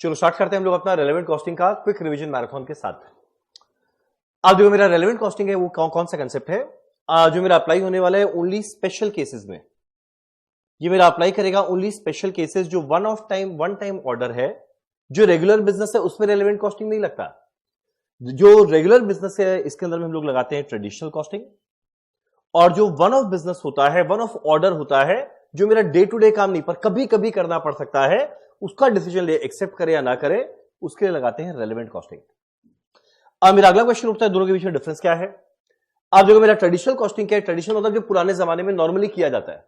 चलो स्टार्ट करते हैं हम लोग अपना रेलेवेंट कॉस्टिंग का क्विक रिवीजन मैराथन के साथ। अब जो मेरा रेलेवेंट कॉस्टिंग है वो कौन सा कंसेप्ट है जो मेरा अप्लाई होने वाला है ओनली स्पेशल केसेस में। ये मेरा अप्लाई करेगा ओनली स्पेशल केसेस जो वन टाइम ऑर्डर है। जो रेगुलर बिजनेस है उसमें रेलेवेंट कॉस्टिंग नहीं लगता। जो रेगुलर बिजनेस है इसके अंदर में हम लोग लगाते हैं ट्रेडिशनल कॉस्टिंग, और जो वन ऑफ बिजनेस होता है, वन ऑफ ऑर्डर होता है, जो मेरा डे टू डे काम नहीं पर कभी कभी करना पड़ सकता है, उसका डिसीजन ले एक्सेप्ट करे या ना करे, उसके लिए लगाते हैं रेलेवेंट कॉस्टिंग। अब मेरा अगला क्वेश्चन उठता है दोनों के बीच में डिफरेंस क्या है। अब जो मेरा ट्रेडिशनल कॉस्टिंग क्या है, ट्रेडिशनल मतलब जो पुराने जमाने में नॉर्मली किया जाता है।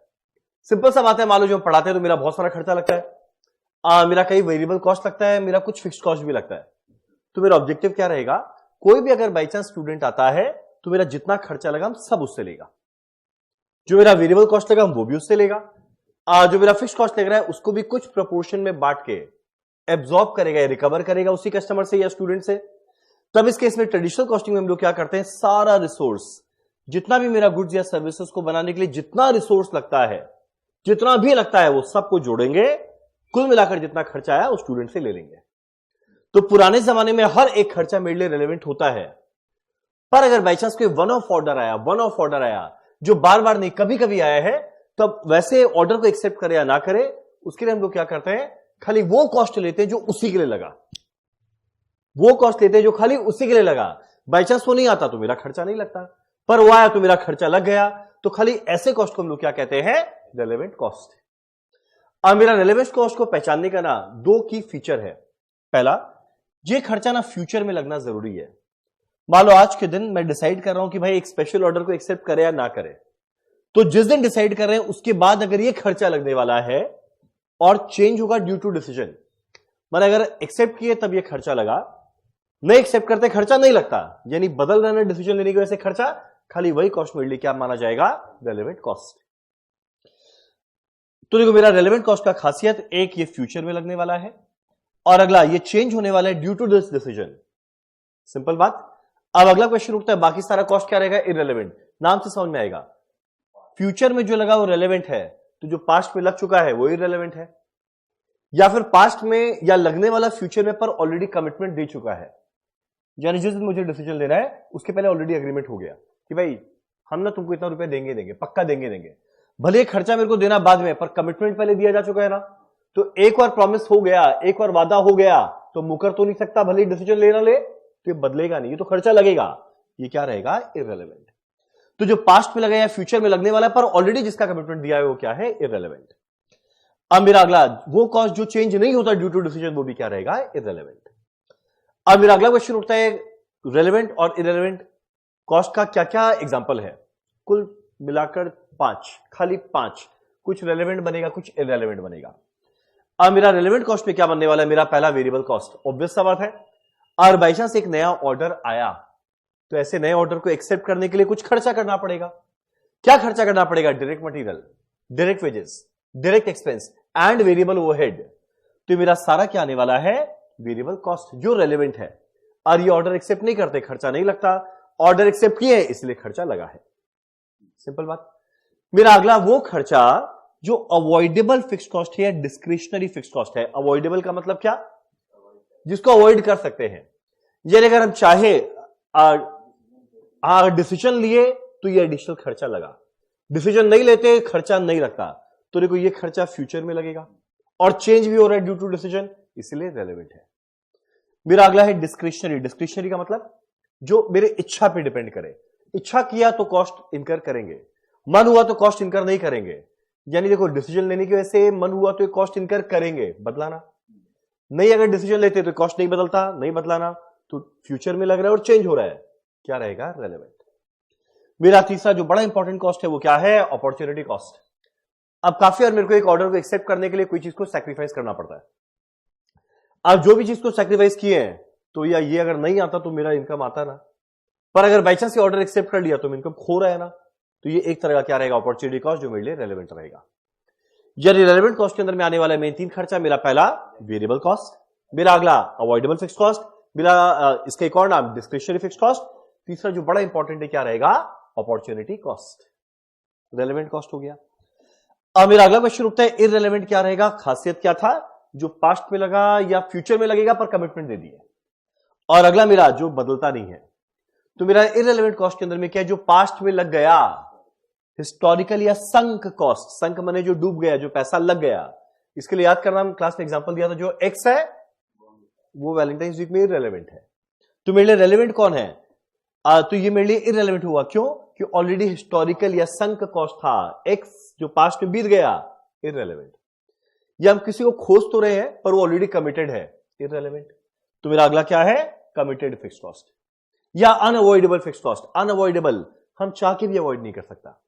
सिंपल सा बात है, मान लो जो हम पढ़ाते हैं तो मेरा बहुत सारा खर्चा लगता है, मेरा कई वेरिएबल कॉस्ट लगता है, मेरा कुछ फिक्स कॉस्ट भी लगता है। तो मेरा ऑब्जेक्टिव क्या रहेगा, कोई भी अगर बाई चांस स्टूडेंट आता है तो मेरा जितना खर्चा लगा हम सब उससे लेगा। जो मेरा वेरिएबल कॉस्ट लगा हम वो भी उससे लेगा, जो मेरा फिक्स कॉस्ट लग रहा है उसको भी कुछ प्रोपोर्शन में बांट के एब्जॉर्ब करेगा या रिकवर करेगा उसी कस्टमर से या स्टूडेंट से। तब इस केस में ट्रेडिशनल कॉस्टिंग में हम लोग क्या करते हैं, सारा रिसोर्स, जितना भी मेरा गुड्स या सर्विसेज को बनाने के लिए जितना रिसोर्स लगता है, जितना भी लगता है, वो सबको जोड़ेंगे, कुल मिलाकर जितना खर्चा आया वो स्टूडेंट से ले लेंगे। तो पुराने जमाने में हर एक खर्चा मेरे लिए रेलेवेंट होता है, पर अगर बाई चांस कोई वन ऑफ ऑर्डर आया जो बार बार नहीं कभी कभी आया है, तब वैसे ऑर्डर को एक्सेप्ट करे या ना करे, उसके लिए हम लोग क्या करते हैं, खाली वो कॉस्ट लेते हैं जो उसी के लिए लगा, वो कॉस्ट लेते हैं जो खाली उसी के लिए लगा। बाई चांस वो नहीं आता तो मेरा खर्चा नहीं लगता, पर वो आया तो मेरा खर्चा लग गया, तो खाली ऐसे कॉस्ट को हम लोग क्या कहते हैं, रेलेवेंट कॉस्ट। अब मेरा रेलेवेंट कॉस्ट को पहचानने का ना दो की फीचर है। पहला, ये खर्चा ना फ्यूचर में लगना जरूरी है। मान लो आज के दिन मैं डिसाइड कर रहा हूं कि भाई एक स्पेशल ऑर्डर को एक्सेप्ट करे या ना करे, तो जिस दिन डिसाइड कर रहे हैं उसके बाद अगर ये खर्चा लगने वाला है और चेंज होगा ड्यू टू डिसीजन, मतलब अगर एक्सेप्ट किए तब ये खर्चा लगा, नहीं एक्सेप्ट करते खर्चा नहीं लगता, यानी बदल रहे हैं डिसीजन लेने की वजह से खर्चा, खाली वही कॉस्ट मेरे लिए क्या माना जाएगा, रेलेवेंट कॉस्ट। तो देखो मेरा रेलेवेंट कॉस्ट का खासियत, एक ये फ्यूचर में लगने वाला है, और अगला ये चेंज होने वाला है due to this decision. Simple बात। अब अगला क्वेश्चन उठता है, बाकी सारा कॉस्ट क्या रहेगा, इररिलेवेंट। नाम से समझ में आएगा, फ्यूचर में जो लगा वो रेलेवेंट है, तो जो पास्ट में लग चुका है वो इररिलेवेंट है, या फिर पास्ट में या लगने वाला फ्यूचर में पर ऑलरेडी कमिटमेंट दे चुका है, यानी जिस दिन मुझे डिसीजन लेना है उसके पहले ऑलरेडी एग्रीमेंट हो गया कि भाई हम ना तुमको इतना रुपए देंगे, पक्का देंगे, भले खर्चा मेरे को देना बाद में, पर कमिटमेंट पहले दिया जा चुका है ना। तो एक बार प्रॉमिस हो गया, एक बार वादा हो गया, तो मुकर तो नहीं सकता, भले डिसीजन लेना ले तो ये बदलेगा नहीं, ये तो खर्चा लगेगा, ये क्या रहेगा, इररिलेवेंट। तो जो पास्ट में लगा या फ्यूचर में लगने वाला है पर ऑलरेडी जिसका कमिटमेंट दिया है वो क्या है, इररिलेवेंट। अब मेरा अगला, वो कॉस्ट जो चेंज नहीं होता ड्यू टू डिसीजन, वो भी क्या रहेगा, इररिलेवेंट। अब मेरा अगला क्वेश्चन उठता है, रेलेवेंट और इररिलेवेंट कॉस्ट का क्या क्या एग्जांपल है, कुल मिलाकर 5, खाली 5, कुछ रेलेवेंट बनेगा कुछ इररिलेवेंट बनेगा। अब मेरा रेलेवेंट कॉस्ट में क्या बनने वाला है, मेरा पहला वेरिएबल कॉस्ट, ऑब्वियस सा बात है। और बाई चांस एक नया ऑर्डर आया तो ऐसे नए ऑर्डर को एक्सेप्ट करने के लिए कुछ खर्चा करना पड़ेगा। क्या खर्चा करना पड़ेगा, direct material, direct wages, direct expense and variable overhead. तो मेरा सारा क्या आने वाला है, वेरिएबल कॉस्ट जो रेलेवेंट है। और ये ऑर्डर एक्सेप्ट नहीं करते खर्चा नहीं लगता, ऑर्डर एक्सेप्ट किए इसलिए खर्चा लगा है, सिंपल बात। मेरा अगला वो खर्चा जो अवॉइडेबल फिक्स कॉस्ट है या डिस्क्रिशनरी फिक्स कॉस्ट है। अवॉइडेबल का मतलब क्या, जिसको अवॉइड कर सकते हैं, यानी अगर हम चाहे डिसीजन लिए तो ये एडिशनल खर्चा लगा, डिसीजन नहीं लेते खर्चा नहीं लगता, तो देखो ये खर्चा फ्यूचर में लगेगा और चेंज भी हो रहा है ड्यू टू डिसीजन, इसलिए रेलेवेंट है। मेरा अगला है डिस्क्रिशनरी। डिस्क्रिशनरी का मतलब जो मेरे इच्छा पे डिपेंड करे, इच्छा किया तो कॉस्ट इनकर करेंगे, मन हुआ तो कॉस्ट इनकर नहीं करेंगे, यानी देखो डिसीजन लेने की वजह से मन हुआ तो कॉस्ट इनकर करेंगे, बदलाना नहीं, अगर डिसीजन लेते तो कॉस्ट नहीं बदलता, नहीं बदलाना, तो फ्यूचर में लग रहा है और चेंज हो रहा है, क्या रहेगा, रेलेवेंट। मेरा तीसरा जो बड़ा इंपॉर्टेंट कॉस्ट है वो क्या है, अपॉर्चुनिटी कॉस्ट। अब काफी और मेरे को एक ऑर्डर को एक्सेप्ट करने के लिए कोई चीज को सैक्रिफाइस करना पड़ता है। अब जो भी चीज को सैक्रिफाइस किए हैं, तो या ये अगर नहीं आता तो मेरा इनकम आता ना, पर अगर बाई चांस ऑर्डर एक्सेप्ट कर लिया तो मेरा इनकम खो रहा है ना, तो ये एक तरह का क्या रहेगा, अपॉर्चुनिटी कॉस्ट जो मेरे लिए रेलेवेंट रहेगा। यानी रेलेवेंट कॉस्ट के अंदर में आने वाला मेन 3 खर्चा, मेरा पहला वेरिएबल कॉस्ट, मेरा अगला अवॉइडेबल फिक्स कॉस्ट, मेरा इसका एक और नाम डिस्क्रिशनरी फिक्स कॉस्ट, तीसरा जो बड़ा इंपॉर्टेंट है क्या रहेगा, अपॉर्चुनिटी कॉस्ट। रेलेवेंट कॉस्ट हो गया। अब मेरा अगला क्वेश्चन उठता है, इररिलेवेंट क्या रहेगा, खासियत क्या था, जो पास्ट में लगा या फ्यूचर में लगेगा पर कमिटमेंट दे दी है। और अगला मेरा जो बदलता नहीं है, तो मेरा इररिलेवेंट कॉस्ट के अंदर में क्या है, जो पास्ट में लग गया, हिस्टोरिकल या संक कॉस्ट, संक माने जो डूब गया, जो पैसा लग गया। इसके लिए याद करना, हम क्लास में एग्जांपल दिया था, जो एक्स है वो वैलेंटाइंस वीक में इररिलेवेंट है, तो मेरे लिए रेलेवेंट कौन है? तो ये मेरे लिए इररिलेवेंट हुआ, क्यों? कि ऑलरेडी हिस्टोरिकल या संक कॉस्ट था, एक्स जो पास्ट में बीत गया, इररिलेवेंट। या हम किसी को खोज तो रहे हैं पर वो ऑलरेडी कमिटेड है, इररिलेवेंट। तो मेरा अगला क्या है? कमिटेड फिक्स्ड कॉस्ट या अनअवॉइडेबल फिक्स्ड कॉस्ट। अनअवॉइडेबल हम चाह के भी अवॉइड नहीं कर सकता,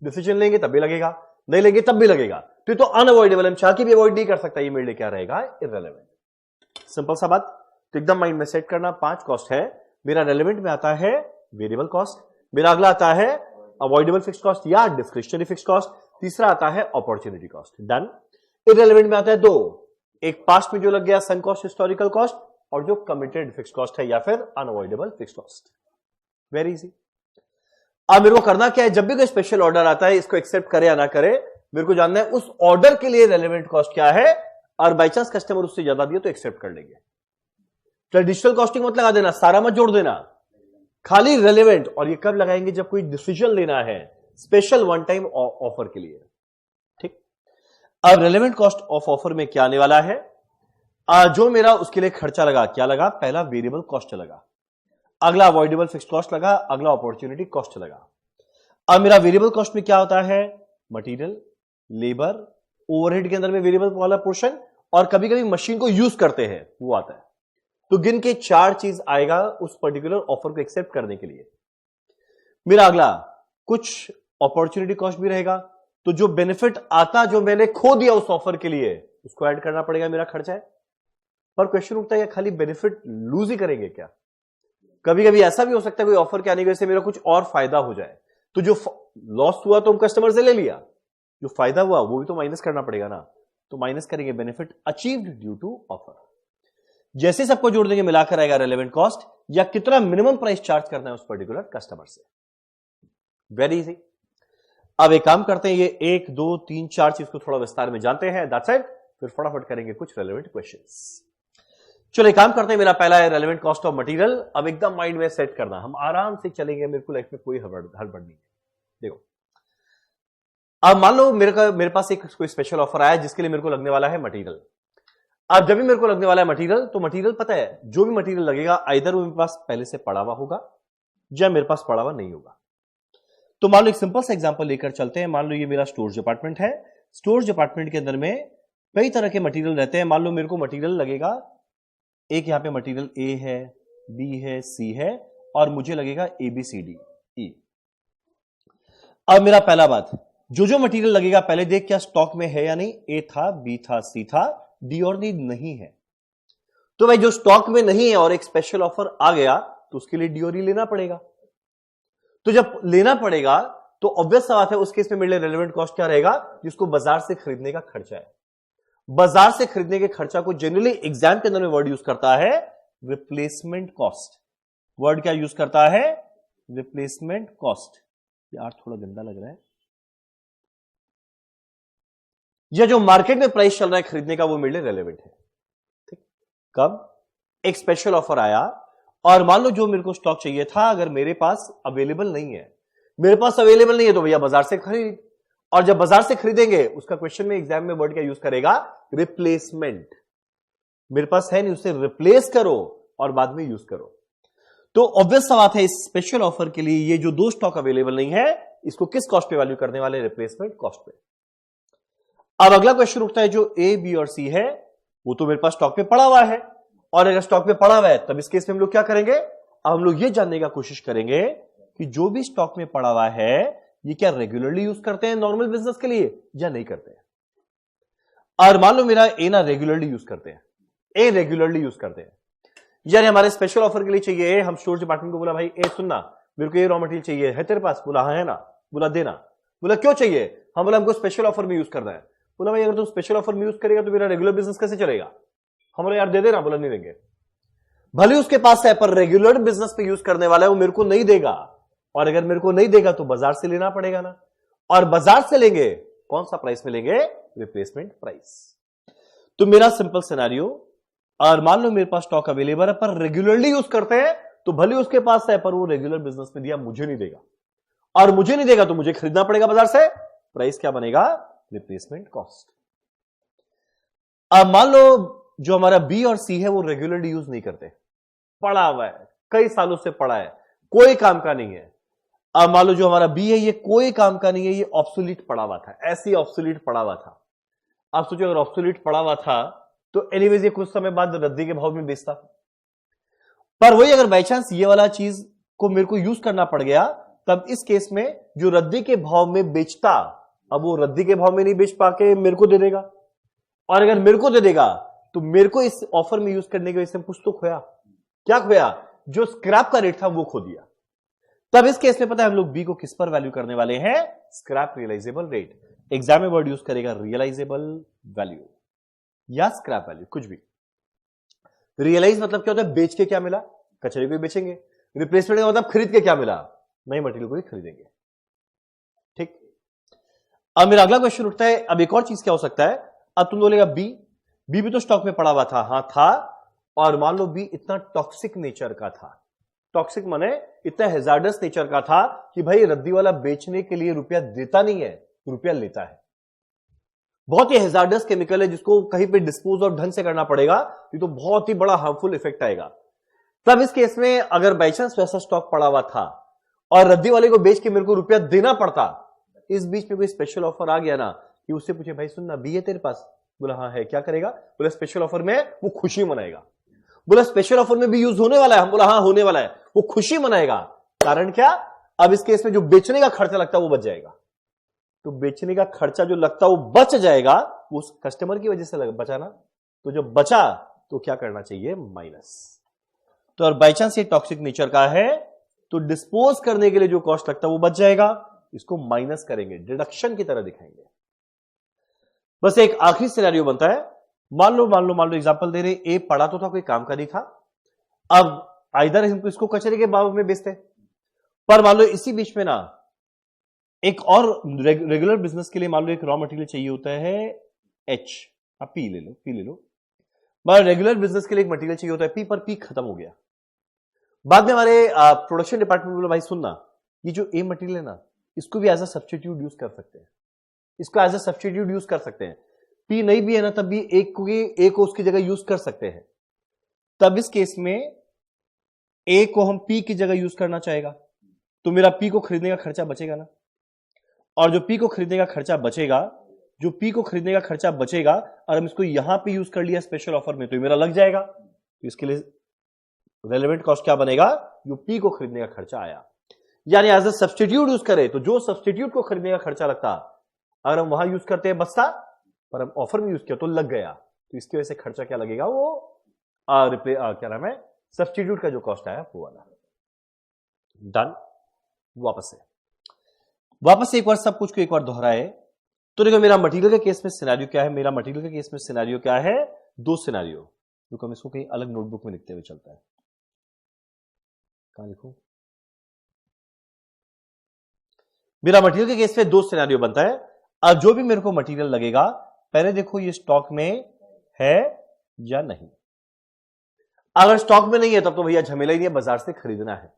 डिसीजन लेंगे तब भी लगेगा, नहीं लेंगे तब भी लगेगा, तो अनअवॉइडेबल, हम चाह के भी अवॉइड नहीं कर सकता, ये मेरे लिए क्या रहेगा? इररिलेवेंट। सिंपल सा बात, तो एकदम माइंड में सेट करना। 5 कॉस्ट है, मेरा रेलेवेंट में आता है वेरिएबल कॉस्ट, मेरा अगला आता है अवॉइडेबल फिक्स्ड कॉस्ट या डिस्क्रिशनरी फिक्स्ड कॉस्ट, तीसरा आता है अपॉर्चुनिटी कॉस्ट। डन। इररिलेवेंट में आता है 2, एक पास्ट में जो लग गया सनक कॉस्ट, हिस्टोरिकल कॉस्ट, और जो कमिटेड फिक्स्ड कॉस्ट है या फिर unavoidable fixed cost. Very easy. अब मेरे को करना क्या है, जब भी कोई स्पेशल ऑर्डर आता है, इसको एक्सेप्ट करे या ना करे, मेरे को जानना है उस ऑर्डर के लिए रेलेवेंट कॉस्ट क्या है, और बाई चांस कस्टमर उससे ज्यादा दिया तो एक्सेप्ट कर लेंगे। ट्रेडिशनल कॉस्टिंग मत लगा देना, सारा मत जोड़ देना, खाली रेलेवेंट। और ये कब लगाएंगे? जब कोई डिसीजन लेना है स्पेशल वन टाइम ऑफर के लिए। ठीक। अब रेलेवेंट कॉस्ट ऑफ ऑफर में क्या आने वाला है? जो मेरा उसके लिए खर्चा लगा, क्या लगा? पहला वेरिएबल कॉस्ट लगा, अगला अवॉइडेबल फिक्स्ड कॉस्ट लगा, अगला अपॉर्चुनिटी कॉस्ट लगा। अब मेरा वेरिएबल कॉस्ट में क्या होता है? मटेरियल, लेबर, ओवरहेड के अंदर में वेरिएबल वाला पोर्शन, और कभी कभी मशीन को यूज करते हैं वो आता है। तो गिन के 4 चीज आएगा उस पर्टिकुलर ऑफर को एक्सेप्ट करने के लिए। मेरा अगला कुछ अपॉर्चुनिटी कॉस्ट भी रहेगा, तो जो बेनिफिट आता, जो मैंने खो दिया उस ऑफर के लिए, उसको ऐड करना पड़ेगा, मेरा खर्चा है। पर क्वेश्चन उठता है, खाली बेनिफिट लूज ही करेंगे क्या? कभी कभी ऐसा भी हो सकता है कोई ऑफर के आने की वजह से मेरा कुछ और फायदा हो जाए, तो जो लॉस हुआ तो हम कस्टमर से ले लिया, जो फायदा हुआ वो भी तो माइनस करना पड़ेगा ना, तो माइनस करेंगे benefit achieved due to offer. जैसे सबको जोड़ देंगे मिलाकर आएगा रेलेवेंट कॉस्ट, या कितना मिनिमम प्राइस चार्ज करना है उस पर्टिकुलर कस्टमर से। Very easy. अब एक काम करते हैं, ये 1 2 3 4 चीज को थोड़ा विस्तार में जानते हैं, दैट्स इट। फिर फटाफट करेंगे कुछ रेलेवेंट क्वेश्चंस। चलो एक काम करते हैं, मेरा पहला है रेलेवेंट कॉस्ट ऑफ मटेरियल। अब एकदम माइंड में सेट करना, हम आराम से चलेंगे, मेरे को लाइफ में कोई हड़बड़ नहीं है। देखो, अब मान लो मेरे पास एक कोई स्पेशल ऑफर आया जिसके लिए मेरे को लगने वाला है मटेरियल। अब जब भी मेरे को लगने वाला है मटेरियल, तो मटेरियल पता है, जो भी मटेरियल लगेगा आइदर वो मेरे पास पहले से पड़ा हुआ होगा या मेरे पास पड़ा हुआ नहीं होगा। तो मान लो एक सिंपल सा एग्जांपल लेकर चलते हैं। मान लो ये मेरा स्टोरेज डिपार्टमेंट है। स्टोरेज डिपार्टमेंट के अंदर में कई तरह के मटेरियल रहते हैं। मान लो मेरे को मटेरियल लगेगा, एक यहां पे मटेरियल ए है, बी है, सी है, और मुझे लगेगा ABCD E। अब मेरा पहला बात, जो मटेरियल लगेगा पहले देख क्या स्टॉक में है या नहीं। ए था, बी था, सी था, डी और डी नहीं है। तो भाई जो स्टॉक में नहीं है और एक स्पेशल ऑफर आ गया, तो उसके लिए डी और ई लेना पड़ेगा। तो जब लेना पड़ेगा तो ऑब्वियस सा बात है, उस केस में मेरे लिए रेलेवेंट कॉस्ट क्या रहेगा? जिसको बाजार से खरीदने का खर्चा है। बाजार से खरीदने के खर्चा को जनरली एग्जाम के अंदर में वर्ड यूज करता है रिप्लेसमेंट कॉस्ट। वर्ड क्या यूज करता है? Replacement cost. यार थोड़ा गंदा लग रहा है। या जो मार्केट में प्राइस चल रहा है खरीदने का, वो मेरे लिए रेलेवेंट है। ठीक। कब? एक स्पेशल ऑफर आया और मान लो जो मेरे को स्टॉक चाहिए था, अगर मेरे पास अवेलेबल नहीं है, मेरे पास अवेलेबल नहीं है, तो भैया बाजार से खरीद। और जब बाजार से खरीदेंगे, उसका क्वेश्चन में एग्जाम में वर्ड क्या यूज करेगा? रिप्लेसमेंट। मेरे पास है नहीं, उसे रिप्लेस करो और बाद में यूज करो। तो ऑब्वियस सा बात है, इस स्पेशल ऑफर के लिए ये जो 2 स्टॉक अवेलेबल नहीं है, इसको किस कॉस्ट पे वैल्यू करने वाले? रिप्लेसमेंट कॉस्ट पे। अब अगला क्वेश्चन उठता है, जो ए, बी और सी है, वो तो मेरे पास स्टॉक पे पड़ा हुआ है, और अगर स्टॉक पे पड़ा हुआ है तब इस केस में हम लोग क्या करेंगे? अब हम लोग ये जानने का कोशिश करेंगे कि जो भी स्टॉक में पड़ा हुआ है, ये क्या रेगुलरली यूज करते हैं नॉर्मल बिजनेस के लिए या नहीं करते हैं। और मान लो मेरा ए ना रेगुलरली यूज करते हैं, ए रेगुलरली यूज करते हैं, यानी हमारे स्पेशल ऑफर के लिए चाहिए। हम स्टोर डिपार्टमेंट को बोला, भाई ए सुनना, मेरे को ये रॉ मटेरियल चाहिए, है तेरे पास? बोला हाँ है ना। बोला देना। बोला क्यों चाहिए? हम बोला हमको स्पेशल ऑफर में यूज करना है। बोला भाई अगर तुम स्पेशल ऑफर में यूज करेगा तो मेरा रेगुलर बिजनेस कैसे चलेगा? हम बोला यार दे देना। बोला नहीं देंगे। भले उसके पास है, पर रेगुलर बिजनेस पे यूज करने वाला है, वो मेरे को नहीं देगा, और अगर मेरे को नहीं देगा तो बाजार से लेना पड़ेगा ना। और बाजार से लेंगे, कौन सा प्राइस में लेंगे? Replacement price. तो मेरा सिंपल सिनेरियो, और मान लो मेरे पास स्टॉक अवेलेबल है पर रेगुलरली यूज करते हैं, तो भले उसके पास है पर वो रेगुलर बिजनेस में दिया मुझे नहीं देगा, और मुझे नहीं देगा तो मुझे खरीदना पड़ेगा बाजार से। प्राइस क्या बनेगा? Replacement cost. अब मान लो जो हमारा बी और सी है वो रेगुलरली यूज नहीं करते, पड़ा हुआ है, कई सालों से पड़ा है, कोई काम का नहीं है। अब मान लो जो हमारा बी है ये कोई काम का नहीं है, ये ऑब्सोलीट पड़ा हुआ था, ऐसी ऑब्सोलीट पड़ा हुआ था। आप सोचो अगर ऑब्सोलीट पड़ा हुआ था तो एनीवेज ये कुछ समय बाद रद्दी के भाव में बेचता, पर वही अगर बाई चांस ये वाला चीज को मेरे को यूज करना पड़ गया, तब इस केस में जो रद्दी के भाव में बेचता, अब वो रद्दी के भाव में नहीं बेच पाके मेरे को दे देगा, और अगर मेरे को दे देगा तो मेरे को इस ऑफर में यूज करने की वजह से कुछ तो खोया। क्या खोया? जो स्क्रैप का रेट था वो खो दिया। तब इस केस में पता है हम लोग बी को किस पर वैल्यू करने वाले हैं? Scrap realisable rate. एग्जाम में वर्ड यूज करेगा रियलाइजेबल वैल्यू या स्क्रैप वैल्यू, कुछ भी। रियलाइज मतलब क्या होता है? बेच के क्या मिला, कचरे को बेचेंगे। रिप्लेसमेंट का मतलब खरीद के क्या मिला, नई मटेरियल को ही खरीदेंगे। ठीक। अब मेरा अगला क्वेश्चन उठता है, अब एक और चीज क्या हो सकता है? अब तुम बोलेगा बी भी तो स्टॉक में पड़ा हुआ था। हां था, और मान लो बी इतना टॉक्सिक नेचर का था। टॉक्सिक माने इतना हैजार्डस नेचर का था कि भाई रद्दी वाला बेचने के लिए रुपया देता नहीं है, रुपया लेता है। बहुत ही हैजार्डस केमिकल है जिसको कहीं पे डिस्पोज और ढंग से करना पड़ेगा, ये तो बहुत ही बड़ा हार्मफुल इफेक्ट आएगा। तब इस केस में अगर बाई चांस वैसा स्टॉक पड़ा हुआ था और रद्दी वाले को बेच के मेरे को रुपया देना पड़ता, इस बीच में कोई स्पेशल ऑफर आ गया ना, कि उससे पूछे भाई सुनना बी है तेरे पास? बोला हाँ है, क्या करेगा? बोला स्पेशल ऑफर में वो खुशी मनाएगा। बोला स्पेशल ऑफर में भी यूज होने वाला है? हम बोला हाँ होने वाला है। वो खुशी मनाएगा, कारण क्या? अब इस केस में जो बेचने का खर्चा लगता है वो बच जाएगा। तो बेचने का खर्चा जो लगता है वो बच जाएगा, उस कस्टमर की वजह से बचा ना, तो जब बचा तो क्या करना चाहिए? माइनस। तो और बाई चांस ये टॉक्सिक नेचर का है तो डिस्पोज करने के लिए जो कॉस्ट लगता है वो बच जाएगा, इसको माइनस करेंगे, डिडक्शन की तरह दिखाएंगे। बस एक आखिरी सिनेरियो बनता है, मान लो एग्जांपल दे रहे, ए पढ़ा तो था, कोई काम का नहीं था। अब आइदर हम इसको कचरे के भाव में बेचते, पर मान लो इसी बीच में ना एक और रेगुलर बिजनेस के लिए मान लो एक रॉ मटेरियल चाहिए होता है एच, आप पी ले लो। पर रेगुलर बिजनेस के लिए एक मटेरियल चाहिए होता है पी, पर पी खत्म हो गया। बाद में हमारे प्रोडक्शन डिपार्टमेंट बोला भाई सुनना, ये जो ए मटेरियल है ना, इसको भी एज अ सब्स्टिट्यूट यूज कर सकते हैं, इसको एज अ सब्स्टिट्यूट यूज कर सकते हैं। पी नहीं भी है ना, तब भी एक को उसकी जगह यूज कर सकते हैं। तब इस केस में ए को हम पी की जगह यूज करना चाहेगा, तो मेरा पी को खरीदने का खर्चा बचेगा ना, और जो पी को खरीदने का खर्चा बचेगा, और हम इसको यहां पे यूज कर लिया स्पेशल ऑफर में, तो मेरा लग जाएगा। तो इसके लिए रेलेवेंट कॉस्ट क्या बनेगा? जो पी को खरीदने का खर्चा आया, यानी एज अ सब्स्टिट्यूट यूज करें तो जो सब्स्टिट्यूट को खरीदने का खर्चा लगता, अगर हम वहां यूज करते हैं बचता, पर हम ऑफर में यूज किया तो लग गया, तो इसकी वजह से खर्चा क्या लगेगा? वो क्या नाम है, सब्स्टिट्यूट का जो कॉस्ट आया वो वाला। डन। वापस से एक बार सब कुछ को एक बार दोहराए तो देखो मेरा मटेरियल के केस में सिनेरियो क्या है? मेरा मटेरियल के केस में सिनेरियो क्या है? दो सिनेरियो, क्योंकि हम इसको कहीं अलग नोटबुक में लिखते हुए चलता है। कहां लिखूं? मेरा मटेरियल के केस में दो सिनेरियो बनता है। अब जो भी मेरे को मटेरियल लगेगा, पहले देखो ये स्टॉक में है या नहीं। अगर स्टॉक में नहीं है तब तो भैया झमेला ही नहीं है, बाजार से खरीदना है।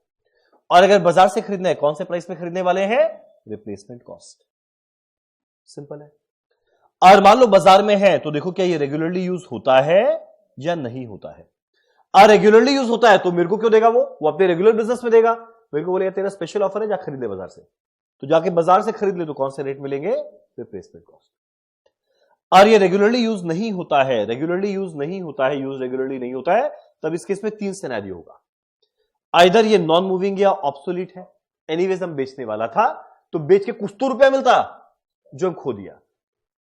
और अगर बाजार से खरीदना है, कौन से प्राइस में खरीदने वाले हैं? Replacement cost. सिंपल है। और मान लो बाजार में है तो देखो क्या ये रेगुलरली यूज होता है या नहीं होता है। और रेगुलरली यूज होता है तो मेरे को क्यों देगा? वो अपने रेगुलर बिजनेस में देगा। मेरे को बोलेगा तेरा स्पेशल ऑफर है, जा खरीद ले बाजार से, तो जाके बाजार से खरीद ले, तो कौन से रेट मिलेंगे? Replacement cost. और ये रेगुलरली यूज नहीं होता है, यूज रेगुलरली नहीं होता है, तब इस केस में तीन सिनेरियो होगा। आइदर ये नॉन मूविंग या ऑब्सोलीट है, एनीवेज हम बेचने वाला था, तो बेच के कुछ तो रुपया मिलता जो हम खो दिया,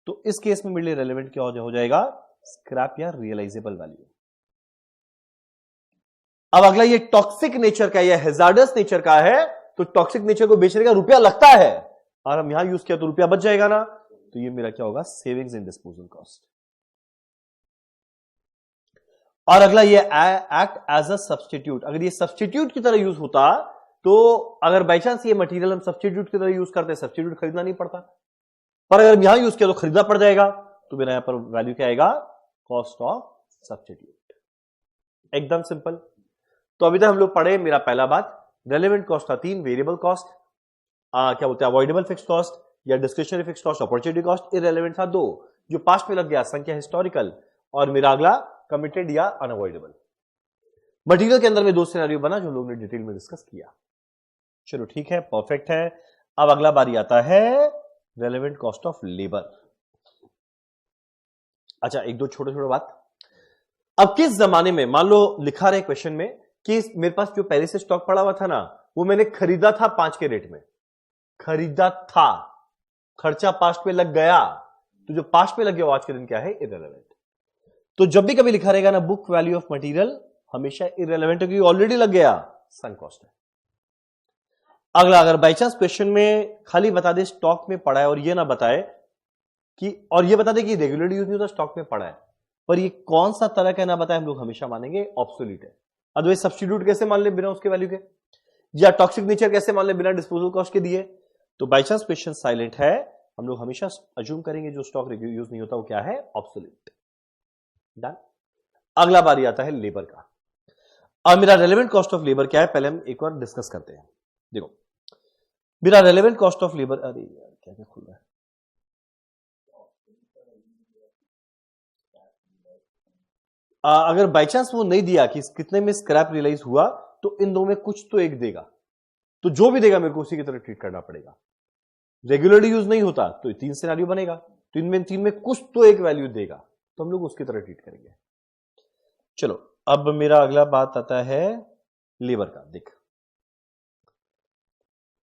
तो इस केस में मेरे लिए रेलेवेंट क्या हो जाएगा? स्क्रैप या रियलाइजेबल वैल्यू। अब अगला ये टॉक्सिक नेचर का या हैजार्डस नेचर का है, तो टॉक्सिक नेचर को बेचने का रुपया लगता है, और हम यहां यूज किया तो रुपया बच जाएगा ना, तो ये मेरा क्या होगा? Savings in disposal cost. और अगला ये एक्ट एज अ सब्स्टिट्यूट। अगर ये सब्स्टिट्यूट की तरह यूज होता, तो अगर बाई चांस ये मटेरियल हम सब्स्टिट्यूट की तरह यूज करते, सब्स्टिट्यूट खरीदना नहीं पड़ता, पर अगर यहां यूज किया तो खरीदना पड़ जाएगा, तो मेरा यहां पर वैल्यू क्या आएगा? Cost of substitute. एकदम सिंपल। तो अभी तक हम लोग पढ़े, मेरा पहला बात, रेलेवेंट कॉस्ट था 3, वेरिएबल कॉस्ट, क्या बोलते हैं, अवॉइडेबल फिक्स कॉस्ट या discretionary fix cost, opportunity cost. Irrelevant था 2, जो पास्ट में लग गया, संख्या हिस्टोरिकल, और मेरा अगला कमिटेड या अनअवॉइडेबल। मटेरियल के अंदर में 2 सिनेरियो बना जो हम लोग ने डिटेल में डिस्कस किया। चलो ठीक है, परफेक्ट है। अब अगला बारी आता है रेलेवेंट कॉस्ट ऑफ लेबर। अच्छा, एक दो छोटे छोटे बात। अब किस जमाने में, मान लो लिखा रहे क्वेश्चन में कि मेरे पास जो पहले से स्टॉक पड़ा हुआ था ना, वो मैंने खरीदा था 5 के रेट में, खरीदा था, खर्चा पास्ट में लग गया, तो जो पास्ट में लग गया वो आज के दिन क्या है, इररेलेवेंट। तो जब भी कभी लिखा रहेगा ना बुक वैल्यू ऑफ मटेरियल, हमेशा इररेलेवेंट है क्योंकि ऑलरेडी लग गया, सम कॉस्ट है। अगला, अगर बाई चांस क्वेश्चन में खाली बता दे स्टॉक में पड़ा है और ये ना बताए कि, और ये बता दे कि रेगुलर यूज नहीं होता, स्टॉक में पड़ा है, पर ये कौन सा तरह का ना बताए, हम लोग हमेशा मानेंगे ऑब्सोल्यूट है। अदरवाइज सब्स्टिट्यूट कैसे मान ले बिना उसके वैल्यू के, या टॉक्सिक नेचर कैसे मान ले बिना डिस्पोजल कॉस्ट के दिए। तो बाई चांस क्वेश्चन साइलेंट है, हम लोग हमेशा अज्यूम करेंगे जो स्टॉक यूज नहीं होता वो क्या है, ऑब्सोल्यूट। डन। अगला बारी आता है लेबर का। अब मेरा रेलेवेंट कॉस्ट ऑफ लेबर क्या है, पहले हम एक बार डिस्कस करते हैं। देखो, मेरा रेलेवेंट कॉस्ट ऑफ लेबर, अरे यार क्या क्या खुल रहा है, अगर बाई चांस वो नहीं दिया कि कितने में स्क्रैप रियलाइज हुआ, तो इन दो में कुछ तो एक देगा, तो जो भी देगा मेरे को उसी की तरह ट्रीट करना पड़ेगा। रेगुलरली यूज नहीं होता तो 3 सिनेरियो बनेगा, तो इनमें 3 में कुछ तो एक वैल्यू देगा, तो हम लोग उसकी तरह ट्रीट करेंगे। चलो, अब मेरा अगला बात आता है लेबर का। देख,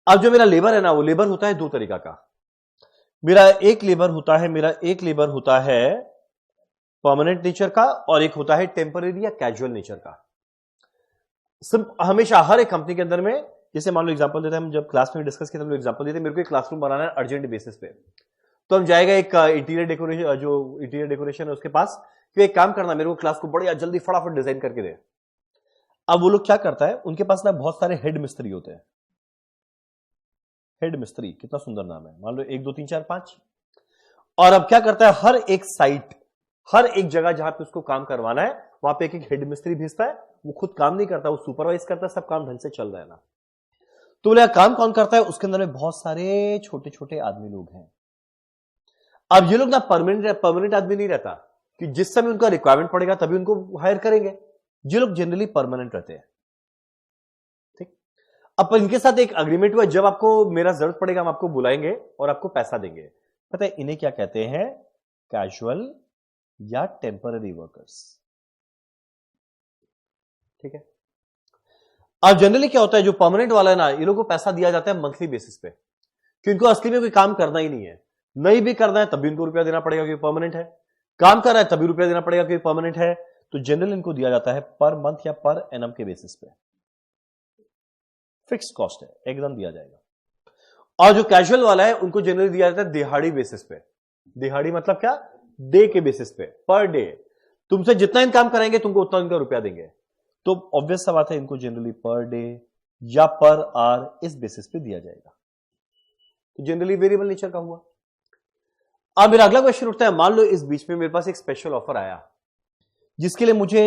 अब जो मेरा लेबर है ना, वो लेबर होता है 2 तरीका का। मेरा एक लेबर होता है परमानेंट नेचर का, और एक होता है टेम्पररी या कैजुअल नेचर का। हमेशा हर एक कंपनी के अंदर में, जैसे मान लो एग्जांपल देते हैं, हम जब क्लास में डिस्कस किया हम लोग एग्जांपल देते हैं, मेरे को एक क्लासरूम बनाना है अर्जेंट बेसिस पे, तो हम जाएगा एक इंटीरियर डेकोरेशन, जो इंटीरियर डेकोरेशन है उसके पास, कि एक काम करना, मेरे को क्लास को बढ़िया जल्दी फटाफट डिजाइन करके दे। अब वो लोग क्या करता है, उनके पास ना बहुत सारे हेड मिस्त्री होते हैं। हेड मिस्त्री, कितना सुंदर नाम है, मान लो 1 2 3 4 5। और अब क्या करता है, हर एक साइट, हर एक जगह जहां पे उसको काम करवाना है, वहां पे एक एक हेड मिस्त्री भेजता है। वो खुद काम नहीं करता, वो सुपरवाइज करता है, सब काम ढंग से चल रहा है ना। तो बोले काम कौन करता है, उसके अंदर में बहुत सारे छोटे छोटे आदमी लोग हैं। अब ये लोग ना परमानेंट आदमी नहीं रहता, कि जिस समय उनका रिक्वायरमेंट पड़ेगा तभी उनको हायर करेंगे। ये लोग जनरली परमानेंट रहते हैं। ठीक, अब इनके साथ एक अग्रीमेंट हुआ, जब आपको मेरा जरूरत पड़ेगा हम आपको बुलाएंगे और आपको पैसा देंगे। पता है इन्हें क्या कहते हैं, कैजुअल या टेम्पररी वर्कर्स। ठीक है। अब जनरली क्या होता है, जो परमानेंट वाला है ना, ये लोगों को पैसा दिया जाता है मंथली बेसिस पे, क्योंकि असली में कोई काम करना ही नहीं है। नहीं भी करना है तब भी इनको रुपया देना पड़ेगा क्योंकि परमानेंट है, काम कर रहा है तभी रुपया देना पड़ेगा क्योंकि परमानेंट है। तो जनरली इनको दिया जाता है पर मंथ या पर एनम के बेसिस पे, फिक्स कॉस्ट है, एकदम दिया जाएगा। और जो कैजुअल वाला है उनको जनरली दिया जाता है दिहाड़ी बेसिस पे। दिहाड़ी मतलब क्या, डे के बेसिस पे, पर डे। तुमसे जितना इन काम कराएंगे तुमको उतना इनका रुपया देंगे। तो ऑब्वियस सा बात है, इनको जनरली पर डे या पर आवर इस बेसिस पे दिया जाएगा। तो जनरली वेरिएबल नेचर का हुआ। अब मेरा अगला क्वेश्चन उठता है, मान लो इस बीच में मेरे पास एक स्पेशल ऑफर आया जिसके लिए मुझे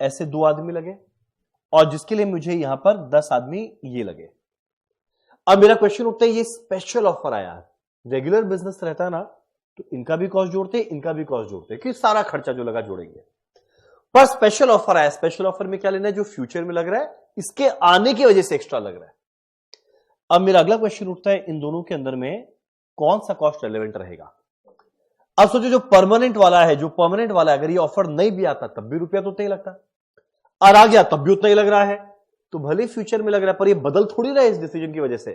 ऐसे 2 आदमी लगे और जिसके लिए मुझे यहां पर 10 आदमी ये लगे। अब मेरा क्वेश्चन उठता है, ये स्पेशल ऑफर आया, रेगुलर बिजनेस रहता है ना तो इनका भी कॉस्ट जोड़ते, इनका भी कॉस्ट जोड़ते, कि सारा खर्चा जो लगा जोड़ेंगे। पर स्पेशल ऑफर आया, स्पेशल ऑफर में क्या लेना है, जो फ्यूचर में लग रहा है इसके आने की वजह से एक्स्ट्रा लग रहा है। अब मेरा अगला क्वेश्चन उठता है, इन दोनों के अंदर में कौन सा कॉस्ट रेलेवेंट रहेगा। अब सोचो जो परमानेंट वाला है, अगर ये ऑफर नहीं भी आता तब भी रुपया तो उतना ही लगता, और आ गया तब भी उतना ही लग रहा है। तो भले फ्यूचर में लग रहा है पर ये बदल थोड़ी रहा है इस डिसीजन की वजह से।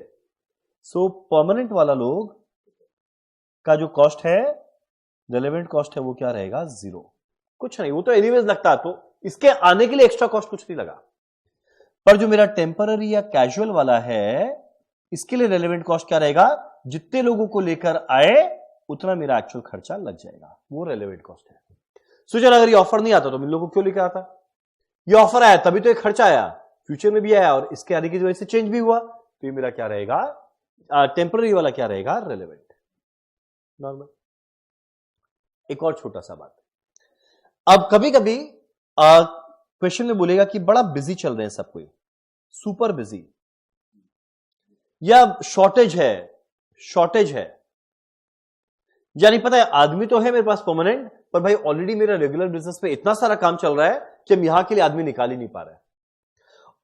सो परमानेंट वाला लोग का जो कॉस्ट है, रेलेवेंट कॉस्ट है, वो क्या रहेगा, 0, कुछ नहीं, वो तो एनीवेज लगता है, तो इसके आने के लिए एक्स्ट्रा कॉस्ट कुछ नहीं लगा। पर जो मेरा टेम्पररी या कैजुअल वाला है, इसके लिए रेलेवेंट कॉस्ट क्या रहेगा, जितने लोगों को लेकर आए उतना मेरा एक्चुअल खर्चा लग जाएगा, वो रेलेवेंट कॉस्ट है। सो चलो, अगर ये ऑफर नहीं आता तो इन लोगों को क्यों लेकर आता, ये ऑफर आया तभी तो एक खर्चा आया, फ्यूचर में भी आया और इसके आने की वजह से चेंज भी हुआ, तो ये मेरा क्या रहेगा, टेम्पररी वाला क्या रहेगा, रेलेवेंट, नॉर्मल। एक और छोटा सा बात, अब कभी कभी क्वेश्चन में बोलेगा कि बड़ा बिजी चल रहे हैं सब कोई, सुपर बिजी, या शॉर्टेज है। यानी पता है आदमी तो है मेरे पास परमानेंट, पर भाई ऑलरेडी मेरा रेगुलर बिजनेस में इतना सारा काम चल रहा है कि हम यहां के लिए आदमी निकाल ही नहीं पा रहे हैं।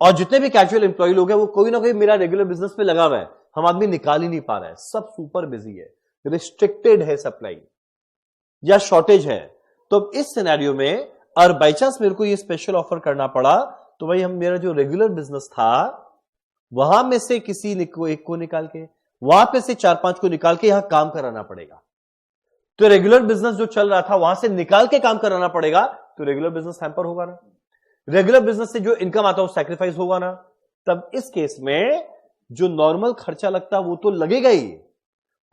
और जितने भी कैजुअल एम्प्लॉय लोग हैं वो कोई ना कोई मेरा रेगुलर बिजनेस में लगा हुआ है, हम आदमी निकाल ही नहीं पा रहे हैं, सब सुपर बिजी है, रिस्ट्रिक्टेड है सप्लाई या शॉर्टेज है। तो इस सिनेरियो में और बाई चांस मेरे को ये स्पेशल ऑफर करना पड़ा, तो भाई हम मेरा जो रेगुलर बिजनेस था वहां में से किसी एक को निकाल के, वहां पे से 4-5 को निकाल के यहां काम कराना पड़ेगा। तो रेगुलर बिजनेस जो चल रहा था वहां से निकाल के काम कराना पड़ेगा, तो रेगुलर बिजनेस हैम्पर होगा ना, रेगुलर बिजनेस से जो इनकम आता है वो सैक्रिफाइस होगा ना। तब इस केस में जो नॉर्मल खर्चा लगता है वो तो लगेगा ही,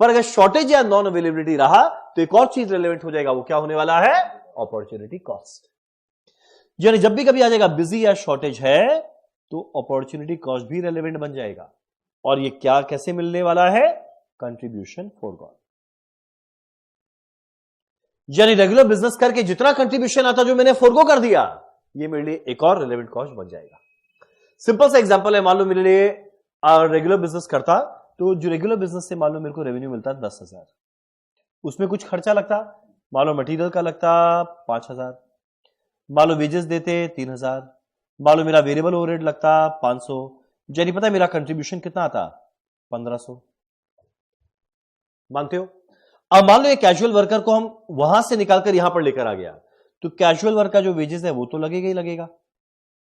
पर अगर शॉर्टेज या नॉन अवेलेबिलिटी रहा तो एक और चीज रिलेवेंट हो जाएगा, वो क्या होने वाला है, अपॉर्चुनिटी कॉस्ट। यानी जब भी कभी आ जाएगा बिजी या शॉर्टेज है तो अपॉर्चुनिटी कॉस्ट भी रेलेवेंट बन जाएगा। और ये क्या कैसे मिलने वाला है, कंट्रीब्यूशन फॉरगॉन। यानी रेगुलर बिजनेस करके जितना कंट्रीब्यूशन आता जो मैंने फोरगो कर दिया, ये मेरे लिए एक और रिलेवेंट कॉस्ट बन जाएगा। सिंपल सा एग्जांपल है, मान लो मेरे लिए रेगुलर बिजनेस करता, तो जो रेगुलर बिजनेस से मान लो मेरे को रेवेन्यू मिलता 10,000, उसमें कुछ खर्चा लगता, मान लो मटेरियल का लगता 5,000, मान लो वेजेस देते 3,000, मान लो मेरा वेरिएबल ओवरहेड लगता 500, यानी पता है मेरा कंट्रीब्यूशन कितना आता, 1,500। मानते हो? अब मान लो ये कैजुअल वर्कर को हम वहां से निकालकर यहां पर लेकर आ गया, तो कैजुअल वर्क का जो वेजेस है वो तो लगेगा ही लगेगा,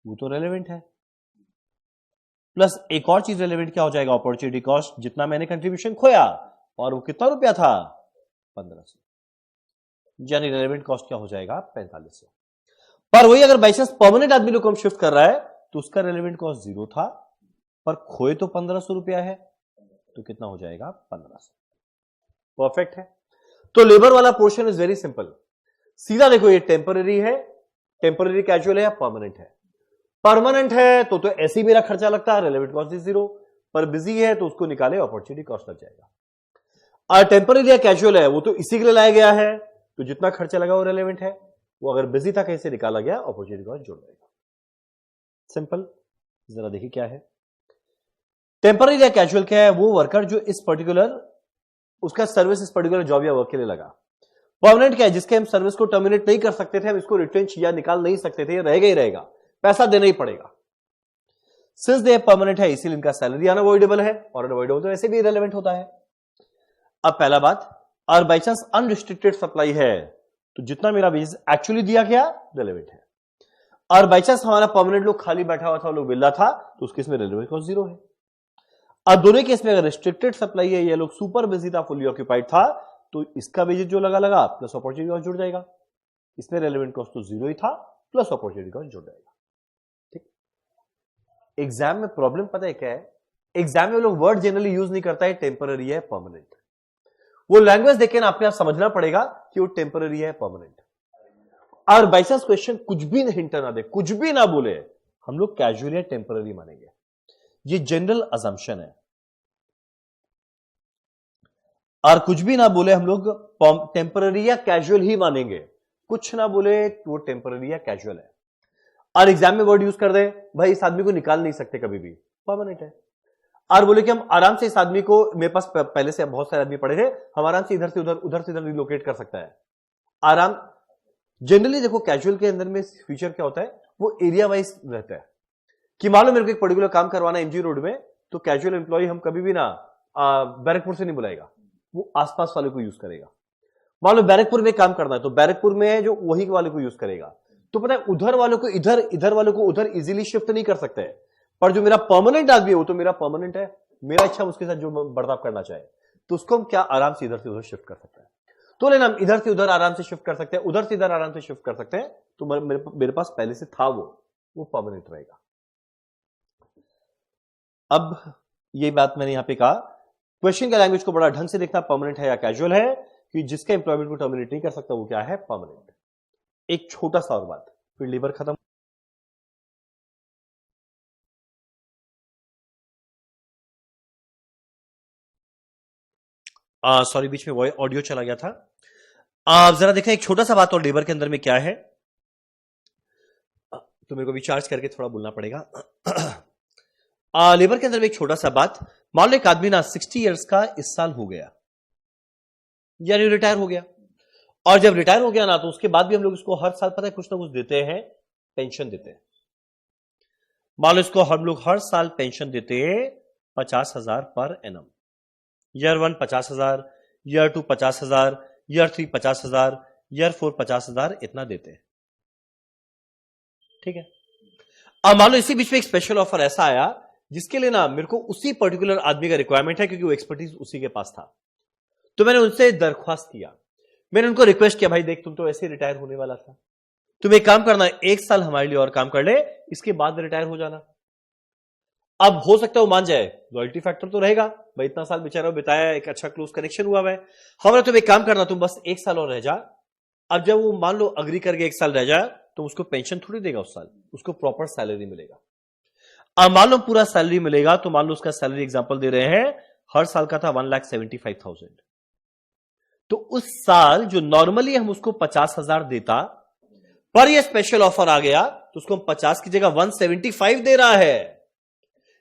वो तो रेलेवेंट है। प्लस एक और चीज रेलेवेंट क्या हो जाएगा, अपॉर्चुनिटी कॉस्ट, जितना मैंने कंट्रीब्यूशन खोया और वो कितना रुपया था, 1,500, यानी रेलेवेंट कॉस्ट क्या हो जाएगा, 4500। पर वही अगर बाई चांस परमानेंट आदमी लोग हम शिफ्ट कर रहा है तो उसका रेलेवेंट कॉस्ट 0 था, पर खोए तो 1,500 रुपया है, तो कितना हो जाएगा, 1,500। परफेक्ट है। तो लेबर वाला पोर्शन इज वेरी सिंपल, सीधा देखो ये टेम्पररी है, टेम्पररी कैजुअल है या परमानेंट है। परमानेंट है तो ऐसे ही मेरा खर्चा लगता है, रेलेवेंट कॉस्ट इज 0, पर बिजी है तो उसको निकाले अपॉर्चुनिटी कॉस्ट लग जाएगा। और टेम्पररी या कैजुअल है वो तो इसी के लिए लाया गया है, तो जितना खर्चा लगा वो रेलेवेंट है, वो अगर बिजी था कहीं से निकाला गया, अपॉर्चुनिटी कॉस्ट जुड़ जाएगा। सिंपल। जरा देखिए क्या है टेम्पररी या कैजुअल, क्या है, वो वर्कर जो इस पर्टिकुलर उसका सर्विस इस पर्टिकुलर जॉब या वर्क के लिए लगा। परमानेंट क्या है, जिसके हम सर्विस को टर्मिनेट नहीं कर सकते थे, हम इसको रिटेंच या निकाल नहीं सकते थे, रहेगा ही रहेगा, पैसा देना ही पड़ेगा। सिंस दे परमानेंट है इसीलिए इनका सैलरी अनअवॉइडेबल है, और अनअवॉइडेबल तो ऐसे भी इरेलेवेंट होता है। अब पहला बात, और बाई चांस अनरिस्ट्रिक्टेड सप्लाई है तो जितना मेरा वेजेस एक्चुअली दिया गया रेलेवेंट है, और बाई चांस हमारा परमानेंट लोग खाली बैठा हुआ था, लोग विला था, तो उस केस में रेलेवेंट कॉस्ट 0 है। और दोनों केस में अगर रिस्ट्रिक्टेड सप्लाई है, ये लोग सुपर बिजी था, फुली ऑक्यूपाइड था, तो इसका वेजेस जो लगा प्लस अपॉर्चुनिटी कॉस्ट जुड़ जाएगा, इसमें रेलेवेंट कॉस्ट तो 0 ही था, प्लस अपॉर्चुनिटी कॉस्ट जुड़ जाएगा। ठीक। एग्जाम में प्रॉब्लम पता है क्या है, एग्जाम में लोग वर्ड जनरली यूज नहीं करता है टेम्पररी है परमानेंट, वो लैंग्वेज देखें ना आपके समझना पड़ेगा कि वो टेम्पररी है परमानेंट। और बाई चांस क्वेश्चन कुछ भी हिंट ना दे, कुछ भी ना बोले, हम लोग कैजुअल या टेम्पररी मानेंगे, ये जनरल अजम्पशन है। और कुछ भी ना बोले हम लोग टेम्पररी या कैजुअल ही मानेंगे, कुछ ना बोले तो वो टेम्पररी या कैजुअल है। और एग्जाम में वर्ड यूज कर दे, भाई इस आदमी को निकाल नहीं सकते कभी भी, परमानेंट है। और बोले कि हम आराम से इस आदमी को, मेरे पास पहले से बहुत सारे आदमी पड़े थे, हम आराम से इधर से उधर रिलोकेट कर सकता है आराम। जनरली देखो कैजुअल के अंदर में फीचर क्या होता है, वो एरिया वाइज रहता है, कि मान लो मेरे को एक पर्टिकुलर काम करवाना है एमजी रोड में, तो कैजुअल एम्प्लॉय हम कभी भी ना बैरकपुर से नहीं बुलाएगा, वो आसपास वाले को यूज करेगा। मान लो बैरकपुर में काम करना है तो बैरकपुर में जो वही वाले को यूज करेगा, तो पता है उधर वालों को इधर वालों को उधर इजीली शिफ्ट नहीं कर सकते, पर जो मेरा परमानेंट आदमी है वो तो मेरा परमानेंट है, मेरा इच्छा उसके साथ जो बर्ताव करना चाहे तो उसको हम क्या आराम से इधर से उधर शिफ्ट कर सकते हैं। तो लेना हम इधर से उधर आराम से शिफ्ट कर सकते हैं, उधर से इधर आराम से शिफ्ट कर सकते हैं, तो मेरे पास पहले से था वो परमानेंट रहेगा। अब ये बात मैंने यहां पे कहा, क्वेश्चन के लैंग्वेज को बड़ा ढंग से देखना, परमानेंट है या कैजुअल है, कि जिसका एम्प्लॉयमेंट को टर्मिनेट नहीं कर सकता वो क्या है, परमानेंट। एक छोटा सा और बात, फिर लेबर खत्म। सॉरी बीच में ऑडियो चला गया था। जरा देखें एक छोटा सा बात और लेबर के अंदर में क्या है। तो मेरे को भी चार्ज करके थोड़ा बोलना पड़ेगा। लेबर के अंदर में एक छोटा सा बात, मान लो एक आदमी ना 60 इयर्स का इस साल हो गया, यानी रिटायर हो गया, और जब रिटायर हो गया ना तो उसके बाद भी हम लोग इसको हर साल पता है कुछ ना कुछ देते हैं, पेंशन देते हैं। मान लो इसको हम लोग हर साल पेंशन देते हैं 50,000 per annum. Year 1 50,000, year 2 50,000, year 3 50,000, year 4 50,000, इतना देते हैं। ठीक है। अब मान लो इसी बीच में एक स्पेशल ऑफर ऐसा आया जिसके लिए ना मेरे को उसी पर्टिकुलर आदमी का रिक्वायरमेंट है, क्योंकि वो एक्सपर्टीज उसी के पास था। तो मैंने उनसे दरख्वास्त किया, मैंने उनको रिक्वेस्ट किया, भाई देख तुम तो ऐसे रिटायर होने वाला था, तुम एक काम करना, एक साल हमारे लिए और काम कर ले, इसके बाद रिटायर हो जाना। अब हो सकता है वो मान जाए, लॉयल्टी फैक्टर तो रहेगा, भाई इतना साल बेचारा बिताया, एक अच्छा क्लोज कनेक्शन हुआ है। हमारा तुम एक काम करना, तुम बस एक साल और रह जा। अब जब वो मान लो अग्री करके एक साल रह जाए तो उसको पेंशन थोड़ी देगा उस साल, उसको प्रॉपर सैलरी मिलेगा। अब मान लो पूरा सैलरी मिलेगा, तो मान लो उसका सैलरी एग्जांपल दे रहे हैं, हर साल का था 1,75,000। तो उस साल जो नॉर्मली हम उसको 50,000 देता, पर ये स्पेशल ऑफर आ गया तो उसको हम 50 की जगह 175 दे रहा है।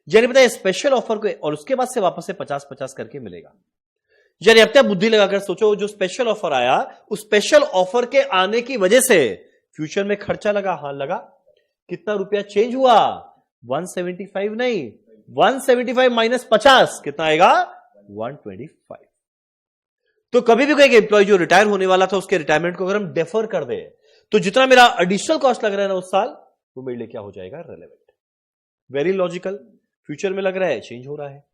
यानी पता है स्पेशल ऑफर को, और उसके बाद से वापस से 50-50 करके मिलेगा। यानी अब तक बुद्धि लगाकर सोचो, जो स्पेशल ऑफर आया, उस स्पेशल ऑफर के आने की वजह से फ्यूचर में खर्चा लगा, हां लगा। कितना रुपया चेंज हुआ? 175 नहीं, 175 माइनस 50 कितना आएगा? 125। तो कभी भी कोई एम्प्लॉय जो रिटायर होने वाला था, उसके रिटायरमेंट को अगर हम डेफर कर दे, तो जितना मेरा एडिशनल कॉस्ट लग रहा है ना उस साल, वो मेरे लिए क्या हो जाएगा? रेलेवेंट। Very logical. फ्यूचर में लग रहा है चेंज हो रहा है।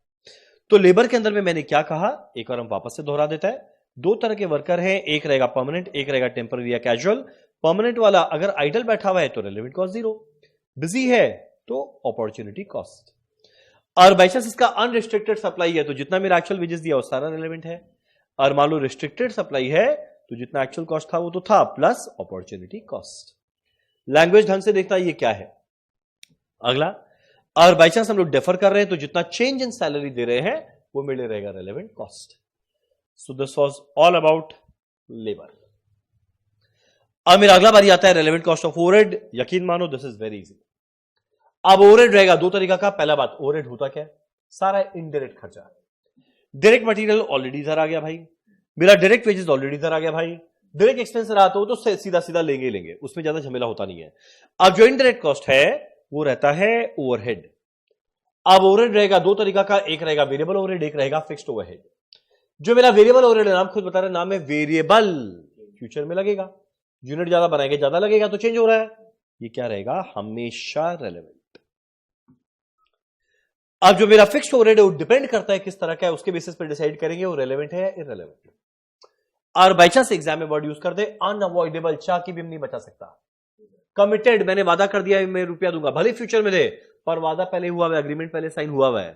तो लेबर के अंदर में मैंने क्या कहा, एक बार हम वापस से दोहरा देता है। दो तरह के वर्कर हैं, एक रहेगा परमानेंट, एक रहेगा टेम्पररी या कैजुअल। परमानेंट वाला अगर आइडल बैठा हुआ है तो रेलेवेंट कॉस्ट 0, बिजी है तो अपॉर्चुनिटी कॉस्ट। और बाई चांस इसका अनरिस्ट्रिक्टेड सप्लाई है तो जितना मेरा एक्चुअल वेजेस दिया वो सारा रेलेवेंट है। और मान लो रिस्ट्रिक्टेड सप्लाई है तो जितना एक्चुअल कॉस्ट था वो तो था, प्लस अपॉर्चुनिटी कॉस्ट। लैंग्वेज ढंग से देखना ये क्या है। अगला, और बाई चांस हम लोग डेफर कर रहे हैं तो जितना चेंज इन सैलरी दे रहे हैं वो मिले रहेगा relevant cost. So this was all about labour. अब मेरा अगला बारी आता है रेलेवेंट कॉस्ट ऑफ ओवरहेड। यकीन मानो दिस इज वेरी इजी। अब ओवरहेड रहेगा दो तरीका का। पहला बात, ओवरहेड होता क्या है? सारा इनडायरेक्ट खर्चा। डायरेक्ट मटेरियल ऑलरेडी इधर आ गया भाई, मेरा डायरेक्ट वेजेस ऑलरेडी इधर आ गया भाई। डायरेक्ट एक्सपेंस रहा तो सीधा सीधा लेंगे, उसमें ज्यादा झमेला होता नहीं है। अब जो इनडायरेक्ट कॉस्ट है वो रहता है ओवरहेड। अब ओवरहेड रहेगा दो तरीका का, एक रहेगा वेरिएबल ओवरहेड, एक रहेगा फिक्स्ड ओवरहेड। जो मेरा वेरिएबल ओवरहेड नाम खुद बता रहा है, नाम है वेरिएबल। फ्यूचर में लगेगा, यूनिट ज्यादा बनाएंगे ज्यादा लगेगा तो चेंज हो रहा है। ये क्या रहेगा? हमेशा रेलेवेंट। अब जो मेरा फिक्स्ड ओवरहेड है वो डिपेंड करता है किस तरह का है, उसके बेसिस पर डिसाइड करेंगे वो रेलेवेंट है या इररेलेवेंट। और बाई चांस एग्जाम में वर्ड यूज कर दे अनअवॉइडेबल, चाह की भी हम नहीं बचा सकता। कमिटेड, मैंने वादा कर दिया है मैं रुपया दूंगा, भले फ्यूचर में दे, पर वादा पहले हुआ है, एग्रीमेंट पहले साइन हुआ हुआ है,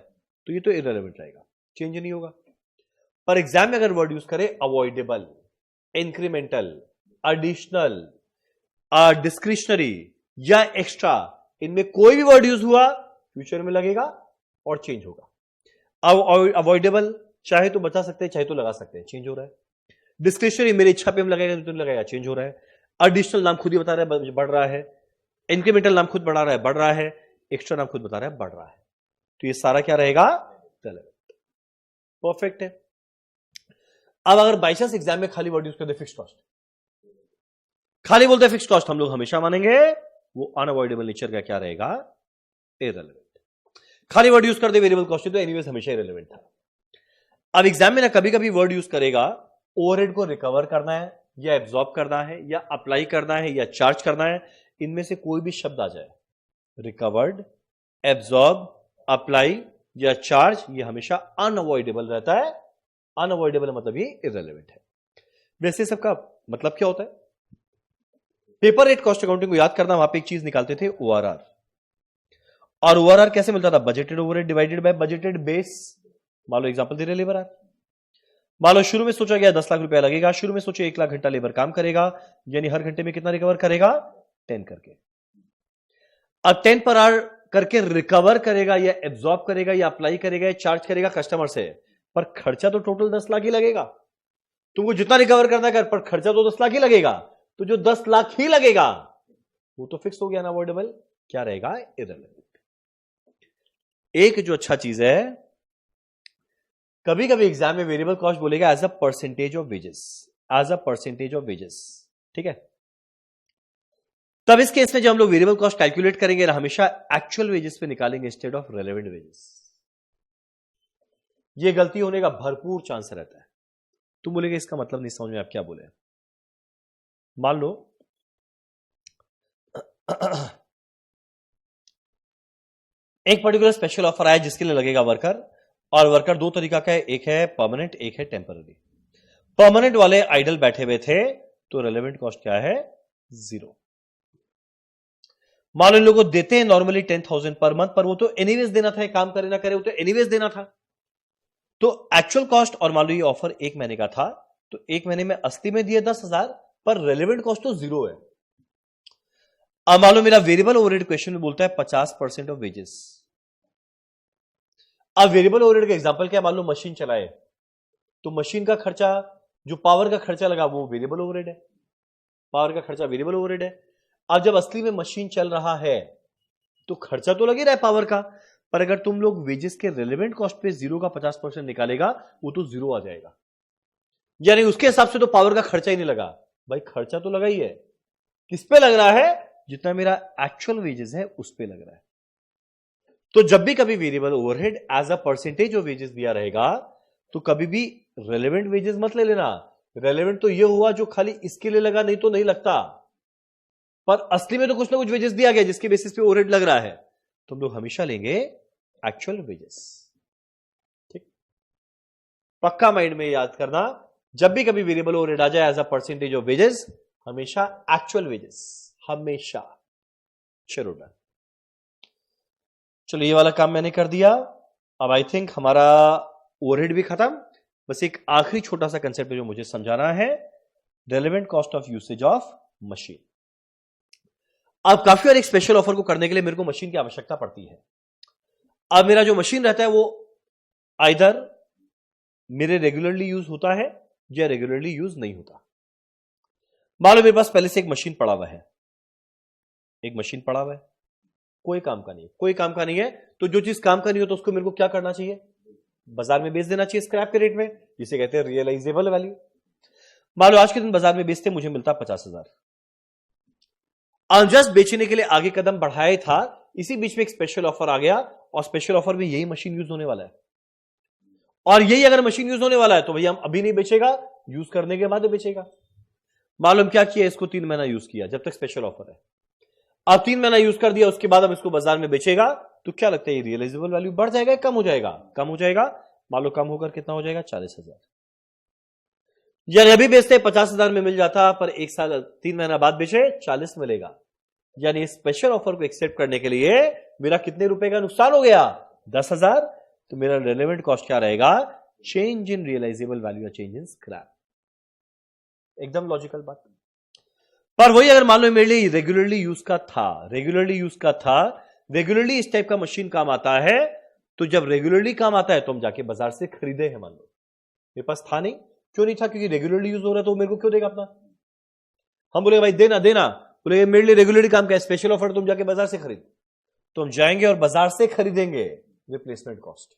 तो ये तो इररेलेवेंट रहेगा, चेंज नहीं होगा। पर एग्जाम में अगर वर्ड यूज करे अवॉइडेबल, इंक्रीमेंटल, एडिशनल, डिस्क्रिशनरी या एक्स्ट्रा, इनमें कोई भी वर्ड यूज हुआ फ्यूचर में लगेगा और चेंज होगा। अब अवॉइडेबल चाहे तो बचा सकते हैं, चाहे तो लगा सकते हैं, चेंज हो रहा है। डिस्क्रिशनरी मेरी इच्छा पे हम लगाएगा तो लगाएगा, चेंज हो रहा है। एडिशनल नाम खुद ही बता रहा है बढ़ रहा है, इंक्रीमेंटल नाम खुद बढ़ा रहा है बढ़ रहा है, एक्स्ट्रा नाम खुद बता रहा है बढ़ रहा है। तो ये सारा क्या रहेगा? रेलेवेंट। परफेक्ट है। अब अगर बाई चांस एग्जाम में खाली वर्ड यूज कर दे फिक्स्ड कॉस्ट, खाली बोलते फिक्स्ड कॉस्ट, हम लोग हमेशा मानेंगे वो अनअवॉइडेबल नेचर का क्या रहेगा? इररेलेवेंट। खाली वर्ड यूज कर दे वेरिएबल कॉस्ट तो एनीवेज हमेशा इररेलेवेंट था। अब एग्जाम में ना कभी कभी वर्ड यूज करेगा ओवरहेड को रिकवर करना है या एब्जॉर्ब करना है या अप्लाई करना है या चार्ज करना है, इनमें से कोई भी शब्द आ जाए, रिकवर्ड, एब्जॉर्ब, अप्लाई या चार्ज, ये हमेशा अनअवॉइडेबल रहता है। अनअवॉइडेबल मतलब ये इररेलेवेंट है। वैसे सबका मतलब क्या होता है? पेपर रेट कॉस्ट अकाउंटिंग को याद करना, वहां पे एक चीज निकालते थे ओआरआर। और ओआरआर कैसे मिलता था? Budgeted overhead divided by budgeted base. मान लो एग्जांपल दे रहे लेबर आर, मान लो शुरू में सोचा गया 10 लाख रुपया लगेगा, शुरू में सोचे 1 लाख घंटा लेबर काम करेगा, यानी हर घंटे में कितना रिकवर करेगा? 10 करके। अब 10 पर आवर करके रिकवर करेगा या एब्जॉर्ब करेगा या अप्लाई करेगा या चार्ज करेगा कस्टमर से, पर खर्चा तो टोटल 10 लाख ही लगेगा। तुमको जितना रिकवर करना कर, पर खर्चा तो 10 लाख ही लगेगा, तो जो 10 लाख ही लगेगा वो तो फिक्स हो गया ना अवॉइडेबल। क्या रहेगा? इररिलेवेंट। एक जो अच्छा चीज है, कभी कभी एग्जाम में वेरिएबल कॉस्ट बोलेगा as a percentage of wages, as a percentage of wages, ठीक है। तब इस केस में जब हम लोग वेरिएबल कॉस्ट कैलकुलेट करेंगे ना, हमेशा एक्चुअल वेजेस पे निकालेंगे इंस्टेड ऑफ रेलेवेंट वेजेस। ये गलती होने का भरपूर चांस रहता है। तुम बोलेगे इसका मतलब नहीं समझ में, आप क्या बोले? मान लो एक पर्टिकुलर स्पेशल ऑफर आया जिसके लिए लगेगा वर्कर, और वर्कर दो तरीका का है, एक है परमानेंट, एक है टेम्पररी। परमानेंट वाले आइडल बैठे हुए थे, तो रेलेवेंट कॉस्ट क्या है? 0। मान लो इन लोगों को देते हैं नॉर्मली 10,000 पर मंथ, पर वो तो एनीवेज देना था, काम करे ना करे वो तो एनीवेज देना था। तो एक्चुअल कॉस्ट, और मान लो ये ऑफर 1 महीने का था, तो 1 महीने में असली में दिए 10,000, पर रेलेवेंट कॉस्ट तो 0 है। अब मान लो मेरा वेरिएबल ओवरहेड क्वेश्चन में बोलता है 50% ऑफ वेजेस। अब वेरिएबल ओवरहेड का एग्जांपल क्या? मान लो मशीन चलाए, तो मशीन का खर्चा, जो पावर का खर्चा लगा वो वेरिएबल ओवरहेड है, पावर का खर्चा वेरिएबल ओवरहेड है। अब जब असली में मशीन चल रहा है तो खर्चा तो लग ही रहा है पावर का, पर अगर तुम लोग वेजेस के रेलेवेंट कॉस्ट पे 0 का 50% निकालेगा, वो तो 0 आ जाएगा। यानी उसके हिसाब से तो पावर का खर्चा ही नहीं लगा। भाई खर्चा तो लगा ही है, किस पे लग रहा है? जितना मेरा एक्चुअल वेजेस है उस पे लग रहा है। तो जब भी कभी variable overhead as a percentage of wages दिया रहेगा, तो कभी भी रेलेवेंट वेजेस मत ले लेना। रेलेवेंट तो ये हुआ जो खाली इसके लिए लगा, नहीं तो नहीं लगता। पर असली में तो कुछ ना कुछ वेजेस दिया गया जिसके बेसिस पे ओवरहेड लग रहा है, तो हम लोग हमेशा लेंगे एक्चुअल वेजेस। ठीक, पक्का माइंड में याद करना, जब भी कभी वेरिएबल ओवरहेड आ जाए as a percentage of wages, हमेशा एक्चुअल वेजेस, हमेशा। चलो डन। चलो ये वाला काम मैंने कर दिया। अब आई थिंक हमारा ओवरहेड भी खत्म। बस एक आखिरी छोटा सा कंसेप्ट जो मुझे समझाना है, relevant cost of usage of machine. अब काफी बार एक स्पेशल ऑफर को करने के लिए मेरे को मशीन की आवश्यकता पड़ती है। अब मेरा जो मशीन रहता है वो आइदर मेरे रेगुलरली यूज होता है या रेगुलरली यूज नहीं होता। मान लो मेरे पास पहले से एक मशीन पड़ा हुआ है, एक मशीन पड़ा हुआ है, कोई काम का नहीं, कोई काम का नहीं है, तो जो चीज काम का नहीं हो तो उसको मेरे को क्या करना चाहिए? बाजार में बेच देना चाहिए स्क्रैप के रेट में, जिसे कहते हैं रियलाइजेबल वैल्यू। मान लो आज के दिन बाजार में बेचते मुझे मिलता 50,000। जस्ट बेचने के लिए आगे कदम बढ़ाया था, इसी बीच में एक स्पेशल ऑफर आ गया, और स्पेशल ऑफर में यही मशीन यूज होने वाला है। और यही अगर मशीन यूज होने वाला है तो भैया हम अभी नहीं बेचेगा, यूज करने के बाद बेचेगा। मालूम क्या किया, इसको 3 महीना यूज किया जब तक स्पेशल ऑफर है। अब 3 महीना यूज कर दिया, उसके बाद अब इसको बाजार में बेचेगा, तो क्या लगता है रियलाइजेबल वैल्यू बढ़ जाएगा, कम हो जाएगा? कम हो जाएगा। मान लो कम होकर कितना हो जाएगा? 40,000। यानी अभी बेचते 50,000 में मिल जाता, पर 1 साल 3 महीना बाद बेचे 40 मिलेगा। यानी स्पेशल ऑफर को एक्सेप्ट करने के लिए मेरा कितने रुपए का नुकसान हो गया? 10,000। तो मेरा रेलेवेंट कॉस्ट क्या रहेगा? चेंज इन रियलाइजेबल वैल्यू या चेंज इन स्क्रैप। एकदम लॉजिकल बात। पर वही अगर मान लो मेरे लिए रेगुलरली यूज का था, रेगुलरली इस टाइप का मशीन काम आता है, तो जब रेगुलरली काम आता है तो हम जाके बाजार से खरीदे हैं। मान लो मेरे पास था नहीं, क्यों नहीं था? क्योंकि रेगुलरली यूज हो रहा है, तो मेरे को क्यों देगा अपना? हम बोले भाई देना देना, बोले मेरे लिए रेगुलरली काम का स्पेशल ऑफर, तुम जाके बाजार से खरीद। तो हम जाएंगे और बाजार से खरीदेंगे। रिप्लेसमेंट कॉस्ट,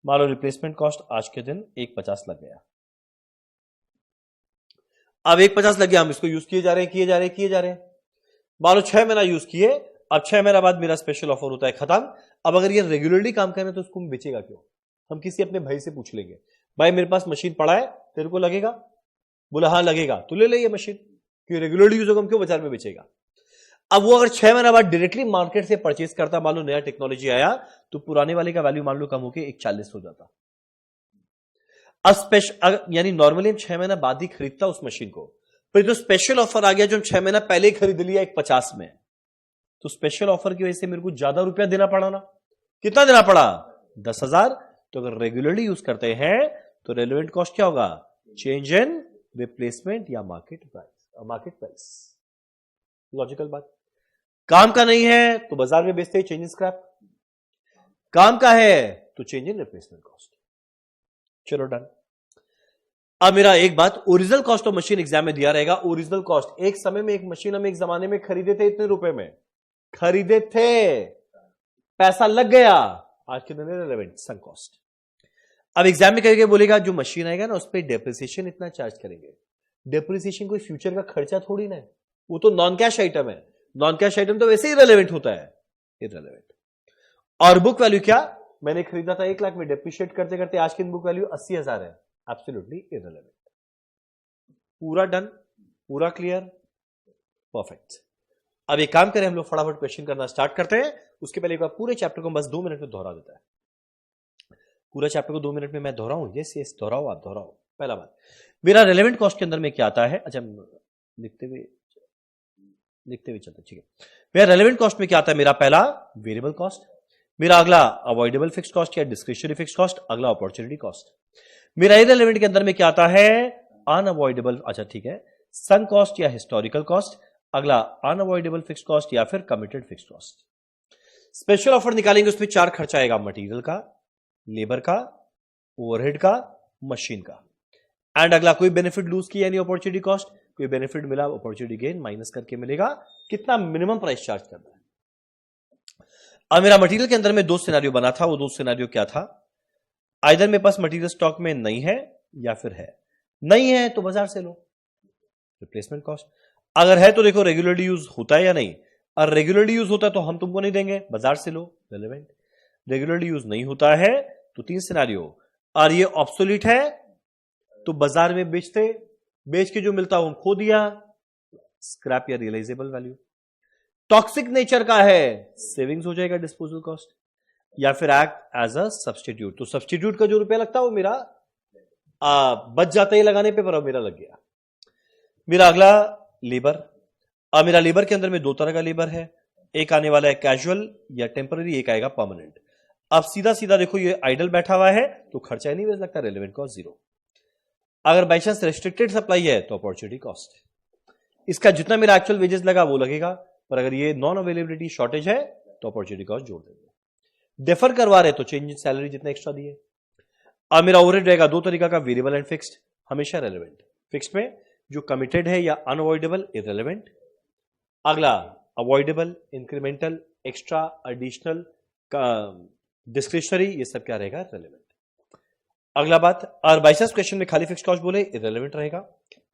मान लो रिप्लेसमेंट कॉस्ट आज के दिन 150 लग गया। अब 150 लग गया, हम इसको यूज किए जा रहे हैं। मान लो 6 महीना यूज किए, अब 6 महीना बाद मेरा स्पेशल ऑफर होता है खत्म। अब अगर ये रेगुलरली काम करे तो उसको बेचेगा क्यों? हम किसी अपने भाई से पूछ लेंगे, भाई मेरे पास मशीन पड़ा है, तेरे को लगेगा? बोला हाँ लगेगा, तो ले ले ये मशीन, क्यों रेगुलरली यूज होगा, हम क्यों बाजार में बेचेगा? अब वो अगर 6 महीना बाद डायरेक्टली मार्केट से परचेज करता, मान लो नया टेक्नोलॉजी आया, तो पुराने वाले का वैल्यू मान लो कम होकर 140 हो जाता। यानी नॉर्मली हम 6 महीना बाद ही खरीदता उस मशीन को, पर जो स्पेशल ऑफर आ गया जो हम 6 महीना पहले ही खरीद लिया 150 में, तो स्पेशल ऑफर की वजह से मेरे को ज्यादा रुपया देना पड़ा ना। कितना देना पड़ा? 10,000। तो अगर रेगुलरली यूज करते हैं तो रेलेवेंट कॉस्ट क्या होगा? चेंज इन रिप्लेसमेंट या मार्केट प्राइस। लॉजिकल बात। काम का नहीं है तो बाजार में बेचते हैं, चेंज इन स्क्रैप। काम का है तो चेंज इन रिप्लेसमेंट कॉस्ट। चलो डन। अब मेरा एक बात, original cost of machine exam में दिया रहेगा। ओरिजिनल कॉस्ट, एक समय में एक मशीन हम एक जमाने में खरीदे थे इतने रुपए में, खरीदे थे, पैसा लग गया, आज के दिन रिलेवेंट सम कॉस्ट। अब एग्जाम में कहेंगे, बोलेगा जो मशीन आएगा ना उस पर डेप्रिसिएशन इतना चार्ज करेंगे। डेप्रिसिएशन कोई फ्यूचर का खर्चा थोड़ी ना है, वो तो नॉन कैश आइटम है। नॉन कैश आइटम तो वैसे ही इररिलेवेंट होता है, इररिलेवेंट। और बुक वैल्यू क्या, मैंने खरीदा था 1 लाख में, डेप्रिशिएट करते करते आज की बुक वैल्यू 80,000 है, एब्सोल्युटली इररिलेवेंट। पूरा डन, पूरा क्लियर, परफेक्ट। अब एक काम करें, हम लोग फटाफट क्वेश्चन करना स्टार्ट करते हैं। उसके पहले एक बार पूरे चैप्टर को बस 2 मिनट में दोहरा देता है। पूरा चैप्टर को 2 मिनट में मैं दोहराऊं? यस यस, दोहराओ, आप दोहराओ। पहला बात, मेरा रेलेवेंट कॉस्ट के अंदर में क्या आता है? अच्छा, लिखते हुए चलते, ठीक है। मेरा रेलेवेंट कॉस्ट में क्या आता है? मेरा पहला वेरिएबल कॉस्ट, मेरा अगला अवॉइडेबल फिक्स्ड कॉस्ट या डिस्क्रिशनरी फिक्स्ड कॉस्ट, अगला अपॉर्चुनिटी कॉस्ट। मेरा इररिलेवेंट के अंदर में क्या आता है? अनअवॉइडेबल, अच्छा ठीक है, सम कॉस्ट या हिस्टोरिकल कॉस्ट, अगला अनअवॉइडेबल फिक्स्ड कॉस्ट या फिर committed fixed cost. Special offer निकालेंगे, उसमें 4 खर्चा आएगा, मटेरियल का, लेबर का, ओवरहेड का, मशीन का। एंड अगला कोई बेनिफिट लूज किया यानी अपॉर्चुनिटी कॉस्ट, कोई बेनिफिट मिला अपॉर्चुनिटी गेन माइनस करके मिलेगा कितना, मिनिमम प्राइस चार्ज करना है। अब मेरा मटेरियल के अंदर में 2 सिनेरियो बना था, वो 2 सिनेरियो क्या था? आइदर मेरे पास मटेरियल स्टॉक में नहीं है या फिर है। नहीं है तो बाजार से लो, रिप्लेसमेंट कॉस्ट। अगर है तो देखो रेगुलरली यूज होता है या नहीं, और रेगुलरली यूज होता है तो हम तुमको नहीं देंगे, बाजार से लो, रेलेवेंट। रेगुलरली यूज नहीं होता है तो 3 सिनेरियो, और ये ऑब्सोलीट है तो बाजार में बेचते, बेच के जो मिलता है खो दिया, स्क्रैप या रियलाइजेबल वैल्यू। टॉक्सिक नेचर का है, सेविंग्स हो जाएगा, डिस्पोजल कॉस्ट, या फिर एक्ट एज अ सब्सटीट्यूट। तो सब्सटीट्यूट का जो रुपया लगता है वो मेरा बच जाता है लगाने पे, पर मेरा लग गया। मेरा अगला लेबर, अब मेरा लेबर के अंदर में 2 तरह का लेबर है, एक आने वाला है कैजुअल या टेम्पररी, एक आएगा परमानेंट। अब सीधा सीधा देखो, ये आइडल बैठा हुआ है तो खर्चा ही नहीं वेज लगता, रेलेवेंट कॉस्ट 0। अगर बाई चांस रेस्ट्रिक्टेड सप्लाई है तो अपॉर्चुनिटी कॉस्ट, इसका जितना मेरा एक्चुअल वेजेस लगा वो लगेगा, पर अगर ये नॉन अवेलेबिलिटी शॉर्टेज है तो अपॉर्चुनिटी कॉस्ट जोड़ देंगे। डिफर करवा रहे तो चेंज इन सैलरी जितना एक्स्ट्रा दिए। अब मेरा ओवरहेड रहेगा 2 तरीका का, वेरिएबल एंड फिक्स्ड, हमेशा रेलेवेंट। फिक्स्ड में जो कमिटेड है या अनअवॉइडेबल, इररिलेवेंट। अगला avoidable, incremental, extra, additional, discretionary, ये सब क्या रहेगा? रेलेवेंट। अगला बात, अगर बाई चांस क्वेश्चन में खाली फिक्स्ड कॉस्ट बोले इररिलेवेंट रहेगा।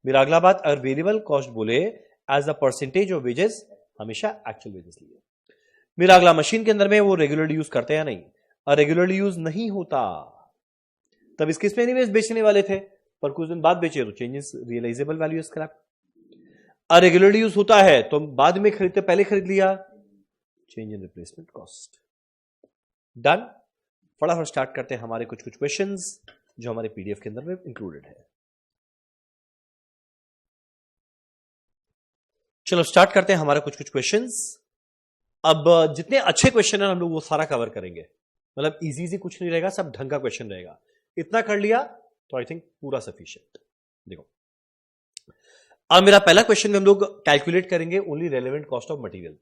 मेरा अगला बात, अगर वेरिएबल कॉस्ट बोले as a percentage of wages, हमेशा एक्चुअल वेजेस लिए। मेरा अगला, मशीन के अंदर में वो रेगुलरली यूज करते हैं या नहीं, और रेगुलरली यूज नहीं होता तब इस केस में एनीवेज बेचने वाले थे, पर कुछ दिन बाद बेचे तो चेंजेस रियलाइजेबल वैल्यू स्क्रैप। और रेगुलरली यूज होता है तो बाद में खरीदते, पहले खरीद लिया, change in replacement cost. Done. फटाफट स्टार्ट करते हैं हमारे कुछ क्वेश्चंस जो हमारे पीडीएफ के अंदर में इंक्लूडेड है। चलो स्टार्ट करते हैं हमारे कुछ क्वेश्चंस। अब जितने अच्छे क्वेश्चन है हम लोग वो सारा कवर करेंगे, मतलब इजी कुछ नहीं रहेगा, सब ढंग का क्वेश्चन रहेगा। इतना कर लिया तो आई थिंक पूरा सफिशिएंट। देखो, अब मेरा पहला क्वेश्चन में हम लोग कैलकुलेट करेंगे only relevant cost of material.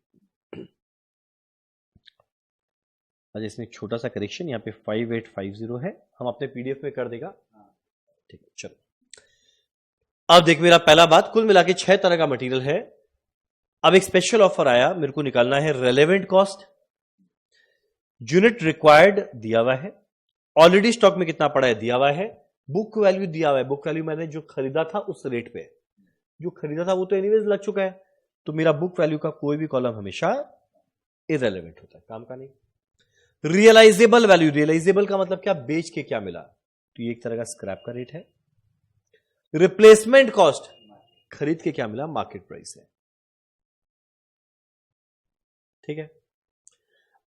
अच्छा, इसमें एक छोटा सा करेक्शन, यहाँ पे 5850 है, हम अपने पीडीएफ में कर देगा, ठीक है। चलो अब देख, मेरा पहला बात, कुल मिला के 6 तरह का मटेरियल है। अब एक स्पेशल ऑफर आया, मेरे को निकालना है रेलेवेंट कॉस्ट। यूनिट रिक्वायर्ड दिया हुआ है, ऑलरेडी स्टॉक में कितना पड़ा है दिया हुआ है, बुक वैल्यू दिया हुआ है। बुक वैल्यू मैंने जो खरीदा था उस रेट पे, जो खरीदा था वो तो एनीवेज लग चुका है, तो मेरा बुक वैल्यू का कोई भी कॉलम हमेशा इररिलेवेंट होता है, काम का नहीं। रियलाइजेबल वैल्यू, रियलाइजेबल का मतलब क्या, बेच के क्या मिला, तो ये एक तरह का स्क्रैप का रेट है। रिप्लेसमेंट कॉस्ट, खरीद के क्या मिला, मार्केट प्राइस है, ठीक है।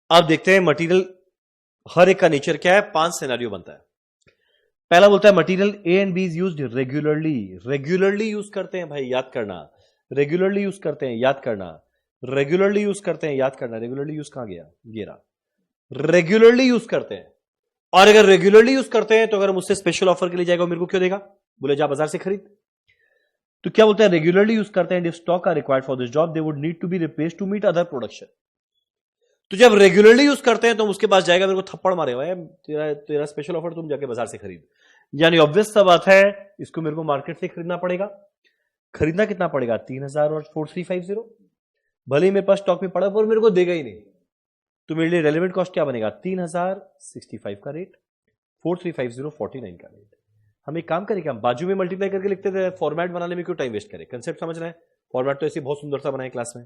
अब देखते हैं मटेरियल, हर एक का नेचर क्या है। 5 सिनेरियो बनता है। पहला बोलता है material A and B is used regularly. Regularly use करते हैं भाई, याद करना, रेगुलरली यूज करते हैं, याद करना, रेगुलरली यूज करते हैं, याद करना। रेगुलरली यूज कहां गया, ये रहा, रेगुलरली यूज करते हैं। और अगर रेगुलरली यूज करते हैं तो अगर मुझसे स्पेशल ऑफर के लिए जाएगा मेरे को क्यों देगा, बोले जा बाजार से खरीद। तो क्या बोलता है, रेगुलरली यूज करते हैं, if stock are required for this job they would need to be replaced to meet other production. तो जब रेगुलरली यूज करते हैं तो उसके पास जाएगा, मेरे को थप्पड़ मारेगा, तेरा स्पेशल ऑफर, तुम जाके बाजार से खरीद। यानी ऑब्वियस सा बात है, इसको मेरे को मार्केट से खरीदना पड़ेगा। खरीदना कितना पड़ेगा, 3000 और 4350। भले ही मेरे पास स्टॉक में पड़ा पर मेरे को देगा ही नहीं, तो मेरे लिए रेलेवेंट कॉस्ट क्या बनेगा? 3065 का रेट, 435049 का रेट। हम एक काम करें, हम बाजू में मल्टीप्लाई करके लिखते थे, फॉर्मेट बनाने में क्यों टाइम वेस्ट करें? कंसेप्ट समझ रहे हैं? फॉर्मेट तो ऐसे बहुत सुंदर सा बनाए क्लास में।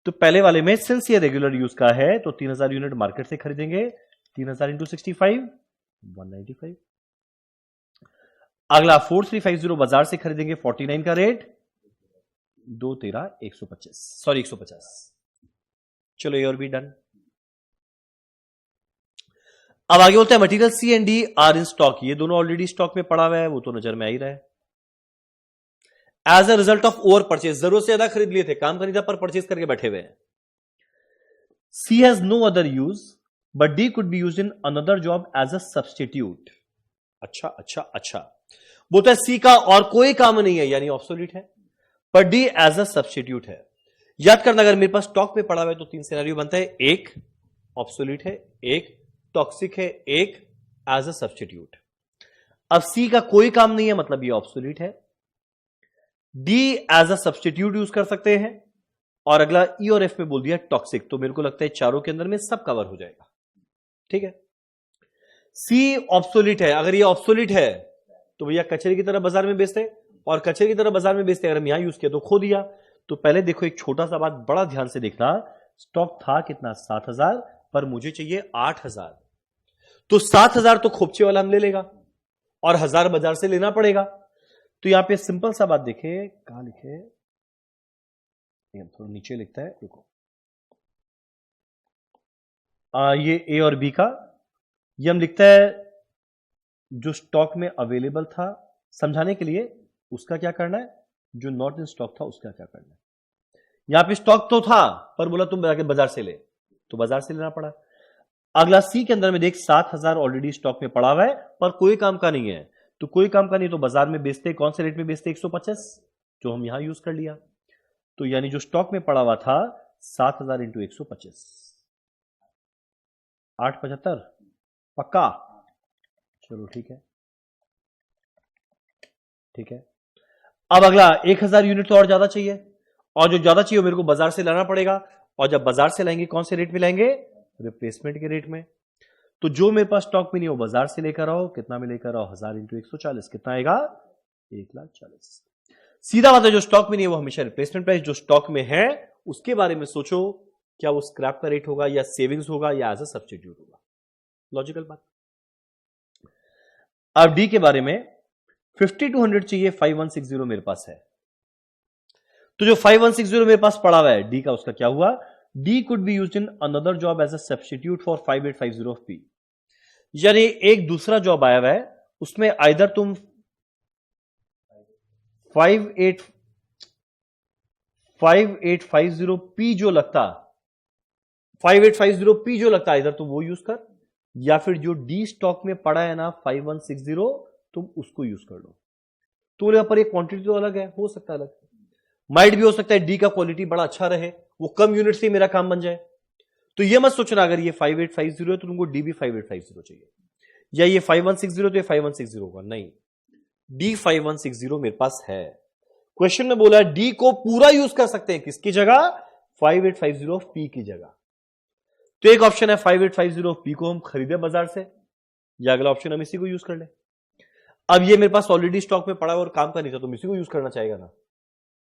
तो पहले वाले में सिंस ये रेगुलर यूज का है तो 3000 यूनिट मार्केट से खरीदेंगे, 3000 इंटू 65 195। अगला 4350 बाजार से खरीदेंगे, 49 का रेट, 2 13 125, सॉरी 150। चलो ये और भी डन। अब आगे बोलते हैं material C and D are in stock. ये दोनों ऑलरेडी स्टॉक में पड़ा हुआ है, वो तो नजर में आ ही रहा है। As a result of over purchase, जरूरत से ज्यादा खरीद लिए थे, काम खरीदा पर परचेज करके बैठे हुए हैं। C has no other use but D could be use in another job as a substitute. अच्छा अच्छा अच्छा, बोलता है सी का और कोई काम नहीं है, यानी ऑब्सोल्यूट है, पर डी एज अ सब्सटीट्यूट है। याद करना, अगर मेरे पास स्टॉक में पड़ा हुआ है तो 3 सिनेरियो बनता है, एक ऑब्सोल्यूट है, एक टॉक्सिक है, एक एज अ सब्सटीट्यूट। अब सी का कोई काम नहीं है, मतलब ये ऑब्सोल्यूट है। D as a substitute use कर सकते हैं, और अगला ई और एफ में बोल दिया टॉक्सिक, तो मेरे को लगता है चारों के अंदर में सब कवर हो जाएगा। ठीक है, सी ऑब्सोल्यूट है। अगर ये ऑब्सोल्यूट है तो भैया कचरे की तरह बाजार में बेचते, और कचरे की तरह बाजार में बेचते, अगर हम यहां यूज किया तो खो दिया। तो पहले देखो एक छोटा सा बात बड़ा ध्यान से देखना, स्टॉक था कितना? 7000, पर मुझे चाहिए 8000, तो 7000 तो खोपचे वाला हम ले लेगा और 1000 बाजार से लेना पड़ेगा। तो यहां पे सिंपल सा बात देखे, कहां लिखे, थोड़ा नीचे लिखता है, देखो ये ए और बी का, ये हम लिखता है जो स्टॉक में अवेलेबल था, समझाने के लिए उसका क्या करना है, जो नॉट इन स्टॉक था उसका क्या करना है। यहां पे स्टॉक तो था पर बोला तुम जाके बाजार से ले, तो बाजार से लेना पड़ा। अगला सी के अंदर में देख 7000 ऑलरेडी स्टॉक में पड़ा हुआ है पर कोई काम का नहीं है, तो कोई काम का नहीं तो बाजार में बेचते, कौन से रेट में बेचते? 125, जो हम यहां यूज कर लिया। तो यानी जो स्टॉक में पड़ा हुआ था 7000 इंटू 125, 875 पक्का। चलो ठीक है, ठीक है। अब अगला 1000 यूनिट तो और ज्यादा चाहिए, और जो ज्यादा चाहिए मेरे को बाजार से लाना पड़ेगा, और जब बाजार से लाएंगे कौन से रेट में लाएंगे? रिप्लेसमेंट के रेट में। तो जो मेरे पास स्टॉक में नहीं हो बाजार से लेकर आओ, कितना में लेकर आओ? 1000 इंटू 140, कितना आएगा? 1,40,000। सीधा बात है, जो स्टॉक में नहीं है वो हमेशा रिप्लेसमेंट प्राइस, जो स्टॉक में है उसके बारे में सोचो, क्या वो स्क्रैप का रेट होगा या सेविंग्स होगा या एज अ सब्स्टिट्यूट होगा। लॉजिकल बात। अब डी के बारे में 50 to 100 चाहिए, 5160 मेरे पास है, तो जो 5160 मेरे पास पड़ा हुआ है डी का, उसका क्या हुआ? D could be used in another job as a substitute for 5850 of P. यानी एक दूसरा जॉब आया हुआ है, उसमें आइदर तुम 5850 पी जो लगता, 5850 पी जो लगता, इधर तुम वो यूज कर, या फिर जो डी स्टॉक में पड़ा है ना 5160, तुम उसको यूज कर लो। तो यहां पर एक क्वांटिटी तो अलग है, हो सकता है अलग, माइट भी हो सकता है डी का क्वालिटी बड़ा अच्छा रहे, वो कम यूनिट से मेरा काम बन जाए। तो ये मत सोचना अगर ये 5850 है तो तुमको डी भी 5850 चाहिए, या ये 5160 तो ये 5160 होगा, नहीं, डी 5160 मेरे पास है। क्वेश्चन में बोला डी को पूरा यूज कर सकते हैं, किसकी जगह? 5850 ऑफ पी की जगह। तो एक ऑप्शन है 5850 ऑफ पी को हम खरीदे बाजार से, या अगला ऑप्शन हम इसी को यूज कर ले। अब ये मेरे पास ऑलरेडी स्टॉक में पड़ा और काम का नहीं था, तो इसी को यूज करना चाहेगा ना,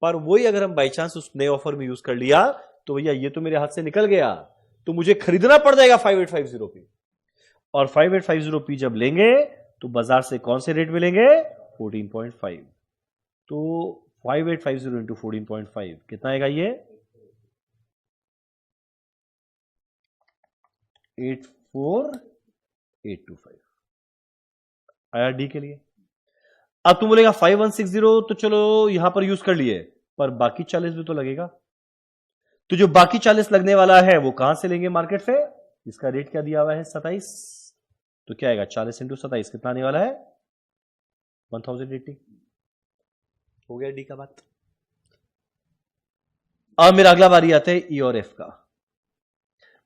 पर वही अगर हम बाई चांस उस नए ऑफर में यूज कर लिया तो भैया ये तो मेरे हाथ से निकल गया, तो मुझे खरीदना पड़ जाएगा 5850 पी, और 5850 पी जब लेंगे तो बाजार से कौन से रेट में लेंगे? 14.5। तो 5850 इंटू 14.5 कितना आएगा? ये 84825 आया डी के लिए। अब तुम बोलेगा 5160 तो चलो यहां पर यूज कर लिए, पर बाकी 40 भी तो लगेगा, तो जो बाकी 40 लगने वाला है वो कहां से लेंगे? मार्केट से। इसका रेट क्या दिया हुआ है? 27, तो क्या आएगा? 40 इंटू 27 कितना आने वाला है? 1080। हो गया डी का बात। अब मेरा अगला बारी आता है ई और एफ का।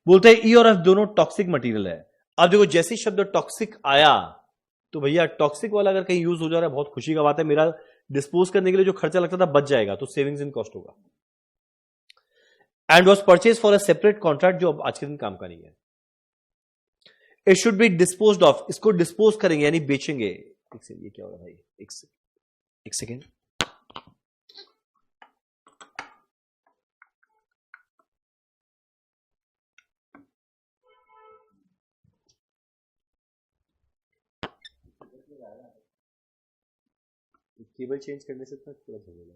बोलते हैं ई और एफ दोनों टॉक्सिक मटेरियल है। अब देखो जैसे शब्द टॉक्सिक आया तो भैया टॉक्सिक वाला अगर कहीं यूज हो जा रहा है बहुत खुशी का बात है, मेरा डिस्पोज करने के लिए जो खर्चा लगता था बच जाएगा, तो सेविंग्स इन कॉस्ट होगा। And was purchase for a separate contract, जो अब आज के दिन काम का नहीं है. It should be disposed of, इसको डिस्पोज करेंगे यानी बेचेंगे. एक सेकंड, ये क्या हो रहा है भाई, एक सेकेंड. केबल चेंज करने से तक पूरा झमेला.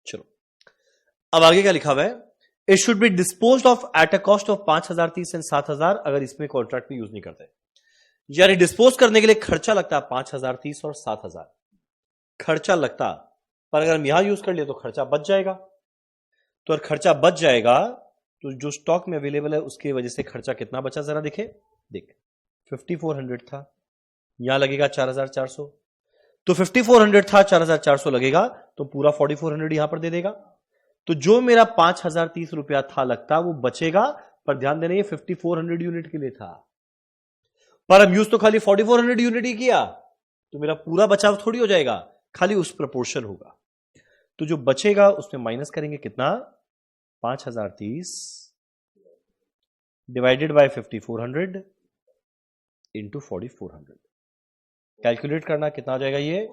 चलो अब आगे क्या लिखा हुआ है. It should be dispose of eight a cost of 5030 and 7000, अगर इसमें कॉन्ट्रैक्ट में यूज नहीं करते. यानी डिस्पोज करने के लिए खर्चा लगता है 5030 और 7000 खर्चा लगता, पर अगर हम यहां यूज कर लिए तो खर्चा बच जाएगा. तो अगर खर्चा बच जाएगा तो जो स्टॉक में अवेलेबल है उसकी वजह से खर्चा कितना बचा, जरा देखे. देख 5400 था, यहां लगेगा 4400. तो 5400 था, 4400 लगेगा, तो पूरा 4400 यहां पर दे देगा. तो जो मेरा 5030 रुपया था लगता वो बचेगा, पर ध्यान देना ये 5400 यूनिट के लिए था, पर हम यूज तो खाली 4400 यूनिट ही किया, तो मेरा पूरा बचाव थोड़ी हो जाएगा, खाली उस प्रपोर्शन होगा. तो जो बचेगा उसमें माइनस करेंगे कितना, 5030 डिवाइडेड बाय 5400 इंटू 4400. कैलकुलेट करना कितना आ जाएगा ये,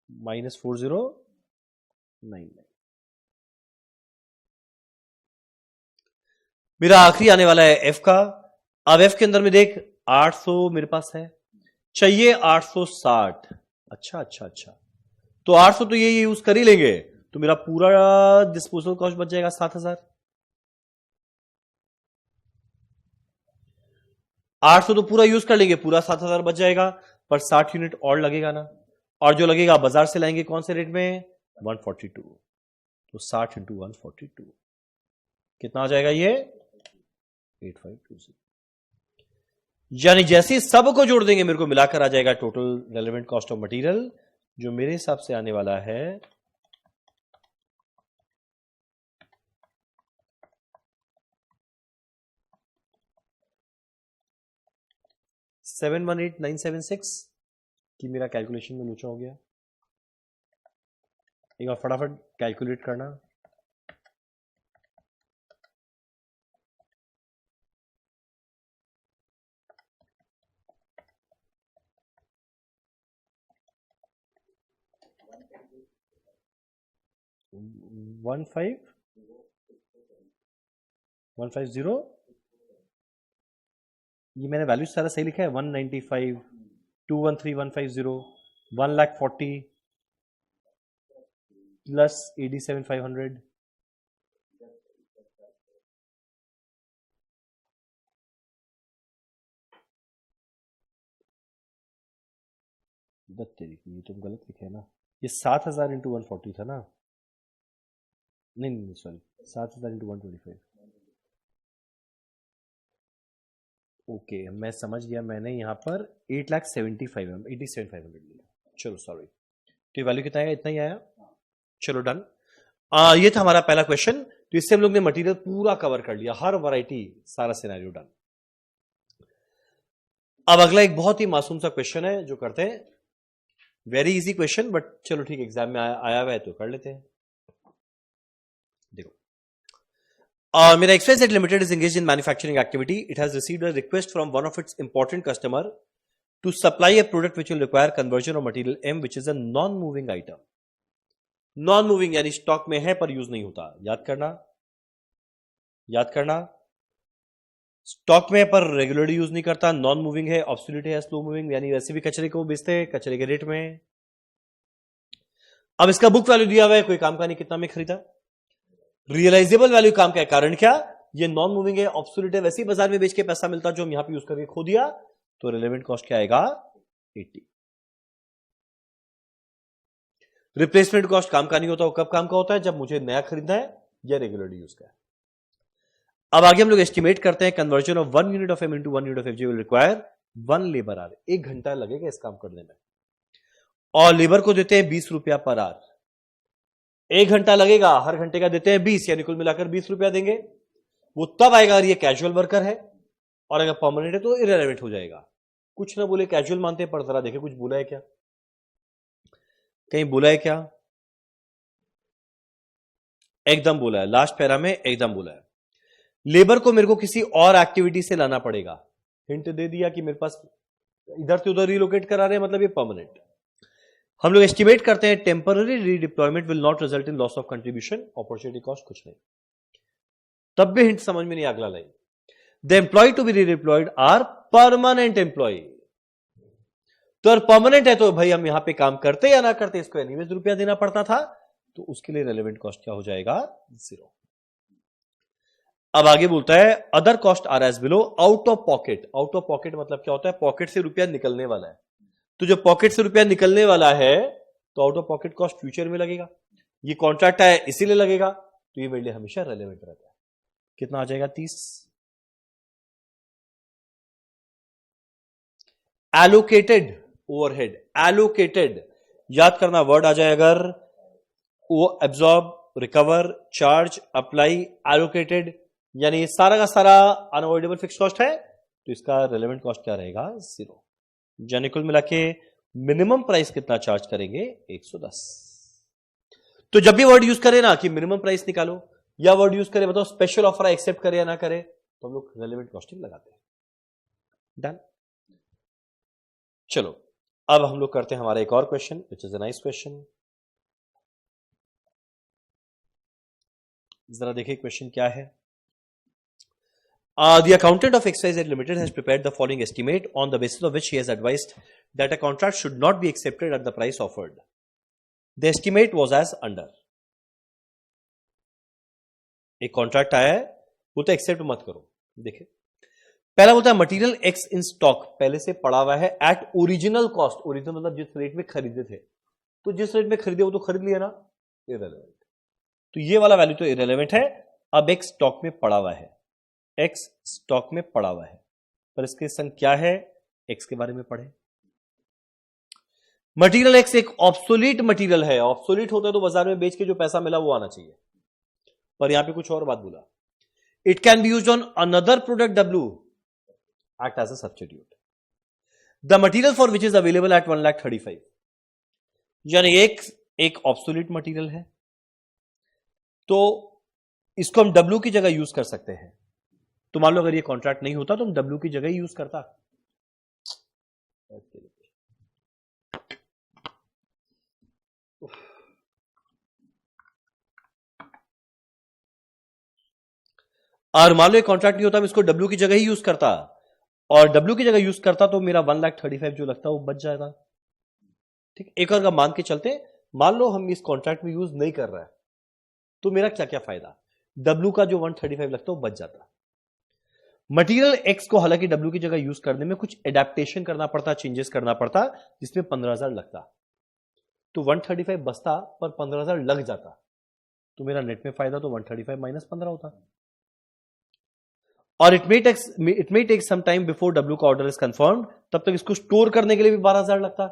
-4099. मेरा आखिरी आने वाला है एफ का. अब एफ के अंदर में देख 800 मेरे पास है, चाहिए 860. अच्छा, तो 800 तो ये यूज कर ही लेंगे, तो मेरा पूरा डिस्पोजल कॉस्ट बच जाएगा 7000. 800 तो पूरा यूज कर लेंगे, पूरा 7000 बच जाएगा, पर 60 यूनिट और लगेगा ना, और जो लगेगा बाजार से लाएंगे कौन से रेट में, 142. तो 60 इंटू 142 कितना आ जाएगा ये, 8520. यानी जैसे सबको जोड़ देंगे मेरे को मिलाकर आ जाएगा total relevant cost of material, जो मेरे हिसाब से आने वाला है 718976 कि मेरा कैलकुलेशन में नीचा हो गया. एक बार फटाफट कैलकुलेट करना. वन फाइव 150, ये मैंने वैल्यू सारा सही लिखा है. 195 213150 1,40,000 प्लस 87,500 तरीके, ये तुम गलत लिखे है ना, ये 7000 इंटू 140 था ना, नहीं सॉरी 7000 इंटू 125. ओके मैं समझ गया, मैंने यहां पर 87,500 लिया. चलो सॉरी, तो ये वैल्यू कितना आया, इतना ही आया. चलो डन. ये था हमारा पहला क्वेश्चन. तो इससे हम लोग ने मटेरियल पूरा कवर कर लिया, हर वैरायटी, सारा सिनेरियो डन. अब अगला एक बहुत ही मासूम सा क्वेश्चन है जो करते हैं, वेरी इजी क्वेश्चन, बट चलो ठीक एग्जाम में आया हुआ है तो कर लेते हैं. देखो मेरा XYZ Limited is engaged in manufacturing activity. It has received a request from one of its important customer to supply a product which will require conversion of material M, which is a non-moving item. Non-moving यानी stock में है पर use नहीं होता. याद करना, stock में पर रेगुलरली यूज नहीं करता, नॉन मूविंग है, ऑब्सोल्यूट है, स्लो मूविंग, यानी वैसे भी कचरे को बेचते हैं कचरे के रेट में. अब इसका बुक वैल्यू दिया हुआ है, कोई काम का नहीं, कितना में खरीदा. रियलाइजेबल वैल्यू काम का है, कारण क्या, ये नॉन मूविंग है, ऑब्सोल्यूट है, वैसे ही बाजार में बेच के पैसा मिलता जो हम यहां पे यूज करके खो दिया, तो रिलेवेंट कॉस्ट क्या आएगा, 80. रिप्लेसमेंट कॉस्ट काम का नहीं होता, वो कब काम का होता है, जब मुझे नया खरीदना है या रेगुलरली यूज का है. अब आगे हम लोग एस्टिमेट करते हैं conversion of 1 unit of M into 1 unit of F will require 1 labour hour. 1 घंटा लगेगा इस काम करने में, और लेबर को देते हैं 20 रुपया पर आवर. 1 घंटा लगेगा, हर घंटे का देते हैं 20, यानी कुल मिलाकर 20 रुपया देंगे। वो तब आएगा अगर ये कैजुअल वर्कर है, और अगर परमानेंट है तो इररिलेवेंट हो जाएगा। कुछ ना बोले, कैजुअल मानते हैं, पर जरा देखे कुछ बोला है क्या, कहीं बोला है क्या? एकदम बोला है, लास्ट पैरा में एकदम बोला है। लेबर को मेरे को किसी और एक्टिविटी से लाना पड़ेगा। हिंट दे दिया कि मेरे पास इधर से उधर रिलोकेट करा रहे हैं, मतलब ये परमानेंट। हम लोग एस्टिमेट करते हैं temporary redeployment will not result in loss of contribution, opportunity cost कुछ नहीं। तब भी हिंट समझ में नहीं, अगला line, the employ to be redeployed are permanent employ. तो अगर परमानेंट है तो भाई हम यहां पे काम करते या ना करते, इसको एनीवेज रुपया देना पड़ता था, तो उसके लिए रेलेवेंट कॉस्ट क्या हो जाएगा? 0। अब आगे बोलता है other cost are as below out of pocket. Out of pocket मतलब क्या होता है? पॉकेट से रुपया निकलने वाला है। तो जो पॉकेट से रुपया निकलने वाला है तो out of pocket cost future में लगेगा। ये कॉन्ट्रैक्ट है इसीलिए लगेगा, तो ये मेरे लिए हमेशा रेलेवेंट रहता है। कितना आ जाएगा? 30। एलोकेटेड ओवरहेड, एलोकेटेड याद करना वर्ड आ जाए अगर, वो absorb, recover, charge, apply, allocated, यानी ये सारा का सारा अनअवॉइडेबल फिक्स कॉस्ट है, तो इसका रेलेवेंट कॉस्ट क्या रहेगा? 0। यानी कुल मिला के मिनिमम प्राइस कितना चार्ज करेंगे? 110। तो जब भी वर्ड यूज करें ना कि मिनिमम प्राइस निकालो, या वर्ड यूज करें बताओ स्पेशल ऑफर एक्सेप्ट करे या ना करे, तो हम लोग रेलेवेंट कॉस्टिंग लगाते हैं। डन। चलो अब हम लोग करते हैं हमारा एक और question, which is a nice question. जरा देखिए क्वेश्चन क्या है। The accountant of XYZ Limited has prepared the following estimate on the basis of which he has advised that a contract should not be accepted at the price offered. The estimate was as under. एक contract आया है, बोलता है accept मत करो। देखिए पहला बोलता है मटेरियल एक्स इन स्टॉक पहले से पड़ा हुआ है एट ओरिजिनल कॉस्ट। ओरिजिनल मतलब जिस रेट में खरीदे थे, तो जिस रेट में खरीदे वो तो खरीद लिया ना, इररिलेवेंट। तो ये वाला वैल्यू तो इररिलेवेंट है। अब एक्स स्टॉक में पड़ा हुआ है, एक्स स्टॉक में पड़ा हुआ है, पर इसके संग क्या है? एक्स के बारे में पढ़े। मटेरियल एक्स एक ऑब्सोलीट मटेरियल है। ऑब्सोलीट होता है तो बाजार में बेच के जो पैसा मिला वो आना चाहिए, पर यहां पे कुछ और बात बोला। It can be used on another product W act as a substitute. The material for which is available at 1,35,000, यानी एक ऑब्सोलीट मटेरियल है, तो इसको हम डब्ल्यू की जगह यूज कर सकते हैं। तो मान लो अगर ये कॉन्ट्रैक्ट नहीं होता तो हम डब्ल्यू की जगह ही यूज करता। और मान लो ये कॉन्ट्रैक्ट नहीं होता, मैं इसको डब्ल्यू की जगह ही यूज करता, और डब्ल्यू की जगह यूज करता तो मेरा 1,35,000 जो लगता है वो बच जाएगा। ठीक, एक और का मान के चलते, मान लो हम इस कॉन्ट्रैक्ट में यूज नहीं कर रहा है, तो मेरा क्या क्या फायदा? डब्ल्यू का जो 135 लगता है वो बच जाता। मटेरियल एक्स को हालांकि डब्ल्यू की जगह यूज करने में कुछ एडेप्टेशन करना पड़ता, चेंजेस करना पड़ता, जिसमें 15,000 लगता, तो 135 बचता पर 15,000 लग जाता, तो मेरा नेट में फायदा तो 135 माइनस 15 होता। और it may take some time before W का ऑर्डर इज कंफर्म्ड, तब तक इसको स्टोर करने के लिए भी 12,000 लगता,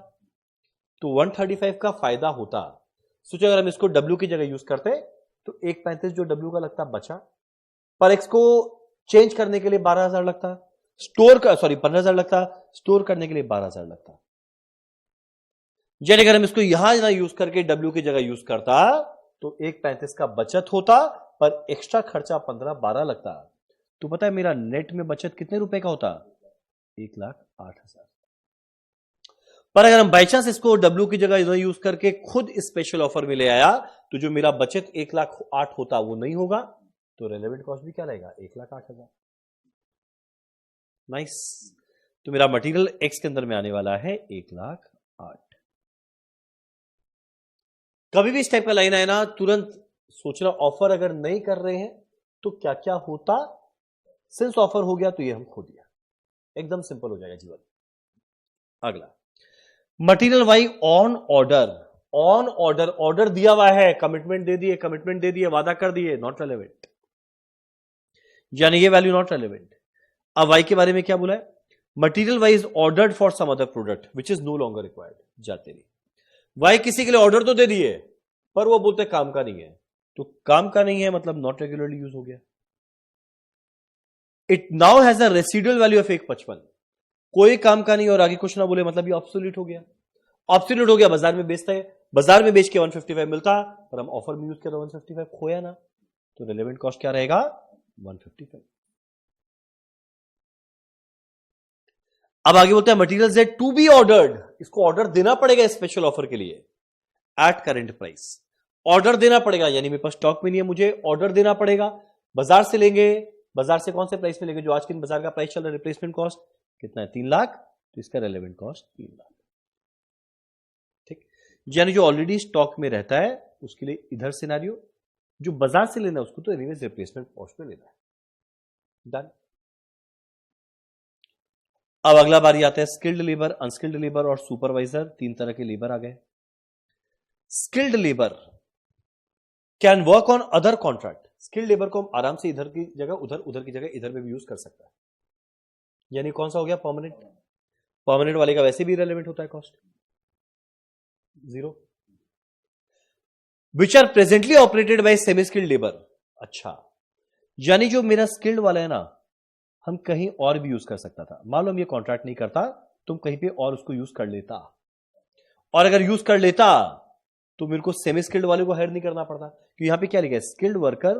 तो 135 का फायदा होता। सोचो अगर हम इसको डब्ल्यू की जगह यूज करते तो 135 जो डब्ल्यू का लगता बचा, पर एक्स को चेंज करने के लिए 12,000 लगता, स्टोर का 15,000 लगता, स्टोर करने के लिए 12,000 लगता। यानी अगर हम इसको यहां ना यूज करके डब्ल्यू की जगह यूज करता तो 135 का बचत होता, पर एक्स्ट्रा खर्चा 15-12 लगता। तो पता है मेरा नेट में बचत कितने रुपए का होता? 1,08,000। पर अगर हम बाई चांस इसको डब्ल्यू की जगह यूज करके खुद स्पेशल ऑफर में ले आया, तो जो मेरा बचत 1,08,000 होता वो नहीं होगा, तो रेलेवेंट कॉस्ट भी क्या रहेगा? 1,08,000। नाइस। तो मेरा मटेरियल एक्स के अंदर में आने वाला है 1,08,000। कभी भी इस टाइप का लाइन आए ना, तुरंत सोचना ऑफर अगर नहीं कर रहे हैं तो क्या क्या होता। सिंस ऑफर हो गया तो ये हम खो दिया, एकदम सिंपल हो जाएगा जीवन। अगला material Y on order. On order, order दिया हुआ है, कमिटमेंट दे दिए, वादा कर दिए, नॉट रेलेवेंट, यानी ये वैल्यू नॉट रेलेवेंट। अब वाई के बारे में क्या बोला है? Material Y is ordered for some other product which is no longer required. जाते नहीं, वाई किसी के लिए ऑर्डर तो दे दिए, पर वो बोलते काम का नहीं है, तो काम का नहीं है मतलब नॉट रेगुलरली यूज हो गया। It now has a residual value of 1.55, कोई काम का नहीं और आगे कुछ ना बोले मतलब ये ऑब्सोल्यूट हो गया। ऑब्सोल्यूट हो गया, बाजार में बेचता है, बाजार में बेच के 155 मिलता, पर हम ऑफर में यूज कर 155 खोया ना, तो रिलेवेंट कॉस्ट क्या रहेगा 155। अब आगे बोलते हैं materials yet to be ordered, इसको ऑर्डर देना पड़ेगा स्पेशल ऑफर के लिए एट करेंट प्राइस। ऑर्डर देना पड़ेगा यानी मेरे पास स्टॉक में नहीं है, मुझे ऑर्डर देना पड़ेगा। बाजार से लेंगे, बाजार से कौन से प्राइस में लेंगे, जो आज के दिन बाजार का प्राइस चल रहा है, रिप्लेसमेंट कॉस्ट कितना है 3 लाख, तो इसका रेलेवेंट कॉस्ट 3 लाख। ठीक, यानी जो ऑलरेडी स्टॉक में रहता है उसके लिए इधर सिनेरियो, जो बाजार से लेना है उसको तो एनीवेज रिप्लेसमेंट कॉस्ट में लेना है। डन। अब अगला बारी आता है स्किल्ड लेबर, अनस्किल्ड लेबर और सुपरवाइजर, 3 तरह के लेबर आ गए। Skilled labour can work on other contract, skilled labour को हम आराम से इधर की जगह उधर, उधर की जगह इधर में भी यूज कर सकता है। यानी कौन सा हो गया परमानेंट, परमानेंट वाले का वैसे भी रेलेवेंट होता है cost 0, which are presently operated by semi skilled labour. अच्छा, यानी जो मेरा स्किल्ड वाला है ना, हम कहीं और भी यूज कर सकता था। मान लो हम ये कॉन्ट्रैक्ट नहीं करता, तुम कहीं पे और उसको यूज कर लेता, और अगर यूज कर लेता तो मेरे को सेमी स्किल्ड वाले को हायर नहीं करना पड़ता, क्योंकि यहां पे क्या लिखा है, स्किल्ड वर्कर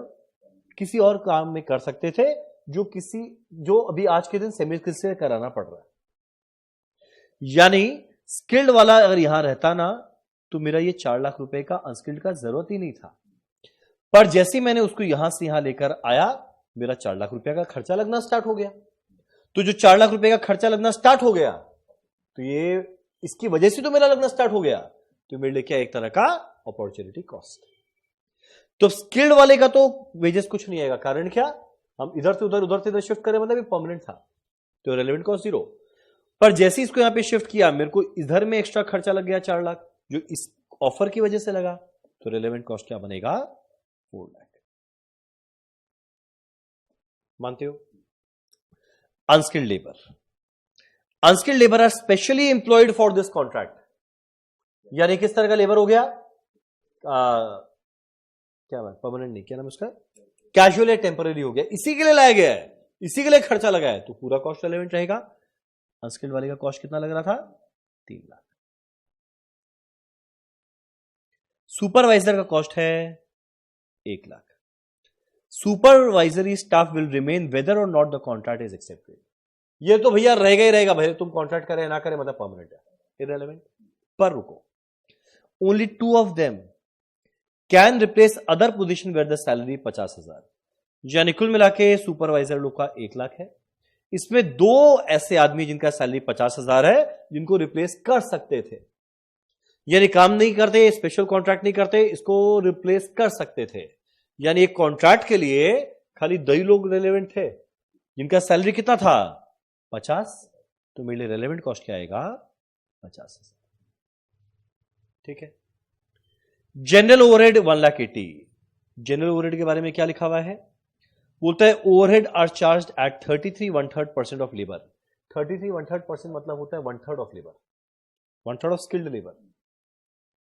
किसी और काम में कर सकते थे जो अभी आज के दिन सेमी स्किल्ड से कराना पड़ रहा है। यानी स्किल्ड वाला अगर यहां रहता ना, तो मेरा ये 4 लाख रुपए का अनस्किल्ड का जरूरत ही नहीं था। पर जैसे मैंने उसको यहां से यहां लेकर आया, मेरा 4 लाख रुपए का खर्चा लगना स्टार्ट हो गया। तो जो 4 लाख रुपए का खर्चा लगना स्टार्ट हो गया, तो ये इसकी वजह से तो मेरा लगना स्टार्ट हो गया, तो मेरे लिए क्या एक तरह का अपॉर्चुनिटी कॉस्ट। तो स्किल्ड वाले का तो वेजेस कुछ नहीं आएगा, कारण क्या, हम इधर से उधर, उधर से इधर शिफ्ट करें, मतलब ये परमानेंट था, तो रेलेवेंट कॉस्ट 0। पर जैसे इसको यहां पे शिफ्ट किया, मेरे को इधर में एक्स्ट्रा खर्चा लग गया 4 लाख, जो इस ऑफर की वजह से लगा, तो रेलेवेंट कॉस्ट क्या बनेगा 4 लाख। मानते हो? Unskilled labour, unskilled labour are specially employed for this contract. यानी किस तरह का लेबर हो गया, क्या बात, परमानेंट नहीं, क्या नाम उसका, कैजुअल या टेम्पररी हो गया, इसी के लिए लाया गया है, इसी के लिए खर्चा लगा है, तो पूरा कॉस्ट रेलेवेंट रहेगा। अनस्किल्ड वाले का कॉस्ट कितना लग रहा था 3 लाख। सुपरवाइजर का कॉस्ट है 1 lakh. Supervisory staff will remain whether or not the contract is accepted. ये तो भैया रहेगा ही रहेगा, भैया तुम कॉन्ट्रैक्ट करें ना करें, मतलब परमानेंट है, इररिलेवेंट। पर रुको, only 2 of them can replace other position where the salary 50,000। यानी कुल मिला के सुपरवाइजर लोग का 1 लाख है, इसमें 2 ऐसे आदमी जिनका सैलरी 50,000 है, जिनको रिप्लेस कर सकते थे। यानी काम नहीं करते, स्पेशल कॉन्ट्रैक्ट नहीं करते, इसको रिप्लेस कर सकते थे। यानी एक कॉन्ट्रैक्ट के लिए खाली 2 लोग रेलेवेंट थे, जिनका सैलरी कितना था 50, तो मेरे लिए रेलेवेंट कॉस्ट क्या आएगा 50,000। ठीक है। General overhead 1,80,000। जनरल ओवरहेड के बारे में क्या लिखा हुआ है, बोलता है overhead are charged at 33 1/3% of labour. 33 1/3% मतलब होता है 1/3 of labour, 1/3 of skilled labour,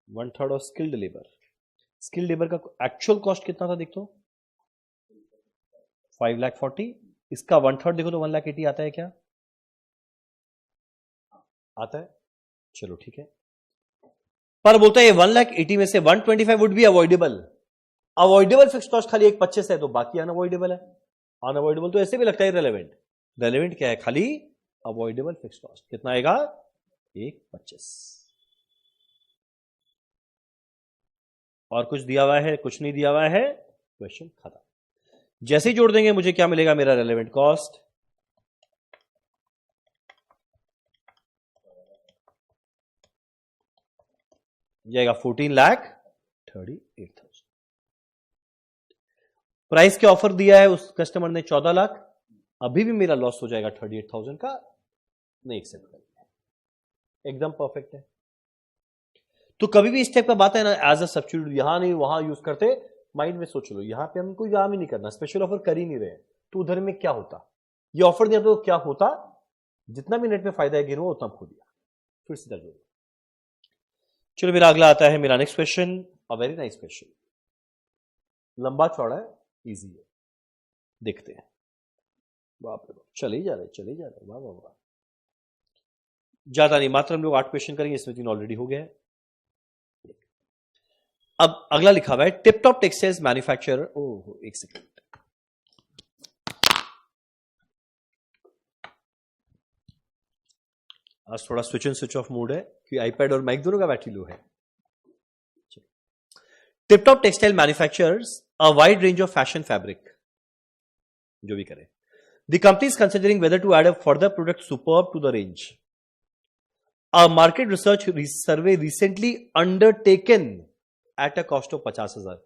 1/3 of skilled labour. Skilled labour का एक्चुअल कॉस्ट कितना था, देखो 5,40,000, इसका 1/3 देखो तो 1,80,000 आता है क्या, आता है, चलो ठीक है। पर बोलता है 1,80,000 में से 125 would be avoidable. Avoidable fix cost खाली 125 है, तो बाकी अनअवॉइडेबल है। अनअवॉइडेबल तो ऐसे भी लगता है रेलेवेंट, रेलेवेंट क्या है खाली अवॉइडेबल फिक्स कॉस्ट, कितना आएगा 125। और कुछ दिया हुआ है, कुछ नहीं दिया हुआ है, क्वेश्चन खत्म। जैसे ही जोड़ देंगे मुझे क्या मिलेगा, मेरा रेलेवेंट कॉस्ट जाएगा 14,38,000। प्राइस के ऑफर दिया है उस कस्टमर ने 14 लाख, अभी भी मेरा लॉस हो जाएगा 38,000 का, नहीं एक्सेप्ट करेंगे, एकदम परफेक्ट है। तो कभी भी इस टाइप का बात है ना, एज अ सब्स्टिट्यूट यहां नहीं वहां यूज करते, माइंड में सोच लो, यहां पे हमको काम ही नहीं करना, स्पेशल ऑफर कर ही नहीं रहे, तो उधर में क्या होता, ये ऑफर दिया तो क्या होता, जितना भी नेट में फायदा है गिनो उतना खो दिया, फिर सीधा जोड़ो। चलो मेरा अगला आता है मेरा next question, a very nice question, लंबा चौड़ा है, इजी है, देखते हैं। बाप रे बाप, चले ही जा रहे, वाह वाह वाह। ज्यादा नहीं, मात्र हम लोग 8 क्वेश्चन करेंगे, इसमें 3 ऑलरेडी हो गए हैं। अब अगला लिखा हुआ है टिप टॉप टेक्सटाइल्स मैन्युफैक्चरर, ओह एक सेकेंड, आज थोड़ा switch and switch off mood है कि आईपैड और माइक दोनों का बैटरी लो है। Tip Top textile manufacturers a wide range of fashion fabric, जो भी करे। The company is considering whether to add a further product Superb to the range. A market research survey recently undertaken at a cost of 50,000।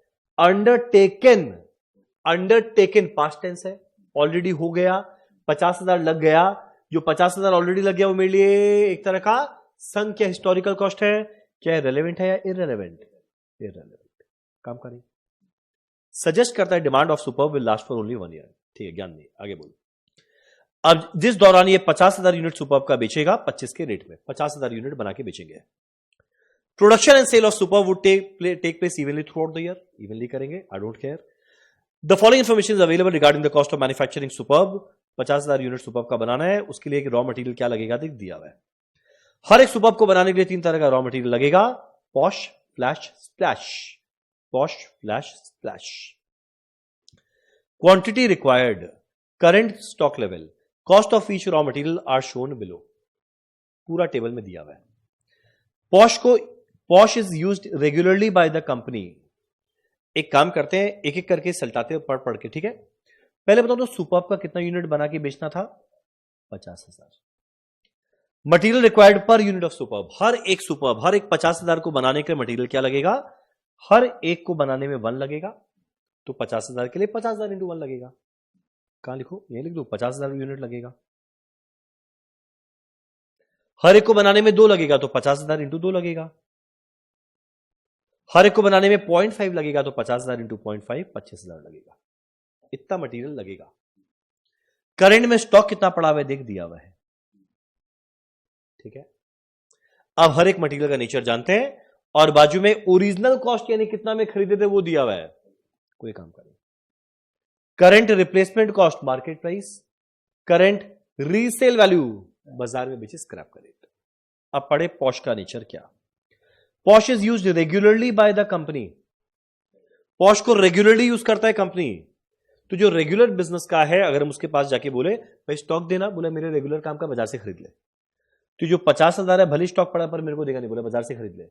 Undertaken past tense है, already हो गया, 50,000 लग गया। जो 50,000 already लग गया वो मेरे लिए एक तरह का संघ क्या हिस्टोरिकल कॉस्ट है, क्या रेलेवेंट है या इररेलेवेंट? इररेलेवेंट। काम करें, सजेस्ट करता है demand of superb will last for only 1 year. ठीक है, ज्ञान नहीं, आगे बोलो। अब जिस दौरान ये 50,000 यूनिट सुपर्ब का बेचेगा 25 के रेट में, 50,000 यूनिट बना के बेचेंगे। Production and sale of superb would take place evenly throughout the year, evenly करेंगे, I don't care. The following information is available regarding the cost of manufacturing superb. 50,000 unit superb का बनाना है, उसके लिए raw material क्या लगेगा देख दिया हुआ है। हर एक सुपर्ब को बनाने के लिए 3 तरह का रॉ मटेरियल लगेगा, Posh, Flash, Splash. Posh, Flash, Splash. Quantity required, current stock level, cost of each raw material are shown below, पूरा टेबल में दिया हुआ है। Posh is used regularly by the company. एक काम करते हैं, एक एक करके सल्टाते हैं पढ़ के, ठीक है। पहले बताओ तो सुपर्ब का कितना यूनिट बना के बेचना था? 50,000। Material required per unit of superb, हर एक सुपर्ब, हर एक 50,000 को बनाने के मटेरियल क्या लगेगा? हर एक को बनाने में 1 लगेगा, तो 50,000 के लिए 50,000 इंटू 1 लगेगा। कहां लिखो? ये लिख दो, 50,000 यूनिट लगेगा। हर एक को बनाने में 2 लगेगा, तो 50,000 इंटू 2 लगेगा। हर एक को बनाने में 0.5 लगेगा, तो 50,000 इंटू 0.5 25,000 लगेगा। इतना मटेरियल लगेगा। करंट में स्टॉक कितना पड़ा हुआ है देख दिया हुआ है, ठीक है। अब हर एक मटेरियल का नेचर जानते हैं, और बाजू में ओरिजिनल कॉस्ट यानी कितना में खरीदे थे वो दिया हुआ है। कोई काम करें, current replacement cost market price, current resale value बाजार में बेचे स्क्रैप का रेट। अब पढ़े पॉश का नेचर क्या। Posh is used regularly by the company. Posh को रेगुलरली यूज करता है कंपनी। तो जो रेगुलर बिजनेस का है, अगर हम उसके पास जाके बोले भाई स्टॉक देना, बोले मेरे रेगुलर काम का बाजार से खरीद ले, तो जो 50,000 है भले स्टॉक पड़ा पर मेरे को देगा नहीं, बोला बाजार से खरीद ले,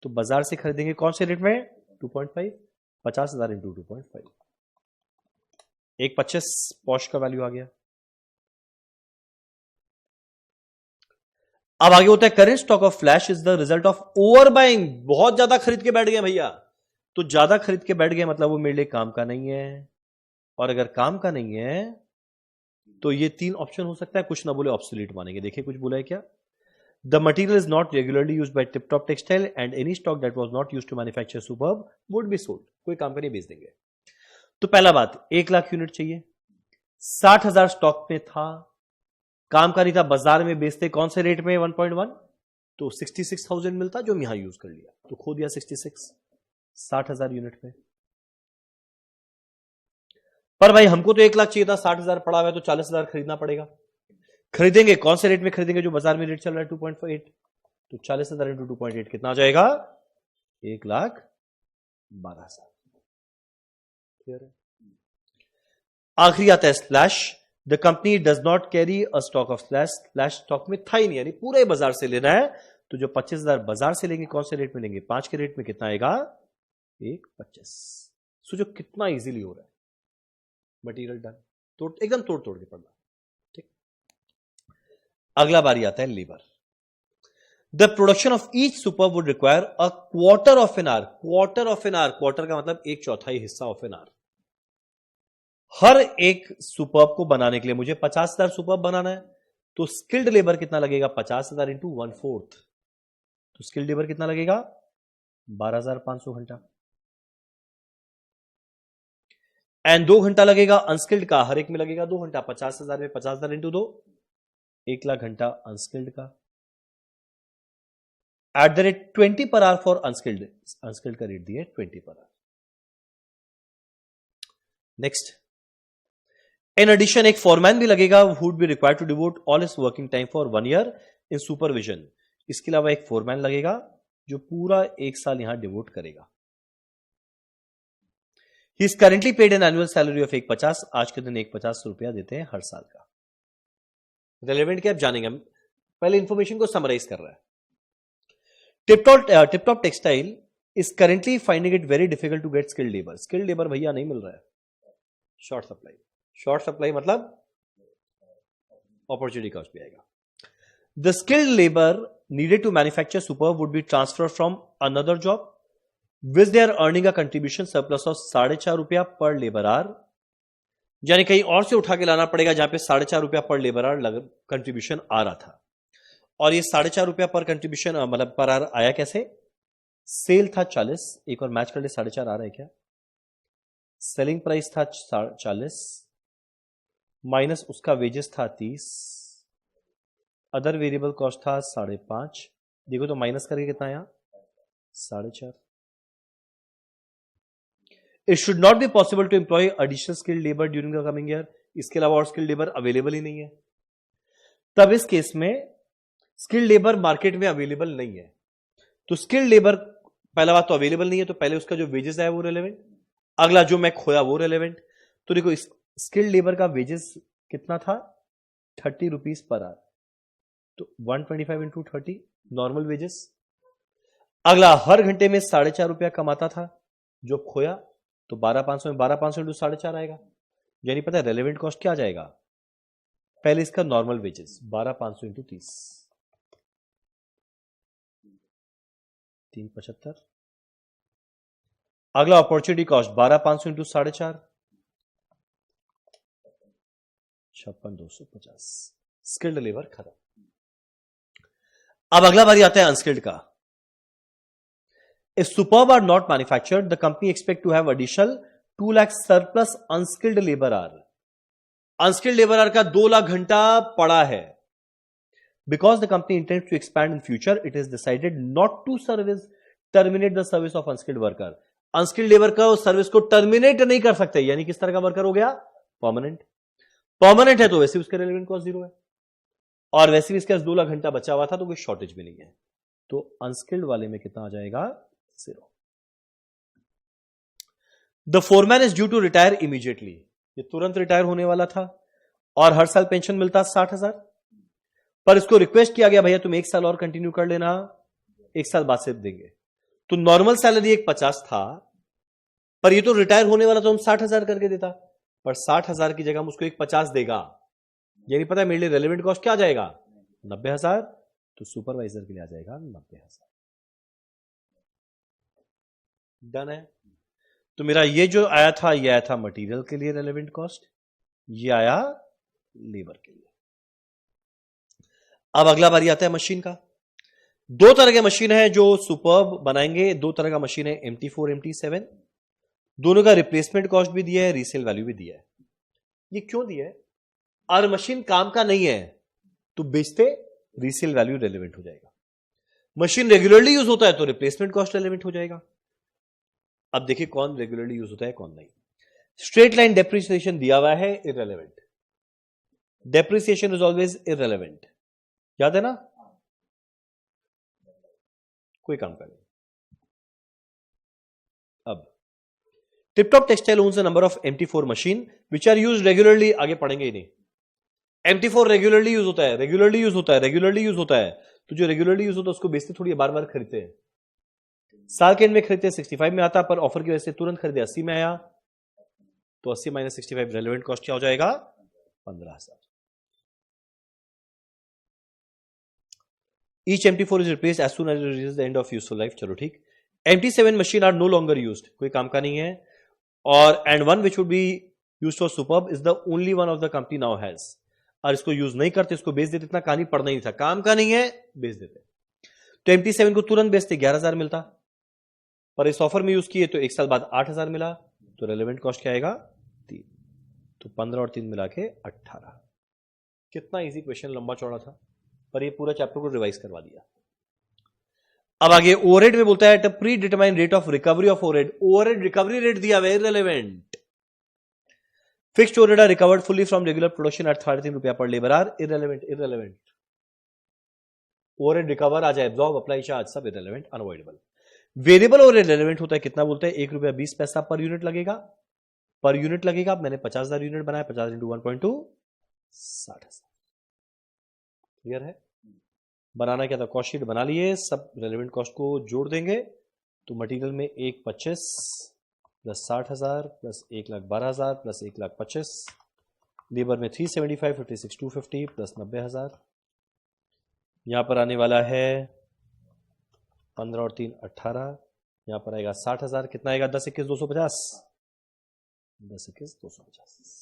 तो बाजार से खरीदेंगे कौन से रेट में? 2.5, 50,000 इंटू 2.5, 1.25 पॉश का वैल्यू आ गया। अब आगे होता है current stock of flash is the result of over buying. बहुत ज्यादा खरीद के बैठ गए भैया, तो ज्यादा खरीद के बैठ गए मतलब वो मेरे लिए काम का नहीं है, और अगर काम का नहीं है तो ये 3 ऑप्शन हो सकता है, कुछ ना बोले ऑब्सोलीट मानेंगे। देखिए कुछ बोला है क्या? The material is not regularly used by Tip Top textile and any stock that was not used to manufacture Superb would be sold. कोई काम का नहीं, बेच देंगे। तो पहला बात, 1 लाख यूनिट चाहिए, 60,000 स्टॉक में था, काम का नहीं था, बाजार में बेचते कौन से रेट में? 1.1, तो 66,000 मिलता, जो हम यहां यूज कर लिया, तो खो दिया 66, 60,000 यूनिट में। पर भाई हमको तो 1 लाख चाहिए था, 60,000 पड़ा हुआ है, तो 40,000 खरीदना पड़ेगा। खरीदेंगे कौन से रेट में खरीदेंगे? जो बाजार में रेट चल रहा है 2.8, तो 40,000 इंटू 2.8 कितना आ जाएगा? 1,12,000। क्लियर है? आखिरी आता है slash. The company does not carry a stock of slash. Slash stock में था ही नहीं, यानी पूरे बाजार से लेना है, तो जो 25,000 बाजार से लेंगे कौन से रेट में लेंगे? 5 के रेट में कितना आएगा? 1.25। सोचो कितना इजीली हो रहा है। मटेरियल डन, तो एकदम तोड़ तोड़ के पड़ना, ठीक। अगला बारी आता है labour. The production of each superb would require a quarter of an hour. Quarter of an hour, quarter का मतलब 1/4 हिस्सा ऑफ एन आवर। हर एक सुपर्ब को बनाने के लिए मुझे 50,000 सुपर्ब बनाना है, तो स्किल्ड लेबर कितना लगेगा? 50,000 इंटू 1/4, तो स्किल्ड लेबर कितना लगेगा? 12,500 घंटा। एंड 2 घंटा लगेगा अनस्किल्ड का, हर एक में लगेगा 2 घंटा। 50,000 में 50,000 इंटू 2, 1 लाख घंटा अनस्किल्ड का। 20 per hour for unskilled, unskilled का रेट दिया 20 per hour. Next, in addition एक फॉरमैन भी लगेगा, would be required to devote all his working time for 1 year in supervision. इसके अलावा एक फॉरमैन लगेगा जो पूरा 1 साल यहां डिवोट करेगा। He is currently paid an annual salary of 150, आज के दिन 150 रुपया देते हैं हर साल का। रेलेवेंट क्या आप जानेंगे, हम पहले इंफॉर्मेशन को समराइज कर रहा है। Tiptop textile is currently finding it very difficult to get skilled labour. Skilled labour भैया नहीं मिल रहा है, शॉर्ट सप्लाई। शॉर्ट सप्लाई मतलब अपॉर्चुनिटी कॉस्ट भी आएगा। The skilled labour needed to manufacture super would be transfer from another job which they are earning a contribution surplus of 4.5 रुपया per labour our, यानी कहीं और से उठा के लाना पड़ेगा जहां पे 4.5 रुपया पर लेबर आवर कंट्रीब्यूशन आ रहा था। और ये 4.5 रुपया पर कंट्रीब्यूशन मतलब पर आवर आया कैसे? सेल था 40, एक और मैच कर ले, 4.5 आ रहा है क्या? सेलिंग प्राइस था 40 माइनस उसका वेजेस था 30, अदर वेरिएबल कॉस्ट था 5.5, देखो तो माइनस करके कितना आया? 4.5। It should not be possible to employ additional skilled labour during the coming year. इसके अलावा और स्किल्ड लेबर अवेलेबल ही नहीं है। तब इस केस में स्किल्ड लेबर मार्केट में अवेलेबल नहीं है, तो स्किल्ड लेबर पहला बात तो अवेलेबल नहीं है, तो पहले उसका जो वेजेस है वो रेलेवेंट, अगला जो मैं खोया वो रेलेवेंट। तो देखो स्किल्ड लेबर का वेजेस कितना था? 30 रुपीज पर आवर, तो 125 इंटू 30 नॉर्मल वेजेस। अगला हर घंटे में 4.5 रुपया कमाता था, जो खोया तो 12,500 में 12,500 इंटू 4.5 आएगा, यानी पता है रेलेवेंट कॉस्ट क्या आ जाएगा? पहले इसका नॉर्मल वेजेस 12,500 इंटू 30, 375। अगला opportunity cost 12,500 into 4.5, 56,250। Skilled labour खत्म। अब अगला बारी आता है अनस्किल्ड का। If superb are not manufactured, the company expect to have additional 2 lakh surplus unskilled labor hour. Unskilled labor hour का 2 लाख घंटा पड़ा है। Because the company intends to expand in future, it is decided not to terminate the service of unskilled worker. Unskilled labor का service को terminate नहीं कर सकते, यानी किस तरह का वर्कर हो गया? परमानेंट। परमानेंट है तो वैसे उसका रेलेवेंट कॉस्ट 0 है, और वैसे भी इसके पास 2 लाख घंटा बचा हुआ था तो कोई शॉर्टेज भी नहीं है, तो अनस्किल्ड वाले में कितना आ जाएगा? 0। The foreman is due to retire immediately, ये तुरंत रिटायर होने वाला था और हर साल पेंशन मिलता 60,000, पर इसको रिक्वेस्ट किया गया भैया तुम 1 साल और कंटिन्यू कर लेना, 1 साल बाद से देंगे। तो नॉर्मल सैलरी 150 था, पर ये तो रिटायर होने वाला तो हम 60,000 करके देता, पर 60,000 की जगह हम उसको 150 देगा, यानी पता है मेरे लिए रेलेवेंट कॉस्ट क्या आ जाएगा? 90,000। तो सुपरवाइजर के लिए आ जाएगा 90,000। डन है। तो मेरा ये जो आया था, ये आया था मटेरियल के लिए रेलेवेंट कॉस्ट, ये आया लेबर के लिए। अब अगला बारी आता है मशीन का। 2 तरह के मशीन है जो सुपर्ब बनाएंगे, 2 तरह का मशीन है MT4 MT7, दोनों का रिप्लेसमेंट कॉस्ट भी दिया है, रीसेल वैल्यू भी दिया है। ये क्यों दिया है? और मशीन काम का नहीं है तो बेचते, रीसेल वैल्यू रेलेवेंट हो जाएगा। मशीन रेगुलरली यूज होता है तो रिप्लेसमेंट कॉस्ट रेलेवेंट हो जाएगा। अब देखिए कौन रेगुलरली यूज होता है कौन नहीं। स्ट्रेट लाइन डेप्रिसिएशन दिया हुआ है, irrelevant. Depreciation is always irrelevant, याद है ना? कोई काम का नहीं। अब Tiptop textile owns a number of MT4 machine which are use regularly, आगे पढ़ेंगे ही नहीं। MT4 रेगुलरली यूज होता है, रेगुलरली यूज होता है, रेगुलरली यूज होता है, तो जो रेगुलरली यूज होता है उसको बेचते थोड़ी बार बार खरीदते हैं। साल के एंड में खरीदते 65 में आता, पर ऑफर की वजह से तुरंत खरीदे 80 में आया, तो 80 माइनस 65 रेलेवेंट कॉस्ट क्या हो जाएगा? 15,000। Each MT4 is replaced as soon as it reaches the end of useful life. चलो ठीक। MT7 machine are no longer used, कोई काम का नहीं है, और and one which would be used for Superb is the only one of the company now has, और इसको यूज नहीं करते, इसको बेच देते, इतना कहानी पढ़ना ही था, काम का नहीं है बेच देते। तो MT7 को तुरंत बेचते 11,000 मिलता, पर इस ऑफर में यूज किए तो 1 साल बाद 8,000 मिला, तो रेलेवेंट कॉस्ट क्या आएगा? 3। तो 15 और 3 मिला के 18। कितना इजी क्वेश्चन, लंबा चौड़ा था, पर ये पूरा चैप्टर को रिवाइज करवा दिया। अब आगे ओवरहेड में बोलता है predetermine rate of recovery of overhead, overhead recovery rate दिया हुआ है, irrelevant. Fixed overhead are recovered fully from regular production at 3.5 रुपया per labour hour, irrelevant. Overhead recover आ जाए, एब्जॉर्ब, अप्लाई चार्ज, सब irrelevant, unavoidable. Variable overhead relevant होता है, कितना बोलते हैं, 1 रुपया 20 पैसा पर यूनिट लगेगा, पर यूनिट लगेगा। मैंने 50,000 यूनिट बनाया, 50 इंटू 1.2 60,000। क्लियर है? बनाना क्या था, कॉस्ट शीट बना लिए, सब रेलेवेंट कॉस्ट को जोड़ देंगे तो मटेरियल में 1,25 प्लस 60,000 प्लस 1,12,000 प्लस 1,25,000, लेबर में 375, 56, 250 प्लस 90,000। यहां पर आने वाला है 15 और 3 18, यहां पर आएगा 60,000, कितना आएगा, 10 21 250, 10 21 250।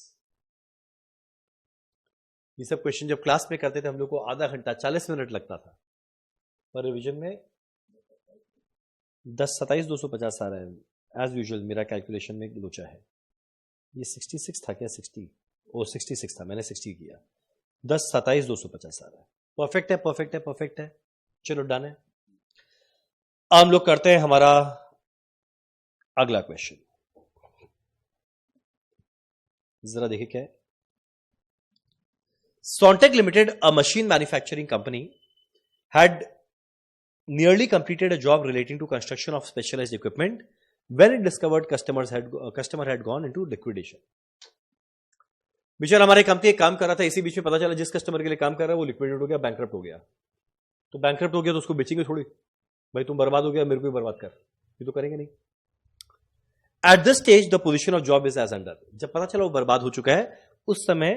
ये सब क्वेश्चन जब क्लास में करते थे हम लोग को आधा घंटा 40 मिनट लगता था, पर रिवीजन में 10 27 250 आ रहा है। एज यूजुअल मेरा कैलकुलेशन में लोचा है, ये 66 था क्या, 60 ओ 66 था, मैंने 60 किया, 10 27 250 आ रहा है। परफेक्ट है, परफेक्ट है, परफेक्ट है। चलो डन है। हम लोग करते हैं हमारा अगला क्वेश्चन, जरा देखिए क्या है। Sontec Limited, a machine manufacturing company, had nearly completed a job relating to construction of specialized equipment when it discovered customer had gone into liquidation. बेचारा हमारे कंपनी एक काम कर रहा था, इसी बीच में पता चला जिस कस्टमर के लिए काम कर रहा है वो लिक्विडेट हो गया, बैंकरप्ट हो गया। तो बैंकरप्ट हो गया तो उसको बेचेंगे थोड़ी, भाई तुम बर्बाद हो गया मेरे को भी बर्बाद कर, ये तो करेंगे नहीं। At this stage the position of job is as under, जब पता चला वो बर्बाद हो चुका है उस समय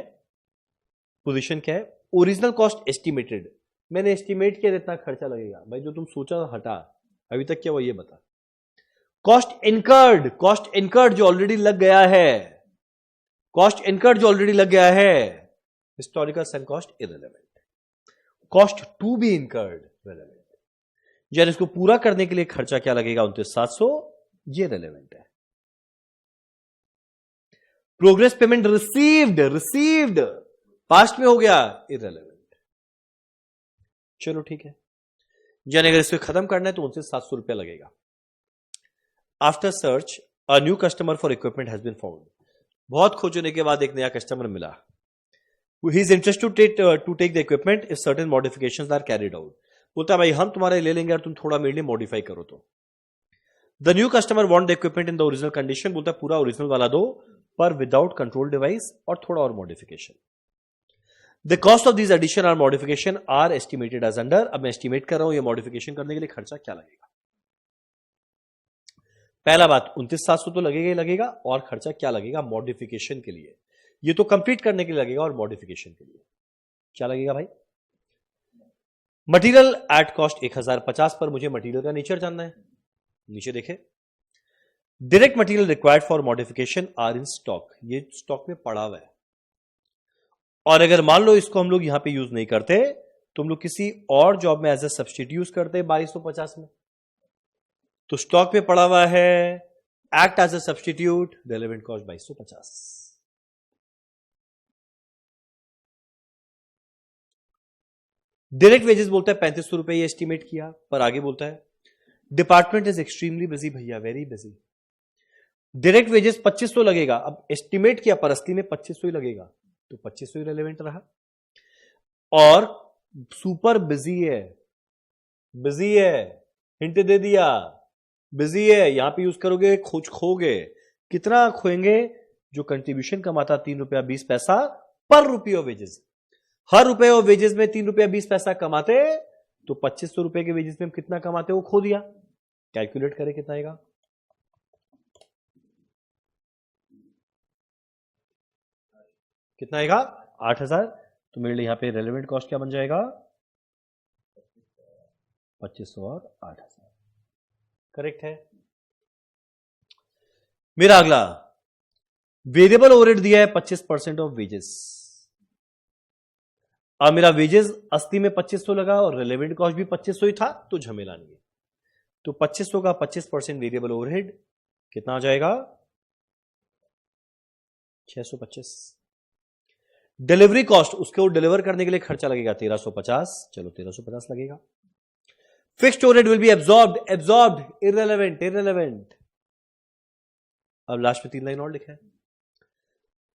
पोजीशन क्या है, ओरिजिनल कॉस्ट एस्टिमेटेड, मैंने एस्टिमेट किया इतना खर्चा लगेगा, भाई जो तुम सोचा हटा, अभी तक क्या हुआ ये बता। कॉस्ट इनकर्ड, कॉस्ट इनकर्ड जो ऑलरेडी लग गया है, कॉस्ट इनकर्ड जो ऑलरेडी लग गया है, historical sunk cost irrelevant, cost to be incurred relevant, यानी इसको पूरा करने के लिए खर्चा क्या लगेगा 29,700, ये रेलेवेंट है। Progress payment received, received past में हो गया, इररिलेवेंट। चलो ठीक है, यानी अगर इसको खत्म करना है तो 29,700 रुपया लगेगा। After search a new customer for equipment has been found, बहुत खोजने के बाद एक नया कस्टमर मिला। He is interested to take the equipment if certain modifications are carried out, बोलता है भाई हम तुम्हारे ले लेंगे और तुम थोड़ा मेरे लिए मॉडिफाई करो। तो the new customer want the equipment in the original condition, बोलता है पूरा ओरिजिनल वाला दो पर विदाउट कंट्रोल डिवाइस और थोड़ा और modification. The cost of this addition और modification are estimated as under, अब मैं एस्टिमेट कर रहा हूं ये मॉडिफिकेशन करने के लिए खर्चा क्या लगेगा। पहला बात 29,700 तो लगेगा ही लगेगा, और खर्चा क्या लगेगा मॉडिफिकेशन के लिए, ये तो कंप्लीट करने के लिए लगेगा और मॉडिफिकेशन के लिए क्या लगेगा भाई। मटेरियल एट कॉस्ट 1050 पर मुझे मटेरियल का नेचर जानना है, नीचे देखे direct material required for modification are in stock, ये स्टॉक में पड़ा हुआ है, और अगर मान लो इसको हम लोग यहां पे यूज नहीं करते तो हम लोग किसी और जॉब में एज ए सब्स्टिट्यूट यूज करते 2250 में, तो स्टॉक में पड़ा हुआ है, act as a substitute, relevant cost 2250। Direct wages बोलता है 3500 रुपए ये एस्टिमेट किया, पर आगे बोलता है डिपार्टमेंट इज एक्सट्रीमली बिजी, भैया वेरी बिजी। डायरेक्ट वेजेस 2500 लगेगा, अब एस्टिमेट किया पर असली में 2500 ही लगेगा, तो 2500 ही रेलेवेंट रहा। और सुपर बिजी है, बिजी है, हिंट दे दिया, बिजी है, यहां पे यूज करोगे खोगे, कितना खोएंगे, जो कंट्रीब्यूशन कमाता 3 रुपया 20 पैसा पर रुपये ऑफ वेजेस, हर रुपए ऑफ वेजेस में 3 रुपया 20 पैसा कमाते, तो 2500 रुपए के वेजेस में कितना कमाते वो खो दिया। कैलकुलेट करें कितना आएगा, कितना आएगा 8,000, तो मेरे लिए यहां पे रेलेवेंट कॉस्ट क्या बन जाएगा 2500 और 8,000, करेक्ट है। मेरा अगला वेरिएबल ओवरहेड दिया है 25% ऑफ वेजेस, अब मेरा वेजेस असली में 2500 लगा और रेलेवेंट कॉस्ट भी 2500 ही था, तो झमेला नहीं है, तो 2500 का 25% वेरिएबल ओवरहेड कितना आ जाएगा 625। डिलीवरी कॉस्ट, उसको डिलीवर करने के लिए खर्चा लगेगा 1350, चलो 1350 लगेगा। Fixed overhead will be absorbed, irrelevant. अब लास्ट में 3 लाइन और लिखा है,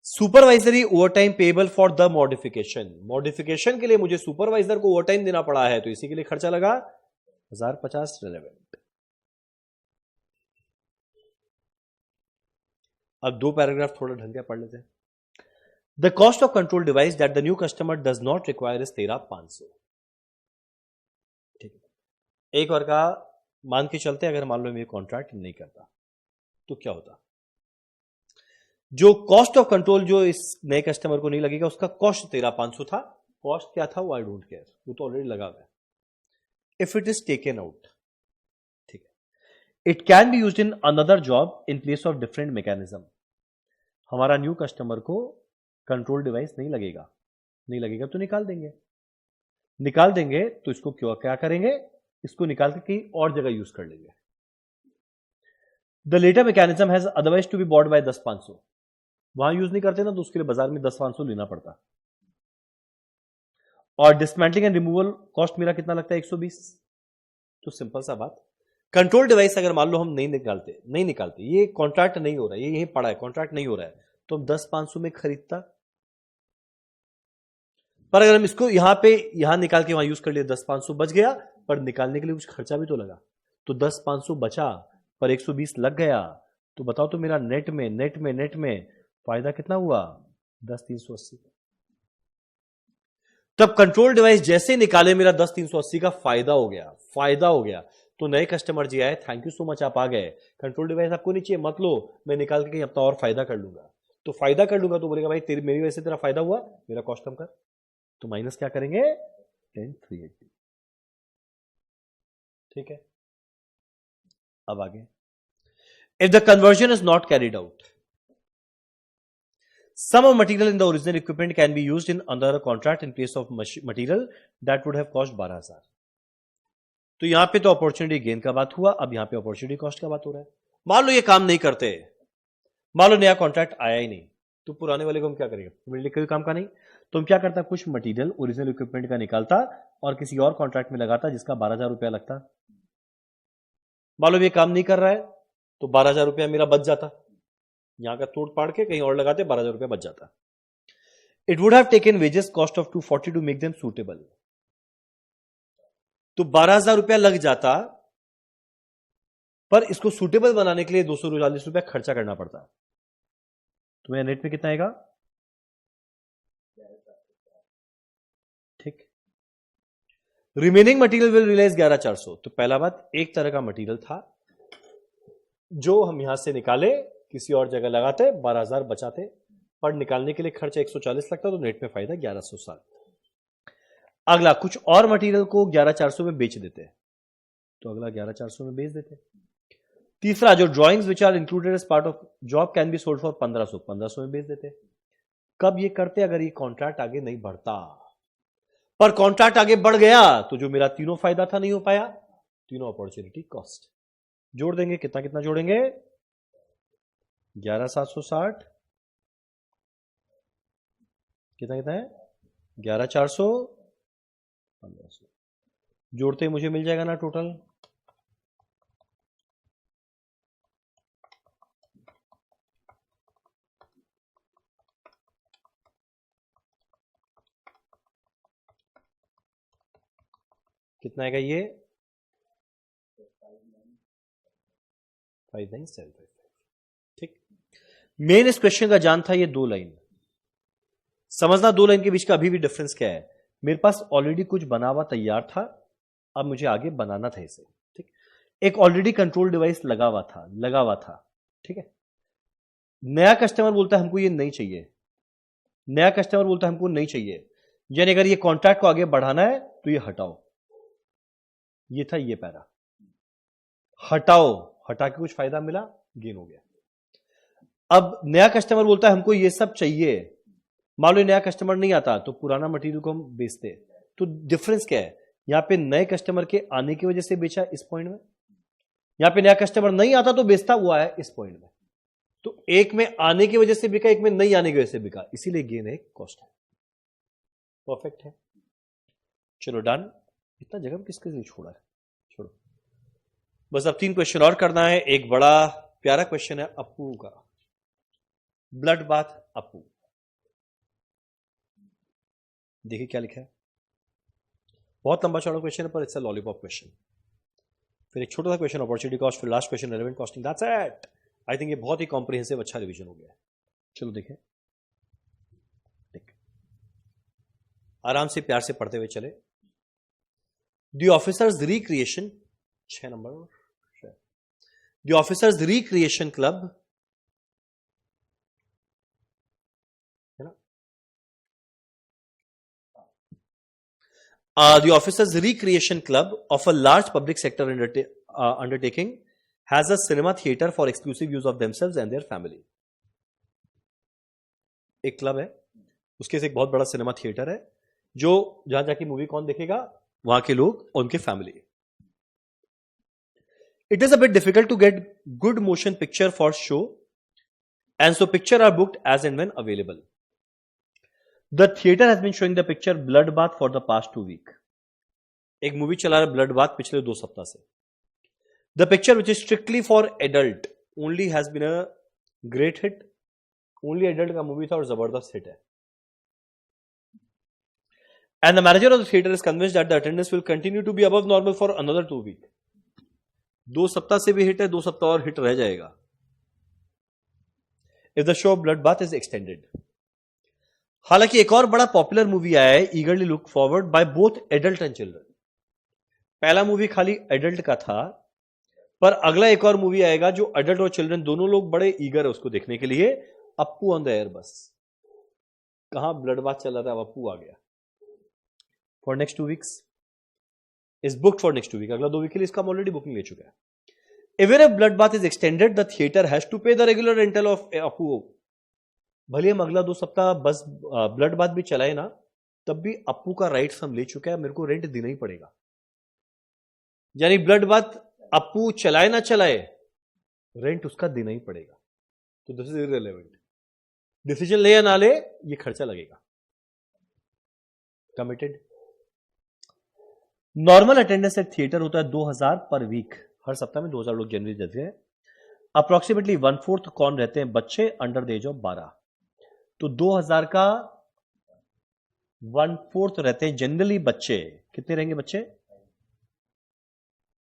supervisory overtime payable for the modification के लिए मुझे सुपरवाइजर को ओवरटाइम देना पड़ा है, तो इसी के लिए खर्चा लगा 1050 रेलेवेंट। अब 2 पैराग्राफ थोड़ा ढंग के पढ़ लेते हैं। The cost of control device that the new customer does not require is 13,500। ठीक है, एक और का मान के चलते, अगर मान लो मैं कॉन्ट्रैक्ट नहीं करता तो क्या होता, जो कॉस्ट ऑफ कंट्रोल जो इस नए कस्टमर को नहीं लगेगा, उसका कॉस्ट 13,500 था। कॉस्ट क्या था वो आई डोंट केयर, वो तो ऑलरेडी लगा हुआ है। If it is taken out, ठीक है, it can be used in another job in place of different mechanism. हमारा न्यू कस्टमर को कंट्रोल डिवाइस नहीं लगेगा तो निकाल देंगे तो इसको क्या करेंगे, इसको निकाल के कहीं और जगह यूज कर लेंगे। The latter mechanism has otherwise to be bought by 10,500, वहां यूज नहीं करते ना, तो उसके लिए बाजार में 10,500 लेना पड़ता। और डिसमेंटलिंग एंड रिमूवल कॉस्ट मेरा कितना लगता है, 120। तो सिंपल सा बात, कंट्रोल डिवाइस अगर मान लो हम नहीं निकालते, ये कॉन्ट्रैक्ट नहीं हो रहा है, ये यहीं पड़ा है, कॉन्ट्रैक्ट नहीं हो रहा है, तो हम 10,500 में खरीदता। पर अगर हम इसको यहां निकाल के वहां यूज कर लिए, 10,500 बच गया, पर निकालने के लिए कुछ खर्चा भी तो लगा, तो 10,500 बचा पर 120 लग गया। तो बताओ तो मेरा नेट में फायदा कितना हुआ, 10,380। तब कंट्रोल डिवाइस जैसे निकाले मेरा 10,380 का फायदा हो गया। तो नए कस्टमर जी आए, थैंक यू सो मच, आप आ गए, कंट्रोल डिवाइस आपको नहीं चाहिए, मत लो, मैं निकाल के कहीं अपना और फायदा कर लूंगा। तो फायदा कर लूंगा तो बोलेगा भाई मेरी वजह से तेरा फायदा हुआ, मेरा कॉस्ट कम कर। तो माइनस क्या करेंगे, 10,380। ठीक है, अब आगे, if the conversion is not carried out, some of material in the original equipment can be used in under a contract in place of material that would have cost 12,000। तो यहां पे तो अपॉर्चुनिटी गेन का बात हुआ, अब यहां पे अपॉर्चुनिटी कॉस्ट का बात हो रहा है। मान लो ये काम नहीं करते, मान लो नया कॉन्ट्रैक्ट आया ही नहीं, तो पुराने वाले को हम क्या करेंगे, मिलने कोई काम का नहीं, तो हम क्या करता, कुछ मटेरियल ओरिजिनल इक्विपमेंट का निकालता और किसी और कॉन्ट्रैक्ट में लगाता जिसका 12,000 रुपया लगता। मान लो ये काम नहीं कर रहा है तो 12,000 रुपया मेरा बच जाता, यहां का तोड़ पाड़ के कहीं और लगाते, 12,000 रुपया बच जाता। It would have taken wages cost of 240 to make them suitable, तो 12,000 रुपया लग जाता, पर इसको सूटेबल बनाने के लिए 240 रुपया खर्चा करना पड़ता। तो मेरा नेट में कितना आएगा, ठीक। Remaining material will realise 11,400। तो पहला बात, एक तरह का मटेरियल था जो हम यहां से निकाले, किसी और जगह लगाते, 12,000 बचाते, पर निकालने के लिए खर्चा 140 लगता, तो नेट में फायदा 1160। अगला, कुछ और मटेरियल को 11,400 में बेच देते, तो अगला 11,400 में बेच देते। तीसरा, जो drawings which are included as part of job can be sold for 1500 में बेच देते। कब ये करते, अगर ये कॉन्ट्रैक्ट आगे नहीं बढ़ता, पर कॉन्ट्रैक्ट आगे बढ़ गया तो जो मेरा तीनों फायदा था नहीं हो पाया, तीनों अपॉर्चुनिटी कॉस्ट जोड़ देंगे। कितना कितना जोड़ेंगे, 11,760, कितना कितना है, 11,400, 1500 जोड़ते ही मुझे मिल जाएगा ना टोटल, कितना आएगा ये, 59,755। ठीक, मेन इस क्वेश्चन का जान था ये 2 लाइन, समझना 2 लाइन के बीच का अभी भी डिफरेंस क्या है। मेरे पास ऑलरेडी कुछ बना हुआ तैयार था, अब मुझे आगे बनाना था इसे। ठीक, एक ऑलरेडी कंट्रोल डिवाइस लगा हुआ था, ठीक है। नया कस्टमर बोलता है हमको ये नहीं चाहिए, यानी अगर ये कॉन्ट्रैक्ट को आगे बढ़ाना है तो ये हटाओ, ये था ये पैरा, हटा के कुछ फायदा मिला, गेन हो गया। अब नया कस्टमर बोलता है हमको ये सब चाहिए, मान लो नया कस्टमर नहीं आता तो पुराना मटेरियल को हम बेचते, तो डिफरेंस क्या है, यहां पे नए कस्टमर के आने की वजह से बेचा इस पॉइंट में, यहां पे नया कस्टमर नहीं आता तो बेचता हुआ है इस पॉइंट में, तो एक में आने की वजह से बिका, एक में नहीं आने की वजह से बिका, इसीलिए गेन है, कॉस्ट है। परफेक्ट है, चलो डन। इतना जगह किसके लिए छोड़ा है, छोड़ो, बस अब 3 क्वेश्चन और करना है। एक बड़ा प्यारा क्वेश्चन है अप्पू का, ब्लड बाथ अप्पू। देखिए क्या लिखा है, बहुत लंबा चौड़ा क्वेश्चन है पर इट्स अ लॉलीपॉप क्वेश्चन। फिर एक छोटा सा क्वेश्चन अपॉर्चुनिटी कॉस्ट, फिर last question relevant costing, that's it. I think ये बहुत ही कॉम्प्रिहेंसिव अच्छा रिवीजन हो गया है। चलो देखें, आराम से प्यार से पढ़ते हुए चले। The officers recreation, 6 number, the officers recreation club, है ना, the officers recreation club of a large public sector undertaking has a cinema theater for exclusive use of themselves and their family. एक क्लब है, उसके से एक बहुत बड़ा cinema theatre है, जो जहां जाके मूवी कौन देखेगा, वहां के लोग और उनके family. It is a bit difficult to get good motion picture for show, and so picture are booked as and when available. The theater has been showing the picture Bloodbath for the past 2 weeks. एक movie चला रहा है Bloodbath पिछले 2 सप्ताह से। The picture, which is strictly for adult, only has been a great hit. Only adult का movie था और जबरदस्त हिट है। And the manager of the theater is convinced that the attendance will continue to be above normal for another 2 weeks. 2 सप्ताह से भी hit है, 2 सप्ताह और हिट रह जाएगा। If the show Bloodbath is extended. हालांकि एक और बड़ा पॉपुलर मूवी आया है, eagerly look forward by both adult and children. पहला मूवी खाली एडल्ट का था, पर अगला एक और मूवी आएगा जो एडल्ट और चिल्ड्रन दोनों लोग बड़े ईगर है उसको देखने के लिए। Appu on the air. बस कहां ब्लडबाथ चल रहा था, अप्पू आ गया। For next 2 weeks is booked for next 2 week, अगला 2 वीक के लिए इसका हम ऑलरेडी बुकिंग ले चुका है। Even if bloodbath is extended, the theatre has to pay the regular rental of Appu. भले हम अगला 2 सप्ताह बस ब्लडबाथ भी चलाए ना, तब भी अप्पू का राइट्स हम ले चुके हैं, मेरे को रेंट देना ही पड़ेगा। यानी ब्लडबाथ अप्पू चलाए ना चलाए, रेंट उसका देना ही पड़ेगा। तो दिस इज इररिलेवेंट, डिसीजन ले या ना ले, ये खर्चा लगेगा। Committed. Normal attendance eight theatre होता है 2000 पर वीक, हर सप्ताह में 2000 लोग जनरली जाते हैं। अप्रोक्सीमेटली 1/4 कौन रहते हैं, बच्चे अंडर द एज ऑफ 12। तो 2000 का 1/4 रहते हैं जनरली बच्चे। कितने रहेंगे बच्चे,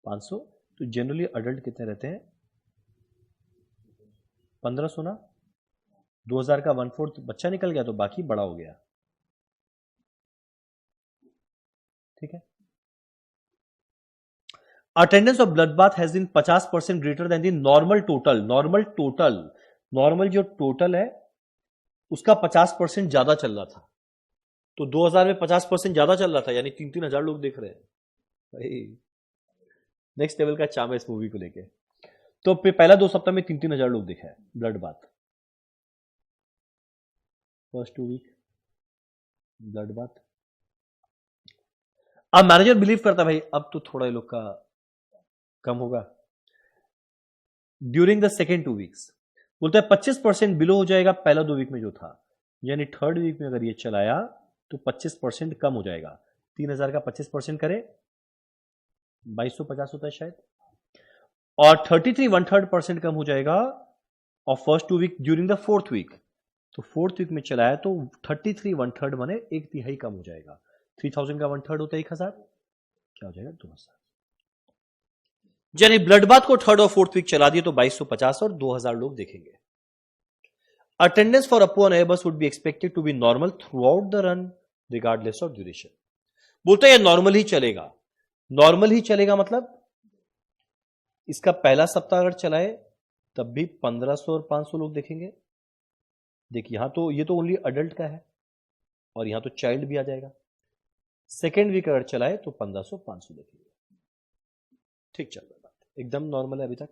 500। तो जनरली अडल्ट कितने रहते हैं, 1500 ना। 2000 का 1/4 बच्चा निकल गया, तो बाकी बड़ा हो गया। ठीक है। Attendance of bloodbath has been 50% greater than the normal total. Normal जो टोटल है उसका 50% ज्यादा चल रहा था। तो 2000 में 50% ज्यादा चल रहा था, यानी 3-3 हजार लोग देख रहे हैं भाई। नेक्स्ट लेवल का चाम है इस मूवी को लेके। तो पहला 2 सप्ताह में 3-3 हजार लोग देखा है ब्लडबाथ। First 2 week bloodbath. अब मैनेजर बिलीव करता भाई अब तो थोड़ा लोग का कम होगा। ड्यूरिंग द सेकेंड 2 वीक्स बोलता है 25% बिलो हो जाएगा पहला 2 वीक में जो था, यानी थर्ड वीक में अगर ये चलाया तो 25% कम हो जाएगा। 3000 का 25% करे 2250 होता है शायद, और 33 1/3% कम हो जाएगा और first 2 week during the 4th week. तो 4th वीक में चलाया तो 33 1/3 माने 1/3 कम हो जाएगा। 3000 का 1/3 होता है 1000, क्या हो जाएगा 2000। यानी ब्लडबाथ को 3rd और 4th वीक चला दिए तो 2250 और 2000 लोग देखेंगे। Attendance for Appu on airbus would be expected to be normal throughout the run regardless of duration. बोलते हैं नॉर्मल ही चलेगा। नॉर्मल ही चलेगा मतलब इसका पहला सप्ताह अगर चलाए तब भी 1500 और 500 लोग देखेंगे। देखिए यहां तो ये तो ओनली अडल्ट का है और यहां तो चाइल्ड भी आ जाएगा। सेकेंड वीक अगर चलाए तो 1500 500 देखेंगे। ठीक चल रहा है, बात एकदम नॉर्मल है अभी तक।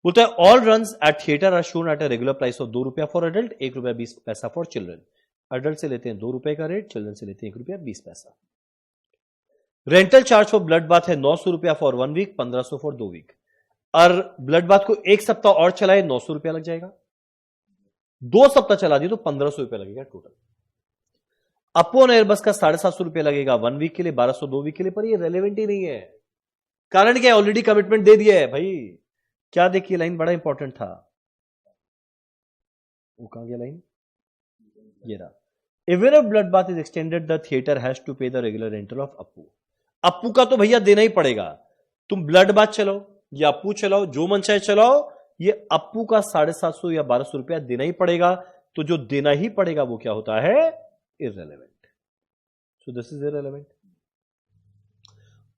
बोलते हैं all runs at theatre are shown at a regular price of 2 रुपया फॉर अडल्ट, 1 रुपया 20 पैसा फॉर चिल्ड्रन। अडल्ट से लेते हैं 2 रुपए का रेट, चिल्ड्रन से लेते हैं 1 रुपया 20 पैसा। Rental charge for blood bath है 900 रुपया फॉर 1 वीक, 1500 फॉर 2 वीक। और ब्लड बाथ को 1 सप्ताह और चलाए 900 रुपया लग जाएगा। 2 सप्ताह चला दिए तो 1500 रुपया लगेगा टोटल। अप्पू ऑन एयरबस का 750 रुपया लगेगा 1 वीक के लिए, 1200 2 वीक के लिए, पर ये रेलेवेंट ही नहीं है। कारण क्या, ऑलरेडी कमिटमेंट दे दिया है भाई। क्या देखिए लाइन बड़ा इंपॉर्टेंट था, वो कहां गया लाइन, ये रहा। Even if blood bath is extended, the theater has to pay the regular rental of Appu. Appu का तो भैया देना ही पड़ेगा, तुम ब्लड बाथ चलाओ या अप्पू चलाओ, जो मन चाहे चलाओ, ये अप्पू का 750 या 1200 रुपया देना ही पड़ेगा। तो जो देना ही पड़ेगा वो क्या होता है, irrelevant। So this is irrelevant।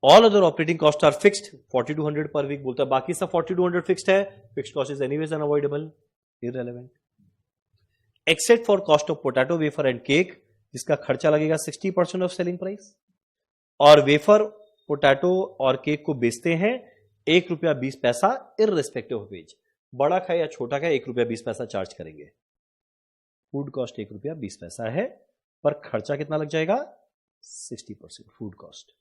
All other operating costs are fixed, 4200 per week बोलता है, बाकी सब 4200 फिक्स्ड है, fixed cost is anyways unavoidable, irrelevant। Except for cost of potato wafer and cake, जिसका खर्चा लगेगा 60% ऑफ सेलिंग प्राइस, और wafer potato और केक को बेचते हैं ₹1.20 इररिस्पेक्टिव ऑफ एज, बड़ा खाए या छोटा खाए ₹1.20 चार्ज करेंगे। फूड कॉस्ट ₹1.20 है, पर खर्चा कितना लग जाएगा, 60% फूड कॉस्ट।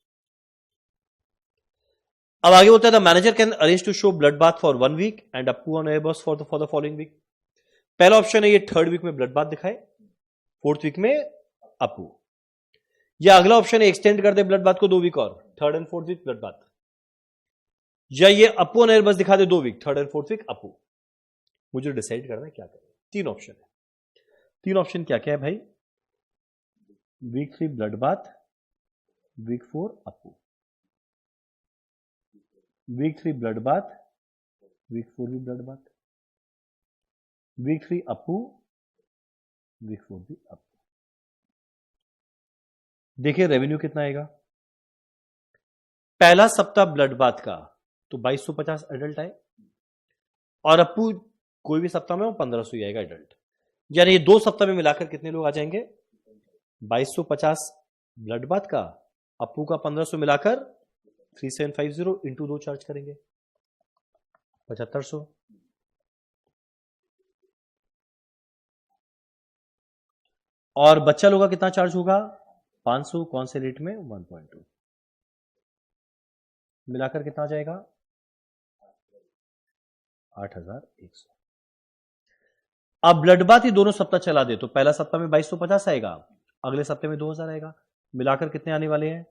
अब आगे बोलता है the manager can arrange to show blood bath for 1 week and Appu on airbus for the following week. पहला ऑप्शन है ये 3rd वीक में ब्लड बाथ दिखाए, 4th वीक में अप्पू, या अगला ऑप्शन है एक्सटेंड कर दे ब्लड बाथ को 2 वीक और 3rd and 4th week blood bath, या ये अप्पू ऑन एयरबस दिखा दे 2 week, 3rd and 4th week Appu. मुझे डिसाइड करना है क्या करें। 3 ऑप्शन है, 3 ऑप्शन क्या क्या है भाई, week 3 blood bath, week 4 Appu, week 3 blood bath, week 4 भी blood bath, week 3 Appu, week 4 भी अप्पू। देखिए रेवेन्यू कितना आएगा, पहला सप्ताह ब्लड बाथ का तो 2250 एडल्ट आए, और अप्पू कोई भी सप्ताह में वो 1500 ही आएगा एडल्ट, यानी ये 2 सप्ताह में मिलाकर कितने लोग आ जाएंगे, 2250 ब्लड बाथ का, अप्पू का 1500 मिलाकर 3750 इंटू 2 चार्ज करेंगे 7500, और बच्चा लोग का कितना चार्ज होगा 500, कौन से रेट में 1.2, मिलाकर कितना आ जाएगा 8100। अब ब्लड बाथ ही दोनों सप्ताह चला दे तो पहला सप्ताह में 2250 आएगा, अगले सप्ताह में 2000 आएगा, मिलाकर कितने आने वाले हैं,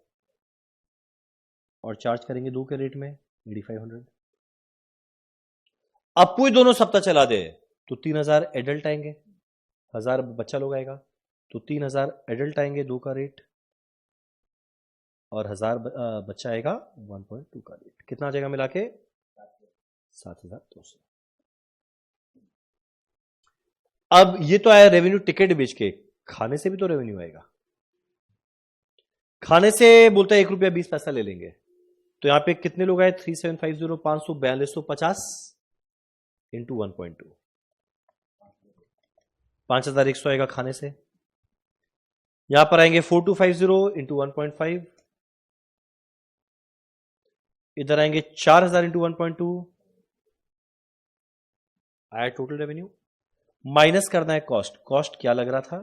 और चार्ज करेंगे 2 के रेट में 8500। अप्पू ही दोनों सप्ताह चला दे तो 3000 एडल्ट आएंगे, 1000 बच्चा लोग आएगा, तो 3000 एडल्ट आएंगे 2 का रेट, और 1000 बच्चा आएगा 1.2 का रेट, कितना आ जाएगा मिला के 7200। अब ये तो आया रेवेन्यू टिकट बेच के, खाने से भी तो रेवेन्यू आएगा, खाने से बोलता है ₹1.20 ले लेंगे, तो यहां पे कितने लोग आए 3750, 500, 4250 इंटू 1.2, 5100 आएगा खाने से। यहां पर आएंगे 4250 इंटू 1.5, इधर आएंगे 4000 इंटू 1.2, आया टोटल रेवेन्यू। माइनस करना है कॉस्ट, कॉस्ट क्या लग रहा था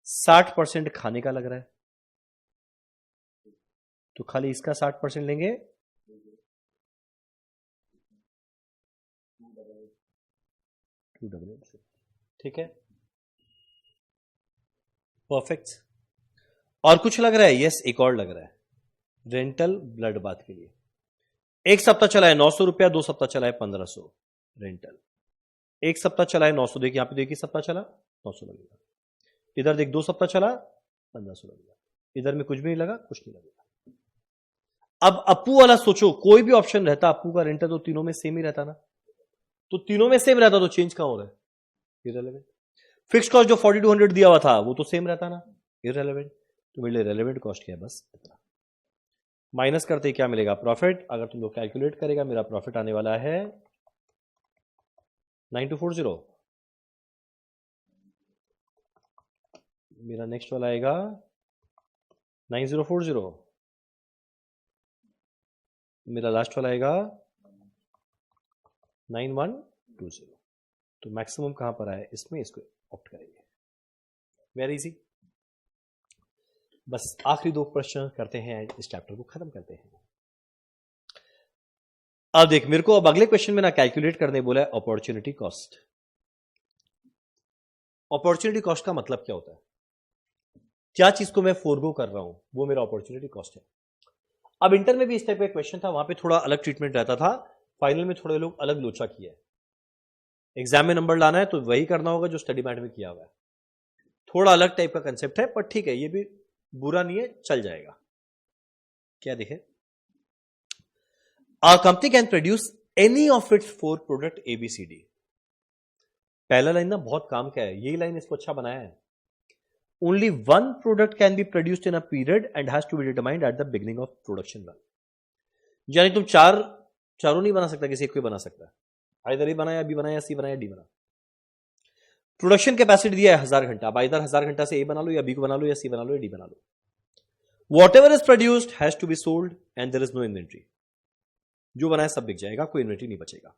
60% खाने का लग रहा है, तो खाली इसका 60% लेंगे, ठीक है परफेक्ट। और कुछ लग रहा है, यस एक और लग रहा है, रेंटल ब्लड बाथ के लिए 1 सप्ताह चला है 900 रुपया, 2 सप्ताह चला है 1500 रेंटल, 1 सप्ताह चला है 900, देख यहां पे देखिए सप्ताह चला 900 लगेगा, इधर देख 2 सप्ताह चला 1500 लगेगा, इधर में कुछ भी नहीं लगा, कुछ नहीं लगेगा। अब अप्पू वाला सोचो, कोई भी ऑप्शन रहता अप्पू का रेंटल तो तीनों में सेम ही रहता ना, तो तीनों में सेम रहता तो चेंज कहां हो रहा है, इररिलेवेंट। फिक्स कॉस्ट जो 4200 दिया हुआ था वो तो सेम रहता ना, इररिलेवेंट। तो मेरे लिए रेलेवेंट कॉस्ट क्या है, बस इतना। माइनस करते क्या मिलेगा प्रॉफिट, अगर तुम लोग कैलकुलेट करेगा मेरा प्रॉफिट आने वाला है 9240, मेरा नेक्स्ट वाला आएगा 9040, मेरा लास्ट वाला आएगा 9120। तो मैक्सिमम कहां पर आए इसमें, इसको ऑप्ट करेंगे, वेरी इजी। बस आखिरी 2 प्रश्न करते हैं, इस चैप्टर को खत्म करते हैं। अब देख मेरे को अब अगले क्वेश्चन में ना कैलकुलेट करने बोला है अपॉर्चुनिटी कॉस्ट। अपॉर्चुनिटी कॉस्ट का मतलब क्या होता है, क्या चीज को मैं फोरगो कर रहा हूं वो मेरा अपॉर्चुनिटी कॉस्ट है। अब इंटर में भी इस टाइप का क्वेश्चन था, वहां पे थोड़ा अलग ट्रीटमेंट रहता था, फाइनल में थोड़े लोग अलग लोचा किया है। एग्जाम में नंबर लाना है तो वही करना होगा जो स्टडी मैट में किया हुआ है। थोड़ा अलग टाइप का कंसेप्ट है, पर ठीक है, ये भी बुरा नहीं है, चल जाएगा। क्या देखें, A company can produce any of its 4 product ABCD। पहला लाइन ना बहुत काम का है, यही लाइन इसको अच्छा बनाया है। Only one product can be produced in a period and has to be determined at the beginning of production run। यानी तुम चारों नहीं बना सकता, किसी एक को बना सकता है, आइदर ए बनाया, बी बनाया, सी बनाया, डी बना। प्रोडक्शन कैपेसिटी दिया है 1000 घंटा, अब आइदर 1000 घंटा से ए बना लो, या बी को बना लो, या सी बना लो, या डी बना लो। Whatever is produced has to be sold and there is no inventory। जो बनाया सब बिक जाएगा, कोई इन्वेंटरी नहीं बचेगा।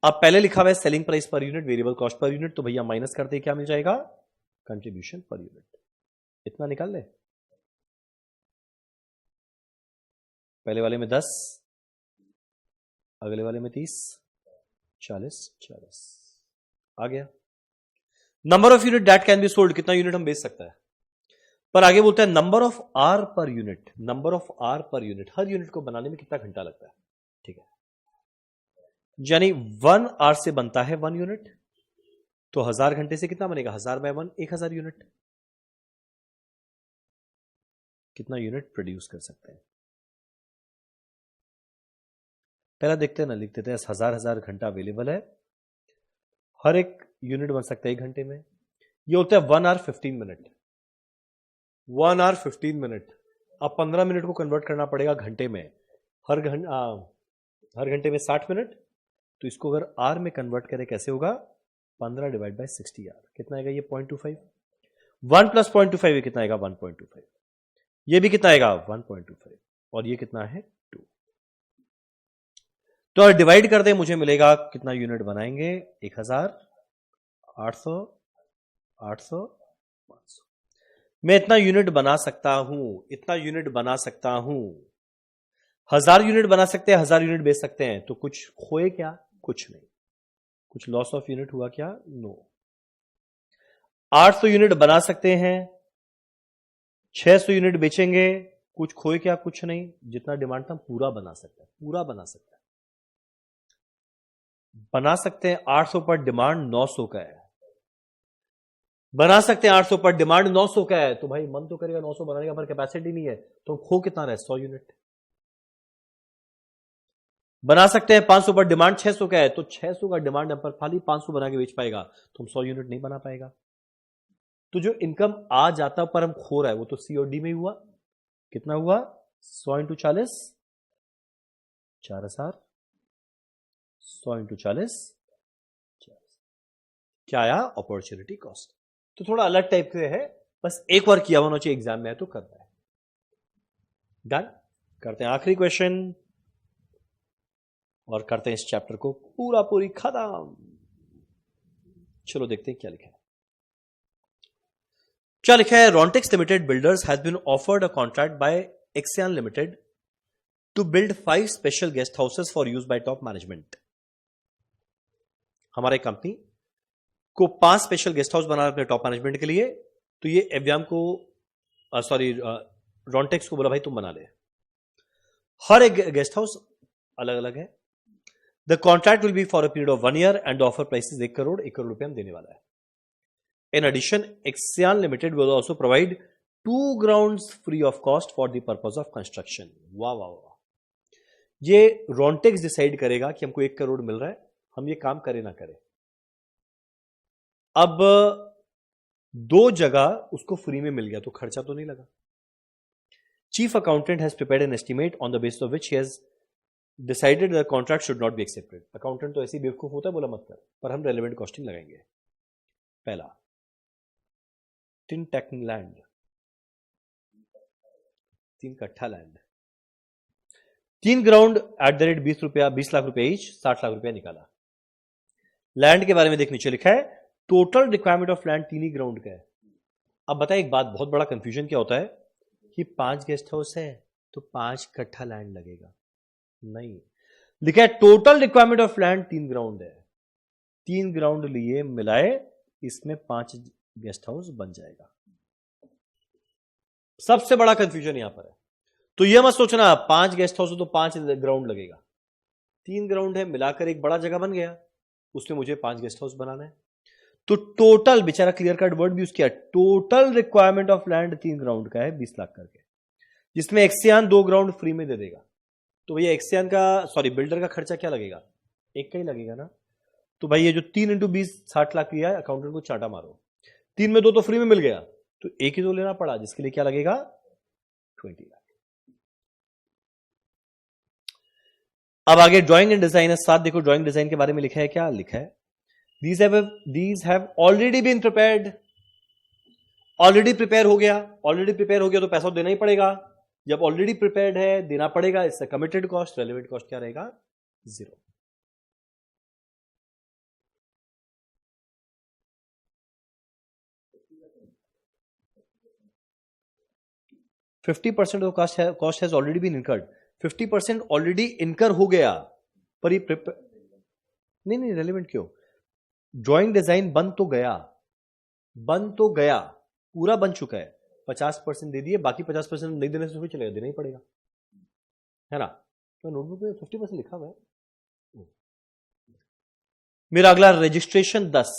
अब पहले लिखा हुआ है selling price per unit, variable cost per unit, तो भैया माइनस करते क्या मिल जाएगा, कंट्रीब्यूशन पर यूनिट। इतना निकाल ले, पहले वाले में 10, अगले वाले में 30, 40 आ गया। Number of unit that can be sold, कितना यूनिट हम बेच सकता है। पर आगे बोलता है number of hour per unit, number of hour per unit, हर यूनिट को बनाने में कितना घंटा लगता है। ठीक है, यानी 1 आर से बनता है 1 यूनिट, तो 1000 घंटे से कितना बनेगा, 1000 बाय 1, 1000 यूनिट। कितना यूनिट प्रोड्यूस कर सकते हैं, पहला देखते हैं ना, लिख देते हैं 1000 घंटा अवेलेबल है, हर एक यूनिट बन सकता है 1 घंटे में। ये होता है 1 आवर 15 मिनट, 1 आवर 15 मिनट। अब 15 मिनट को कन्वर्ट करना पड़ेगा घंटे में, हर घंटे में 60 मिनट, तो इसको अगर आर में कन्वर्ट करें कैसे होगा, 15 डिवाइड बाय 60 आर, कितना आएगा ये 0.25। 1 प्लस 0.25 ये कितना आएगा 1.25, ये भी कितना आएगा 1.25, और ये कितना है 2। तो अगर डिवाइड कर दे मुझे मिलेगा कितना यूनिट बनाएंगे, 1000, 800, 800, 500। मैं इतना यूनिट बना सकता हूं, इतना यूनिट बना सकता हूं। 1000 यूनिट बना सकते हैं, 1000 यूनिट बेच सकते हैं, तो कुछ खोए क्या, कुछ नहीं। कुछ लॉस ऑफ यूनिट हुआ क्या, नो। 800 यूनिट बना सकते हैं, 600 यूनिट बेचेंगे, कुछ खोए क्या, कुछ नहीं। जितना डिमांड था पूरा बना सकते हैं, पूरा बना सकते हैं, बना सकते हैं। 800 पर डिमांड 900 का है, बना सकते हैं 800 पर डिमांड 900 का है, तो भाई मन तो करेगा 900 बनाने का, पर कैपेसिटी नहीं है, तो खो कितना रहे, 100 यूनिट। बना सकते हैं 500 पर डिमांड 600 का है, तो 600 का डिमांड पर खाली 500 बना के बेच पाएगा, तो हम 100 यूनिट नहीं बना पाएगा। तो जो इनकम आ जाता पर हम खो रहा है, वो तो सी और डी में हुआ। कितना हुआ, 100 इंटू 40, 4000, 100 इंटू 40, क्या आया, अपॉर्चुनिटी कॉस्ट। तो थोड़ा अलग टाइप से है, बस एक बार किया होना चाहिए, एग्जाम में है तो करना है। डन, करते हैं आखिरी क्वेश्चन और करते हैं इस चैप्टर को पूरी खत्म। चलो देखते हैं क्या लिखा है। क्या लिखा है, Rontex limited builders has been offered a contract by Axion limited to build 5 special guest houses for use by top management. हमारे कंपनी को 5 स्पेशल गेस्ट हाउस बना अपने टॉप मैनेजमेंट के लिए, तो ये एवियम को रॉन्टेक्स को बोला भाई तुम बना ले। हर एक गेस्ट हाउस अलग अलग है। The contract will be for a period of 1 year and offer price 1 crore, 1 crore रुपए हम देने वाला है। In addition Axion limited will also provide 2 grounds free of cost for the purpose of construction. वाह वाह वाह, ये रॉन्टेक्स डिसाइड करेगा कि हमको 1 करोड़ मिल रहा है, हम ये काम करें ना करें। अब 2 जगह उसको फ्री में मिल गया, तो खर्चा तो नहीं लगा। Chief accountant has prepared an estimate on the basis of which he has decided the contract should not be accepted. Accountant तो ऐसी बेवकूफ होता है, बोला मत कर, पर हम रेलेवेंट कॉस्टिंग लगाएंगे। पहला, टिन टेक्न लैंड, 3 कट्ठा land, 3 ground at the rate 20 lakh रुपया ईच, 60 लाख रुपया निकाला। लैंड के बारे में देख, नीचे लिखा है total requirement of land 3 he ground का है। अब बताए एक बात, बहुत बड़ा कंफ्यूजन क्या होता है कि 5 गेस्ट हाउस है तो 5 कट्ठा लैंड लगेगा, नहीं, लिखा है total requirement of land 3 ground है। 3 ग्राउंड लिए मिलाए इसमें 5 गेस्ट हाउस बन जाएगा। सबसे बड़ा कंफ्यूजन यहां पर है। तो यह मत सोचना 5 गेस्ट हाउस हो तो 5 ग्राउंड लगेगा, 3 ग्राउंड है, मिलाकर एक बड़ा जगह बन गया, उसमें मुझे 5 गेस्ट हाउस बनाना है। तो टोटल, बेचारा क्लियर कट वर्ड भी यूज किया, total requirement of land 3 ground का है 20 लाख करके, जिसमें एक्सियान 2 ग्राउंड फ्री में दे देगा। तो भैया एक्सियान का, सॉरी बिल्डर का खर्चा क्या लगेगा, एक का ही लगेगा ना। तो भाई ये जो 3 × 20 60 लाख लिया है, अकाउंटेंट को चाटा मारो, 3 में 2 तो फ्री में मिल गया, तो एक ही तो लेना पड़ा, जिसके लिए क्या लगेगा 20 लाख। अब आगे ड्राइंग एंड डिजाइन है 7। देखो ड्राइंग डिजाइन के बारे में लिखा है, क्या लिखा है, these have already been prepared, already prepare हो गया, ऑलरेडी प्रिपेयर हो गया तो पैसा तो देना ही पड़ेगा, जब ऑलरेडी प्रिपेयर्ड है देना पड़ेगा, इससे कमिटेड कॉस्ट, रेलेवेंट कॉस्ट क्या रहेगा 0। %50 of cost has already been incurred, 50% already incur हो गया, पर ये नहीं रेलेवेंट क्यों, ड्राइंग डिजाइन बन तो गया, पूरा बन चुका है, 50% दे दिए, बाकी 50% नहीं देने से चलेगा, देना ही पड़ेगा, है ना। तो नोटबुक में 50% लिखा हुआ है। मेरा अगला रजिस्ट्रेशन 10,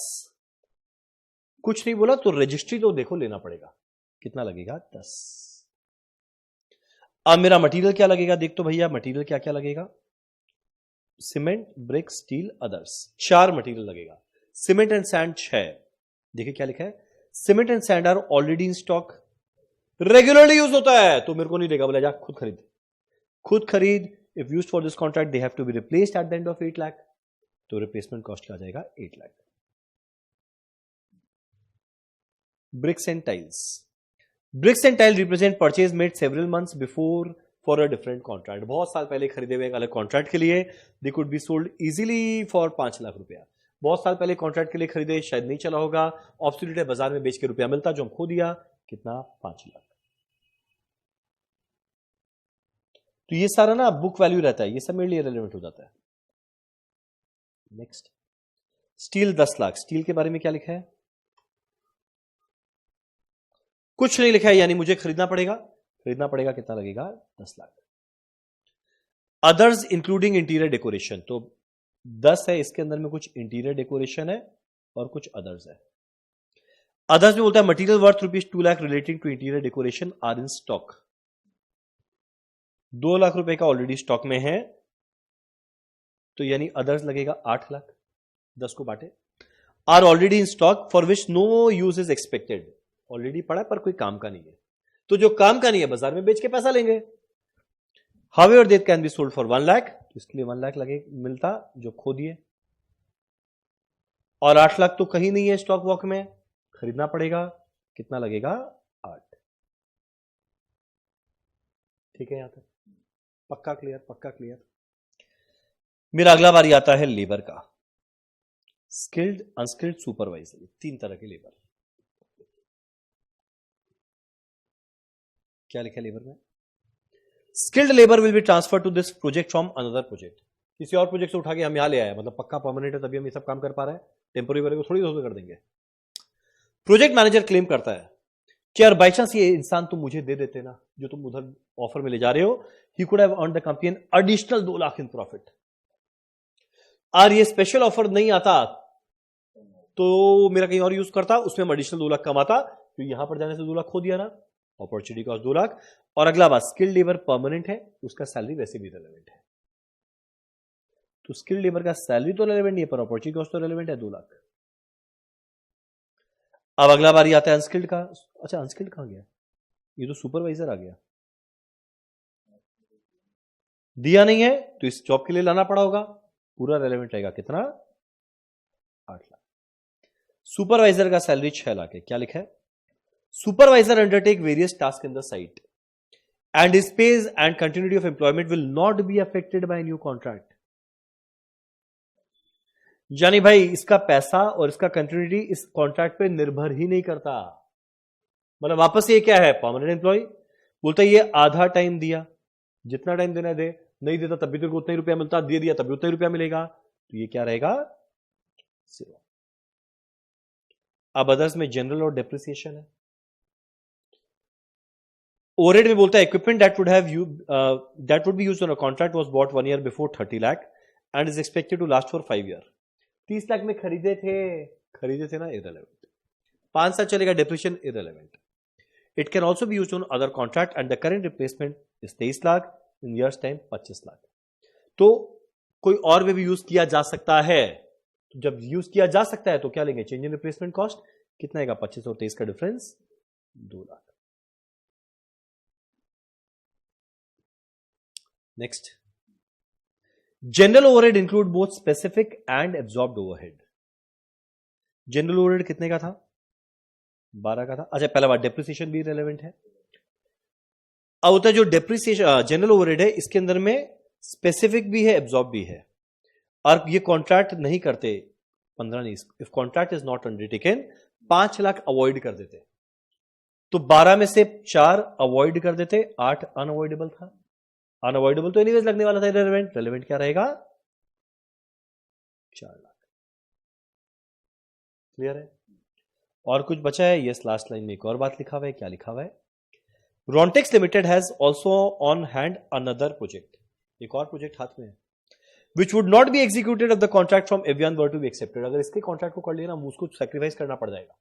कुछ नहीं बोला तो रजिस्ट्री तो देखो लेना पड़ेगा, कितना लगेगा 10। अब मेरा मटेरियल क्या लगेगा, देख तो भैया मटेरियल क्या क्या लगेगा, cement, brick, steel, others, 4 material लगेगा। सीमेंट एंड सैंड 6, देखिए क्या लिखा है, cement and sand are already in stock, regularly use होता है, तो मेरे को नहीं देगा, बोला जा खुद खरीद। If used for this contract they have to be replaced at the end of 8 lakh, तो रिप्लेसमेंट कॉस्ट क्या आ जाएगा 8 lakh. Bricks and tiles, bricks and tile represent purchase made several months before for a different contract, बहुत साल पहले खरीदे हुए एक अलग कॉन्ट्रैक्ट के लिए, they could be sold easily for 5 lakh रुपया, बहुत साल पहले कॉन्ट्रैक्ट के लिए खरीदे, शायद नहीं चला होगा, ऑब्सोल्यूट है, बाजार में बेच के रुपया मिलता, जो हम खो दिया, कितना 5 लाख। तो ये सारा ना बुक वैल्यू रहता है, ये सब मेरे लिए रेलेवेंट हो जाता है। नेक्स्ट, स्टील 10 लाख, स्टील के बारे में क्या लिखा है, कुछ नहीं लिखा है, यानी मुझे खरीदना पड़ेगा, कितना लगेगा 10 lakh. Others including interior decoration, तो 10 है, इसके अंदर में कुछ इंटीरियर डेकोरेशन है और कुछ अदर्स है। अदर्स में बोलता है material worth ₹2 lakh relating to interior decoration are in stock, 2 lakh रुपए का ऑलरेडी स्टॉक में है, तो यानी अदर्स लगेगा 8 लाख, 10 को बांटे, are already in stock for which no use is expected, already पड़ा पर कोई काम का नहीं है, तो जो काम का नहीं है बाजार में बेच के पैसा लेंगे। However they can be sold for 1 lakh, तो इसके लिए 1 लाख लगे मिलता, जो खो दिए, और 8 लाख तो कहीं नहीं है स्टॉक वॉक में, खरीदना पड़ेगा, कितना लगेगा 8। ठीक है, यहां तक पक्का क्लियर। मेरा अगला बारी आता है लेबर का, स्किल्ड, अनस्किल्ड, सुपरवाइजर, 3 तरह के लेबर। क्या लिखा है लेबर में, skilled labour will be transfer to this project from another project, किसी और प्रोजेक्ट से उठा के हम यहां ले आए, मतलब पक्का परमानेंट है तभी हम ये सब काम कर पा रहे हैं, टेम्पोररी वाले को थोड़ी दोस्तों कर देंगे। प्रोजेक्ट मैनेजर क्लेम करता है कि यार बाई चांस ये इंसान तुम मुझे दे देते ना, जो तुम उधर ऑफर में ले जा रहे हो, he could have earned the company an additional 2 lakh in profit, और ये स्पेशल ऑफर नहीं आता तो मेरा कहीं और यूज करता, उसमें हम एडिशनल 2 लाख कमाता, तो यहां पर जाने से 2 लाख खो दिया ना, अपॉर्चुनिटी कॉस्ट 2 लाख। और अगला बात, स्किल्ड लेबर परमानेंट है, उसका सैलरी वैसे भी रेलेवेंट है, तो स्किल्ड लेबर का सैलरी तो रेलेवेंट नहीं है, पर अपॉर्चुनिटी कॉस्ट तो रेलेवेंट है 2 लाख। अब अगला बारी आता है अनस्किल्ड का, अच्छा अनस्किल्ड कहां गया, ये तो सुपरवाइजर आ गया, दिया नहीं है तो इस जॉब के लिए लाना पड़ा होगा, पूरा रेलेवेंट रहेगा, कितना 8 लाख। सुपरवाइजर का सैलरी 6 लाख है, क्या लिखा है, supervisor undertake various task in the site and his pays and continuity of employment will not be affected by new contract, यानी भाई इसका पैसा और इसका कंटिन्यूटी इस कॉन्ट्रैक्ट पे निर्भर ही नहीं करता, मतलब वापस ये क्या है, परमानेंट एम्प्लॉय, बोलता है ये आधा टाइम दिया, जितना टाइम देना दे, नहीं देता तब भी तेरे को उतना ही रुपया मिलता, दे दिया तब भी उतना ही रुपया मिलेगा, तो ये क्या रहेगा 0। अब अदर्स में जनरल और डेप्रिसिएशन है, ओवरहेड में बोलता है equipment that would be used on a contract was bought 1 year before 30 lakh and is expected to last for 5 year. 30 lakh में खरीदे थे ना, इररिलेवेंट। 5 साल चलेगा, depreciation irrelevant. It can also be used on other contract and the current replacement is 23 lakh, in years time 25 lakh. तो कोई और में भी यूज किया जा सकता है। तो जब यूज किया जा सकता है तो क्या लेंगे, चेंज इन रिप्लेसमेंट कॉस्ट कितना आएगा, 25 और 23 का difference 2 lakh. Next, general overhead include both specific and absorbed overhead. General overhead कितने का था, 12 का था। अच्छा, पहला बात डेप्रिसिएशन भी रेलेवेंट है। अब होता है जो डेप्रिसिएशन जनरल ओवरहेड है, इसके अंदर में स्पेसिफिक भी है, एब्जॉर्ब भी है। और ये कॉन्ट्रैक्ट नहीं करते, 15 नहीं, if contract is not undertaken 5 lakh avoid कर देते। तो 12 में से 4 अवॉइड कर देते, 8 अनअवॉइडेबल था। अनअवॉइडेबल तो एनीवेज लगने वाला था, रेलेवेंट। रेलेवेंट क्या रहेगा, 4 लाख। क्लियर है? और कुछ बचा है? यस, लास्ट लाइन में एक और बात लिखा हुआ है। क्या लिखा हुआ है, Rontex limited has also on hand another project. एक और प्रोजेक्ट हाथ में है, which would not be executed if the contract from Evian were to be accepted। अगर इसके कॉन्ट्रैक्ट को कर लिया ना, उसको सैक्रिफाइस करना पड़ जाएगा।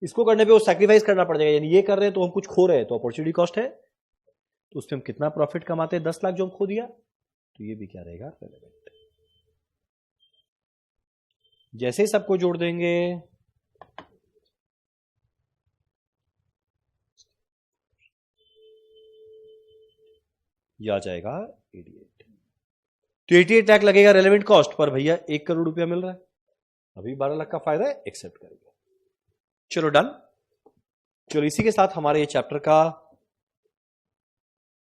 इसको करने पे वो सैक्रिफाइस करना पड़ जाएगा, यानी ये कर रहे हैं तो हम कुछ खो रहे हैं, तो अपॉर्चुनिटी कॉस्ट है। तो उसमें हम कितना प्रॉफिट कमाते हैं, 10 लाख जो हम खो दिया, तो ये भी क्या रहेगा, रेलेवेंट। जैसे ही सबको जोड़ देंगे, ये आ जाएगा 88। तो 88 लाख लगेगा रेलेवेंट कॉस्ट पर, भैया 1 करोड़ रुपया मिल रहा है, अभी 12 लाख का फायदा है, एक्सेप्ट करेंगे। चलो डन। चलो इसी के साथ हमारे ये चैप्टर का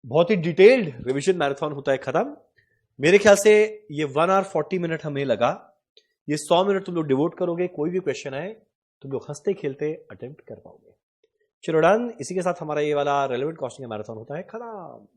बहुत ही डिटेल्ड रिवीजन मैराथन होता है खत्म। मेरे ख्याल से ये 1 आवर 40 मिनट हमें लगा। ये 100 मिनट तुम लोग डिवोट करोगे, कोई भी क्वेश्चन आए तुम लोग हंसते खेलते अटेम्प्ट कर पाओगे। चलो डन। इसी के साथ हमारा ये वाला रेलेवेंट कॉस्टिंग मैराथन होता है खत्म।